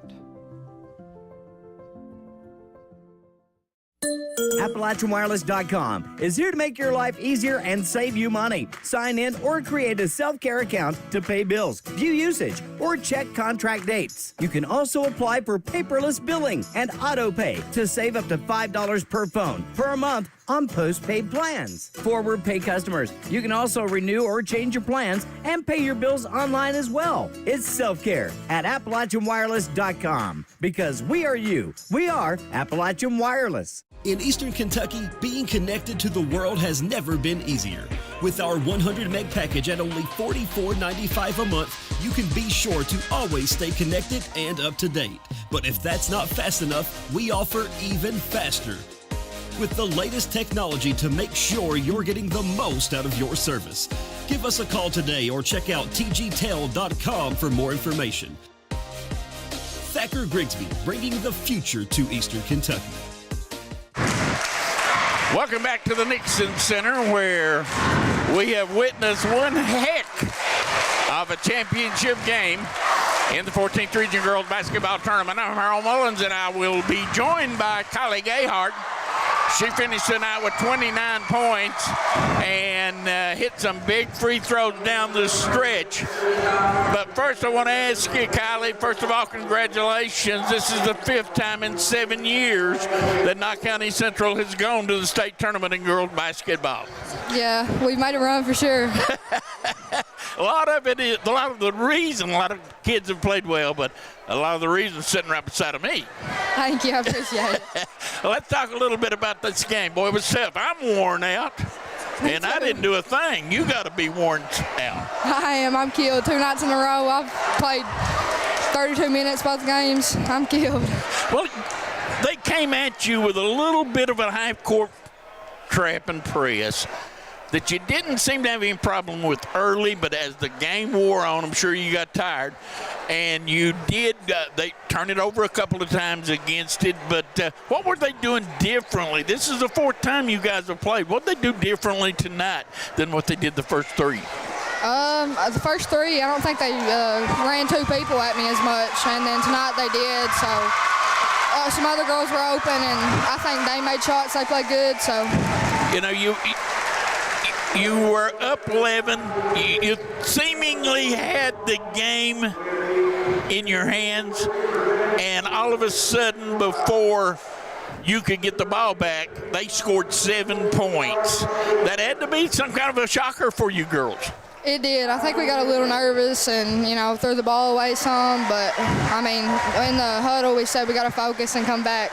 AppalachianWireless.com is here to make your life easier and save you money. Sign in or create a self-care account to pay bills, view usage, or check contract dates. You can also apply for paperless billing and auto pay to save up to $5 per phone for a month on postpaid plans. Forward pay customers, you can also renew or change your plans and pay your bills online as well. It's self-care at AppalachianWireless.com, because we are you. We are Appalachian Wireless. In Eastern Kentucky, being connected to the world has never been easier. With our 100 meg package at only $44.95 a month, you can be sure to always stay connected and up to date. But if that's not fast enough, we offer even faster, with the layest technology to make sure you're getting the most out of your service. Give us a call today or check out tgtel.com for more information. Thacker Grigsby, bringing the future to Eastern Kentucky. Welcome back to the Nixon Center, where we have witnessed one heck of a championship game in the 14th Region Girls Basketball Tournament. I'm Harold Mullins, and I will be joined by Kylie Gayhart. She finished tonight with 29 points and hit some big free throws down the stretch. But first, I want to ask you, Kylie, first of all, congratulations. This is the 5th time in 7 years that Knott County Central has gone to the state tournament in girls basketball. Yeah, we've made a run for sure. A lot of the reason, a lot of kids have played well, but a lot of the reason sitting right beside of me. Thank you, I appreciate it. Let's talk a little bit about this game. Boy, it was tough. I'm worn out, and I didn't do a thing. You got to be worn out. I am. I'm killed. 2 nights in a row. I've played 32 minutes both games. I'm killed. Well, they came at you with a little bit of a half-court trap and press that you didn't seem to have any problem with early, but as the game wore on, I'm sure you got tired. And you did, they turned it over a couple of times against it, but what were they doing differently? This is the 4th time you guys have played. What did they do differently tonight than what they did the first 3? The first 3, I don't think they ran 2 people at me as much, and then tonight they did, so some other girls were open, and I think they made shots. They played good, so. You know, you were up 11. You seemingly had the game in your hands, and all of a sudden, before you could get the ball back, they scored 7 points. That had to be some kind of a shocker for you girls. It did. I think we got a little nervous and, threw the ball away some, but, in the huddle, we said we got to focus and come back.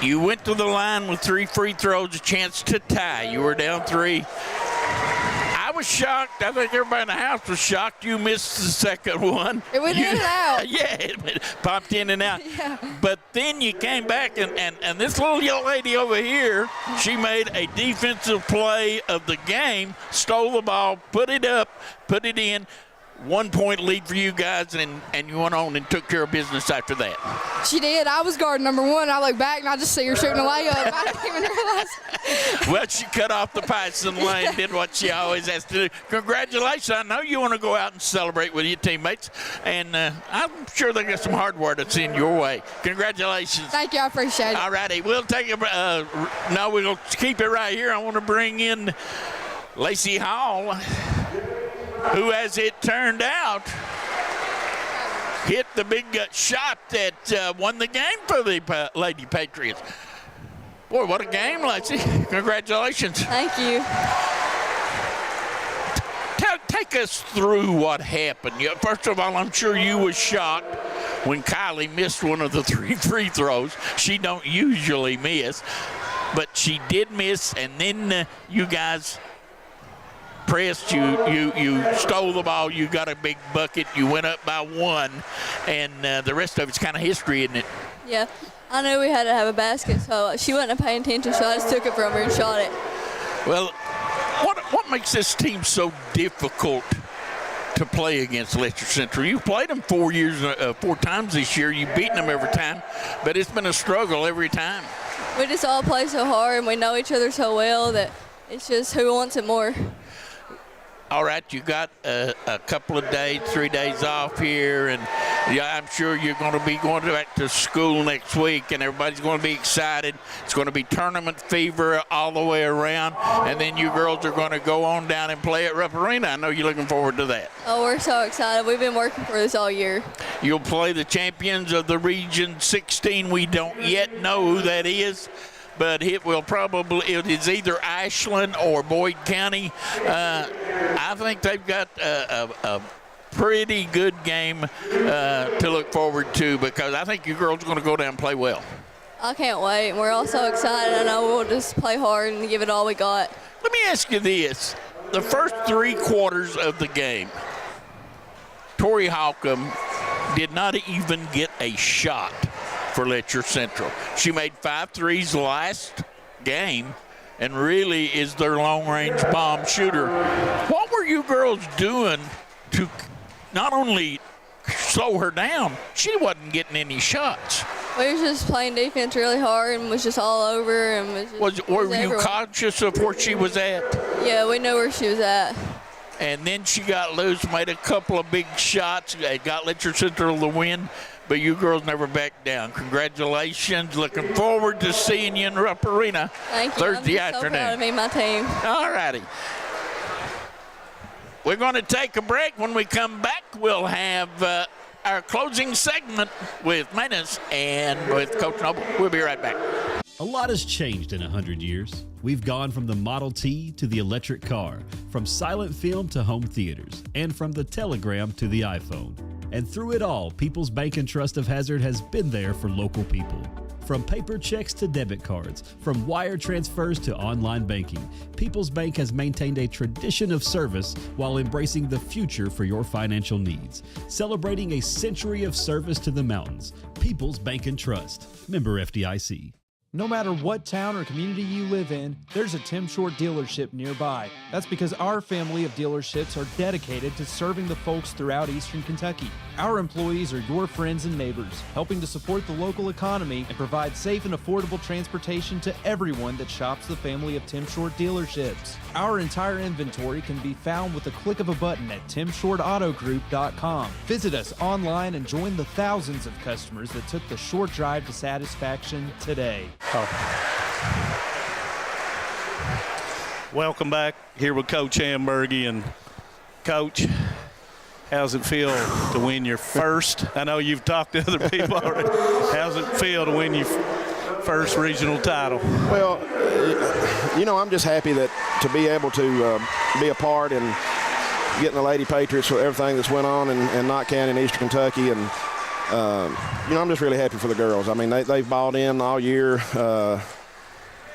You went to the line with 3 free throws, a chance to tie. You were down 3. I was shocked. I think everybody in the house was shocked you missed the second one. It went in and out. Yeah, it popped in and out. Yeah. But then you came back, and this little young lady over here, she made a defensive play of the game, stole the ball, put it up, put it in. 1-point lead for you guys, and you went on and took care of business after that. She did. I was guarding number 1. I look back, and I just see her shooting a layup. I didn't even realize. Well, she cut off the passing lane, did what she always has to do. Congratulations. I know you want to go out and celebrate with your teammates, and I'm sure they got some hardware that's in your way. Congratulations. Thank you. I appreciate it. All righty. We'll take it. No, we're going to keep it right here. I want to bring in Lacey Hall, who, as it turned out, hit the big shot that won the game for the Lady Patriots. Boy, what a game, Lacey. Congratulations. Thank you. Take us through what happened. First of all, I'm sure you were shocked when Kylie missed one of the 3 free throws. She don't usually miss, but she did miss, and then you guys pressed, you stole the ball, you got a big bucket, you went up by 1, and the rest of it's kind of history, isn't it? Yeah, I knew we had to have a basket, so she wasn't paying attention, so I just took it from her and shot it. Well, what makes this team so difficult to play against Lester Central? You've played them 4 times this year. You've beaten them every time, but it's been a struggle every time. We just all play so hard, and we know each other so well that it's just who wants it more. All right, you got a couple of days, 3 days off here, and I'm sure you're going to be going back to school next week, and everybody's going to be excited. It's going to be tournament fever all the way around, and then you girls are going to go on down and play at Rupp Arena. I know you're looking forward to that. Oh, we're so excited. We've been working for this all year. You'll play the champions of the Region 16. We don't yet know who that is, but it is either Ashland or Boyd County. I think they've got a pretty good game to look forward to, because I think you girls are going to go down and play well. I can't wait. We're all so excited. I know we'll just play hard and give it all we got. Let me ask you this. The first 3 quarters of the game, Tori Holcomb did not even get a shot for Letcher Central. She made 5 threes last game and really is their long-range bomb shooter. What were you girls doing to not only slow her down, she wasn't getting any shots? We were just playing defense really hard and was just all over. And were you everywhere. Conscious of where she was at? Yeah, we know where she was at. And then she got loose, made a couple of big shots, got Letcher Central the win, but you girls never backed down. Congratulations. Looking forward to seeing you in Rupp Arena Thursday afternoon. So proud of me, my team. All righty. We're going to take a break. When we come back, we'll have our closing segment with Menace and with Coach Noble. We'll be right back. A lot has changed in 100 years. We've gone from the Model T to the electric car, from silent film to home theaters, and from the telegram to the iPhone. And through it all, People's Bank and Trust of Hazard has been there for local people. From paper checks to debit cards, from wire transfers to online banking, People's Bank has maintained a tradition of service while embracing the future for your financial needs. Celebrating a century of service to the mountains. People's Bank and Trust. Member FDIC. No matter what town or community you live in, there's a Tim Short dealership nearby. That's because our family of dealerships are dedicated to serving the folks throughout Eastern Kentucky. Our employees are your friends and neighbors, helping to support the local economy and provide safe and affordable transportation to everyone that shops the family of Tim Short dealerships. Our entire inventory can be found with the click of a button at timshortautogroup.com. Visit us online and join the thousands of customers that took the short drive to satisfaction today. Welcome back here with Coach Hamburgy. And Coach, how's it feel to win your first? I know you've talked to other people already. How's it feel to win your first regional title? Well, you know, I'm just happy that to be able to be a part in getting the Lady Patriots with everything that's went on in Knott County and Eastern Kentucky. And you know, I'm just really happy for the girls. I mean, they've bought in all year.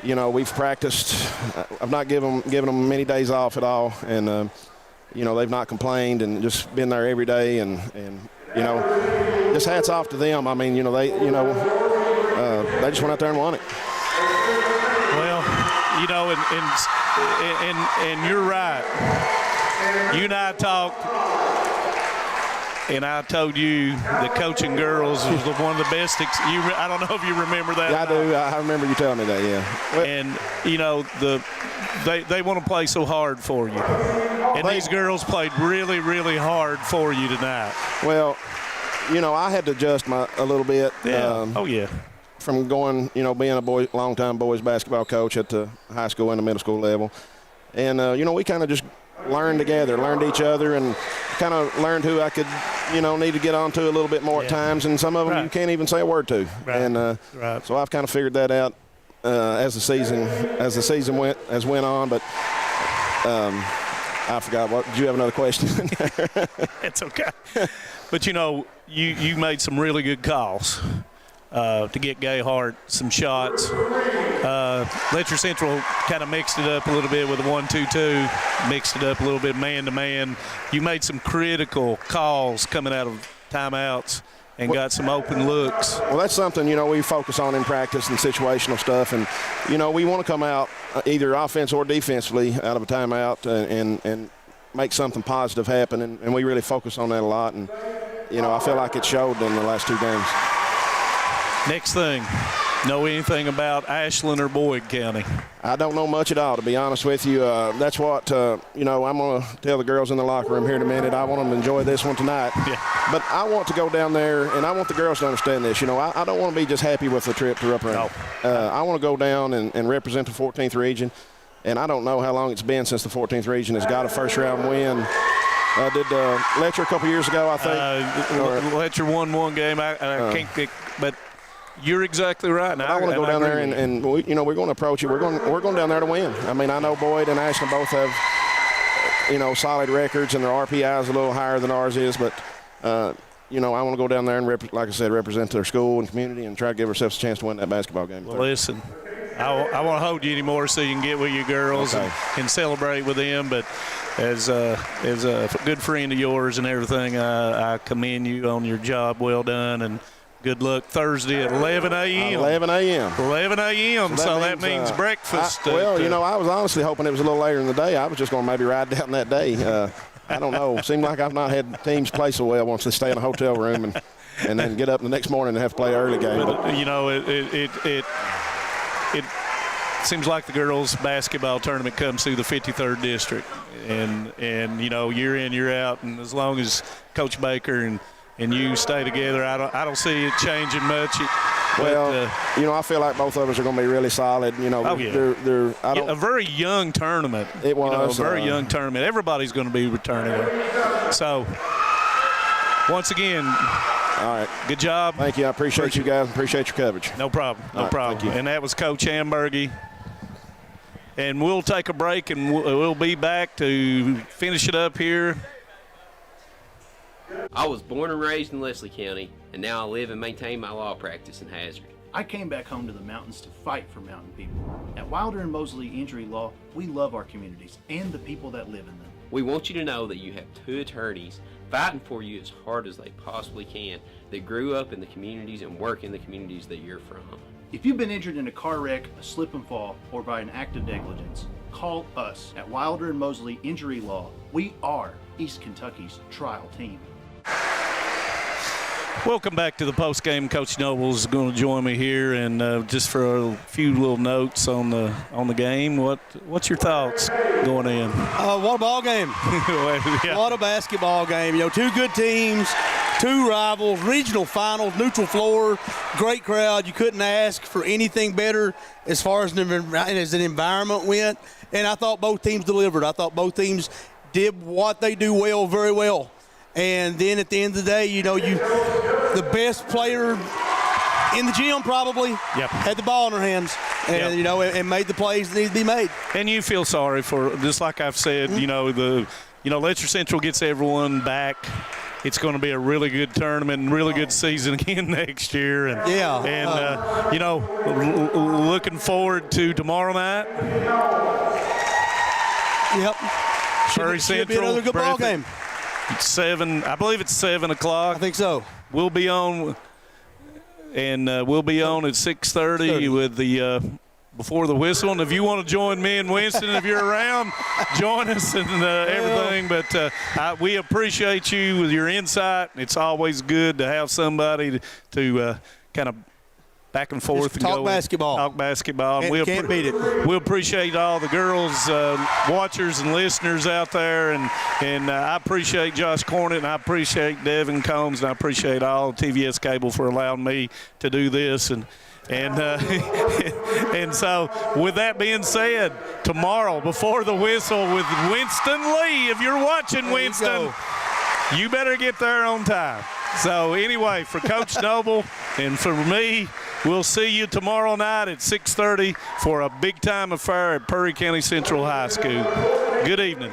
You know, we've practiced. I've not given them many days off at all, and you know, they've not complained and just been there every day. And you know, just hats off to them. I mean, you know, they just went out there and won it. Well, you know, and you're right. You and I talked. And I told you that coaching girls was one of the best. I don't know if you remember that. Yeah, I do. I remember you telling me that, yeah. Well, and, you know, they want to play so hard for you. And these girls played really, really hard for you tonight. Well, you know, I had to adjust a little bit. Yeah. From going, you know, being a long-time boys basketball coach at the high school and the middle school level. And, you know, we kind of just learned together, learned each other, and kind of learned who I could, you know, need to get on to a little bit more at times, and some of them you can't even say a word to. Right. And so I've kind of figured that out as the season went on. But I forgot what. Did you have another question? It's okay. But you know, you made some really good calls to get Gayhart some shots. Letcher Central kind of mixed it up a little bit with a 1-2-2, mixed it up a little bit man-to-man. You made some critical calls coming out of timeouts and got some open looks. Well, that's something, you know, we focus on in practice and situational stuff. And, you know, we want to come out either offense or defensively out of a timeout and make something positive happen. And we really focus on that a lot. And, you know, I feel like it showed in the last 2 games. Next thing, know anything about Ashland or Boyd County? I don't know much at all, to be honest with you. That's what, you know, I'm going to tell the girls in the locker room here in a minute. I want them to enjoy this one tonight. Yeah. But I want to go down there, and I want the girls to understand this. You know, I don't want to be just happy with the trip to Rupp Arena. No. I want to go down and represent the 14th region. And I don't know how long it's been since the 14th region has got a first-round win. Did Letcher a couple years ago, I think. Letcher won one game. I can't pick, but you're exactly right. I want to go down there and we, you know, we're going to approach it. We're going down there to win. I mean, I know Boyd and Ashland both have, you know, solid records, and their RPI is a little higher than ours is. But, you know, I want to go down there and, like I said, represent their school and community and try to give ourselves a chance to win that basketball game. Well, listen, I won't hold you anymore so you can get with your girls and celebrate with them. But as a good friend of yours and everything, I commend you on your job. Well done, and good luck Thursday at 11 a.m. 11 a.m. 11 a.m. So that means breakfast. I was honestly hoping it was a little later in the day. I was just going to maybe ride down that day. I don't know. Seemed like I've not had teams play so well once they stay in a hotel room and then get up the next morning and have to play an early game. But, you know, it seems like the girls' basketball tournament comes through the 53rd district, and you know, year in, year out, and as long as Coach Baker and you stay together, I don't see it changing much. I feel like both of us are going to be really solid. You know, a very young tournament. It was a very young tournament. Everybody's going to be returning. So, once again, all right, good job. Thank you. I appreciate you guys. Appreciate your coverage. No problem. No problem. Thank you. And that was Coach Hamburgy. And we'll take a break, and we'll be back to finish it up here. I was born and raised in Leslie County, and now I live and maintain my law practice in Hazard. I came back home to the mountains to fight for mountain people. At Wilder and Mosley Injury Law, we love our communities and the people that live in them. We want you to know that you have 2 attorneys fighting for you as hard as they possibly can that grew up in the communities and work in the communities that you're from. If you've been injured in a car wreck, a slip and fall, or by an act of negligence, call us at Wilder and Mosley Injury Law. We are East Kentucky's trial team. Welcome back to the postgame. Coach Noble's going to join me here, and just for a few little notes on the game. What's your thoughts going in? What a ball game! What a basketball game! You know, 2 good teams, 2 rivals, regional finals, neutral floor, great crowd. You couldn't ask for anything better as far as an environment went. And I thought both teams delivered. I thought both teams did what they do well, very well. And then at the end of the day, you know, the best player in the gym probably had the ball in their hands and, you know, and made the plays that need to be made. And you feel sorry for, just like I've said, Letcher Central gets everyone back. It's going to be a really good tournament and really good season again next year. And, looking forward to tomorrow night. Yep. Should be another good ball game. 7, I believe it's 7 o'clock. I think so. We'll be on, and we'll be on at 6:30 with the before the whistle. And if you want to join me and Winston, if you're around, join us and everything. But we appreciate you with your insight. It's always good to have somebody to kind of back and forth and talk basketball. Talk basketball. And can't beat it. We appreciate all the girls, watchers and listeners out there, and I appreciate Josh Cornett, and I appreciate Devin Combs, and I appreciate all TVS Cable for allowing me to do this. And so with that being said, tomorrow before the whistle with Winston Lee, if you're watching, Winston, you better get there on time. So anyway, for Coach Noble and for me, we'll see you tomorrow night at 6:30 for a big-time affair at Perry County Central High School. Good evening.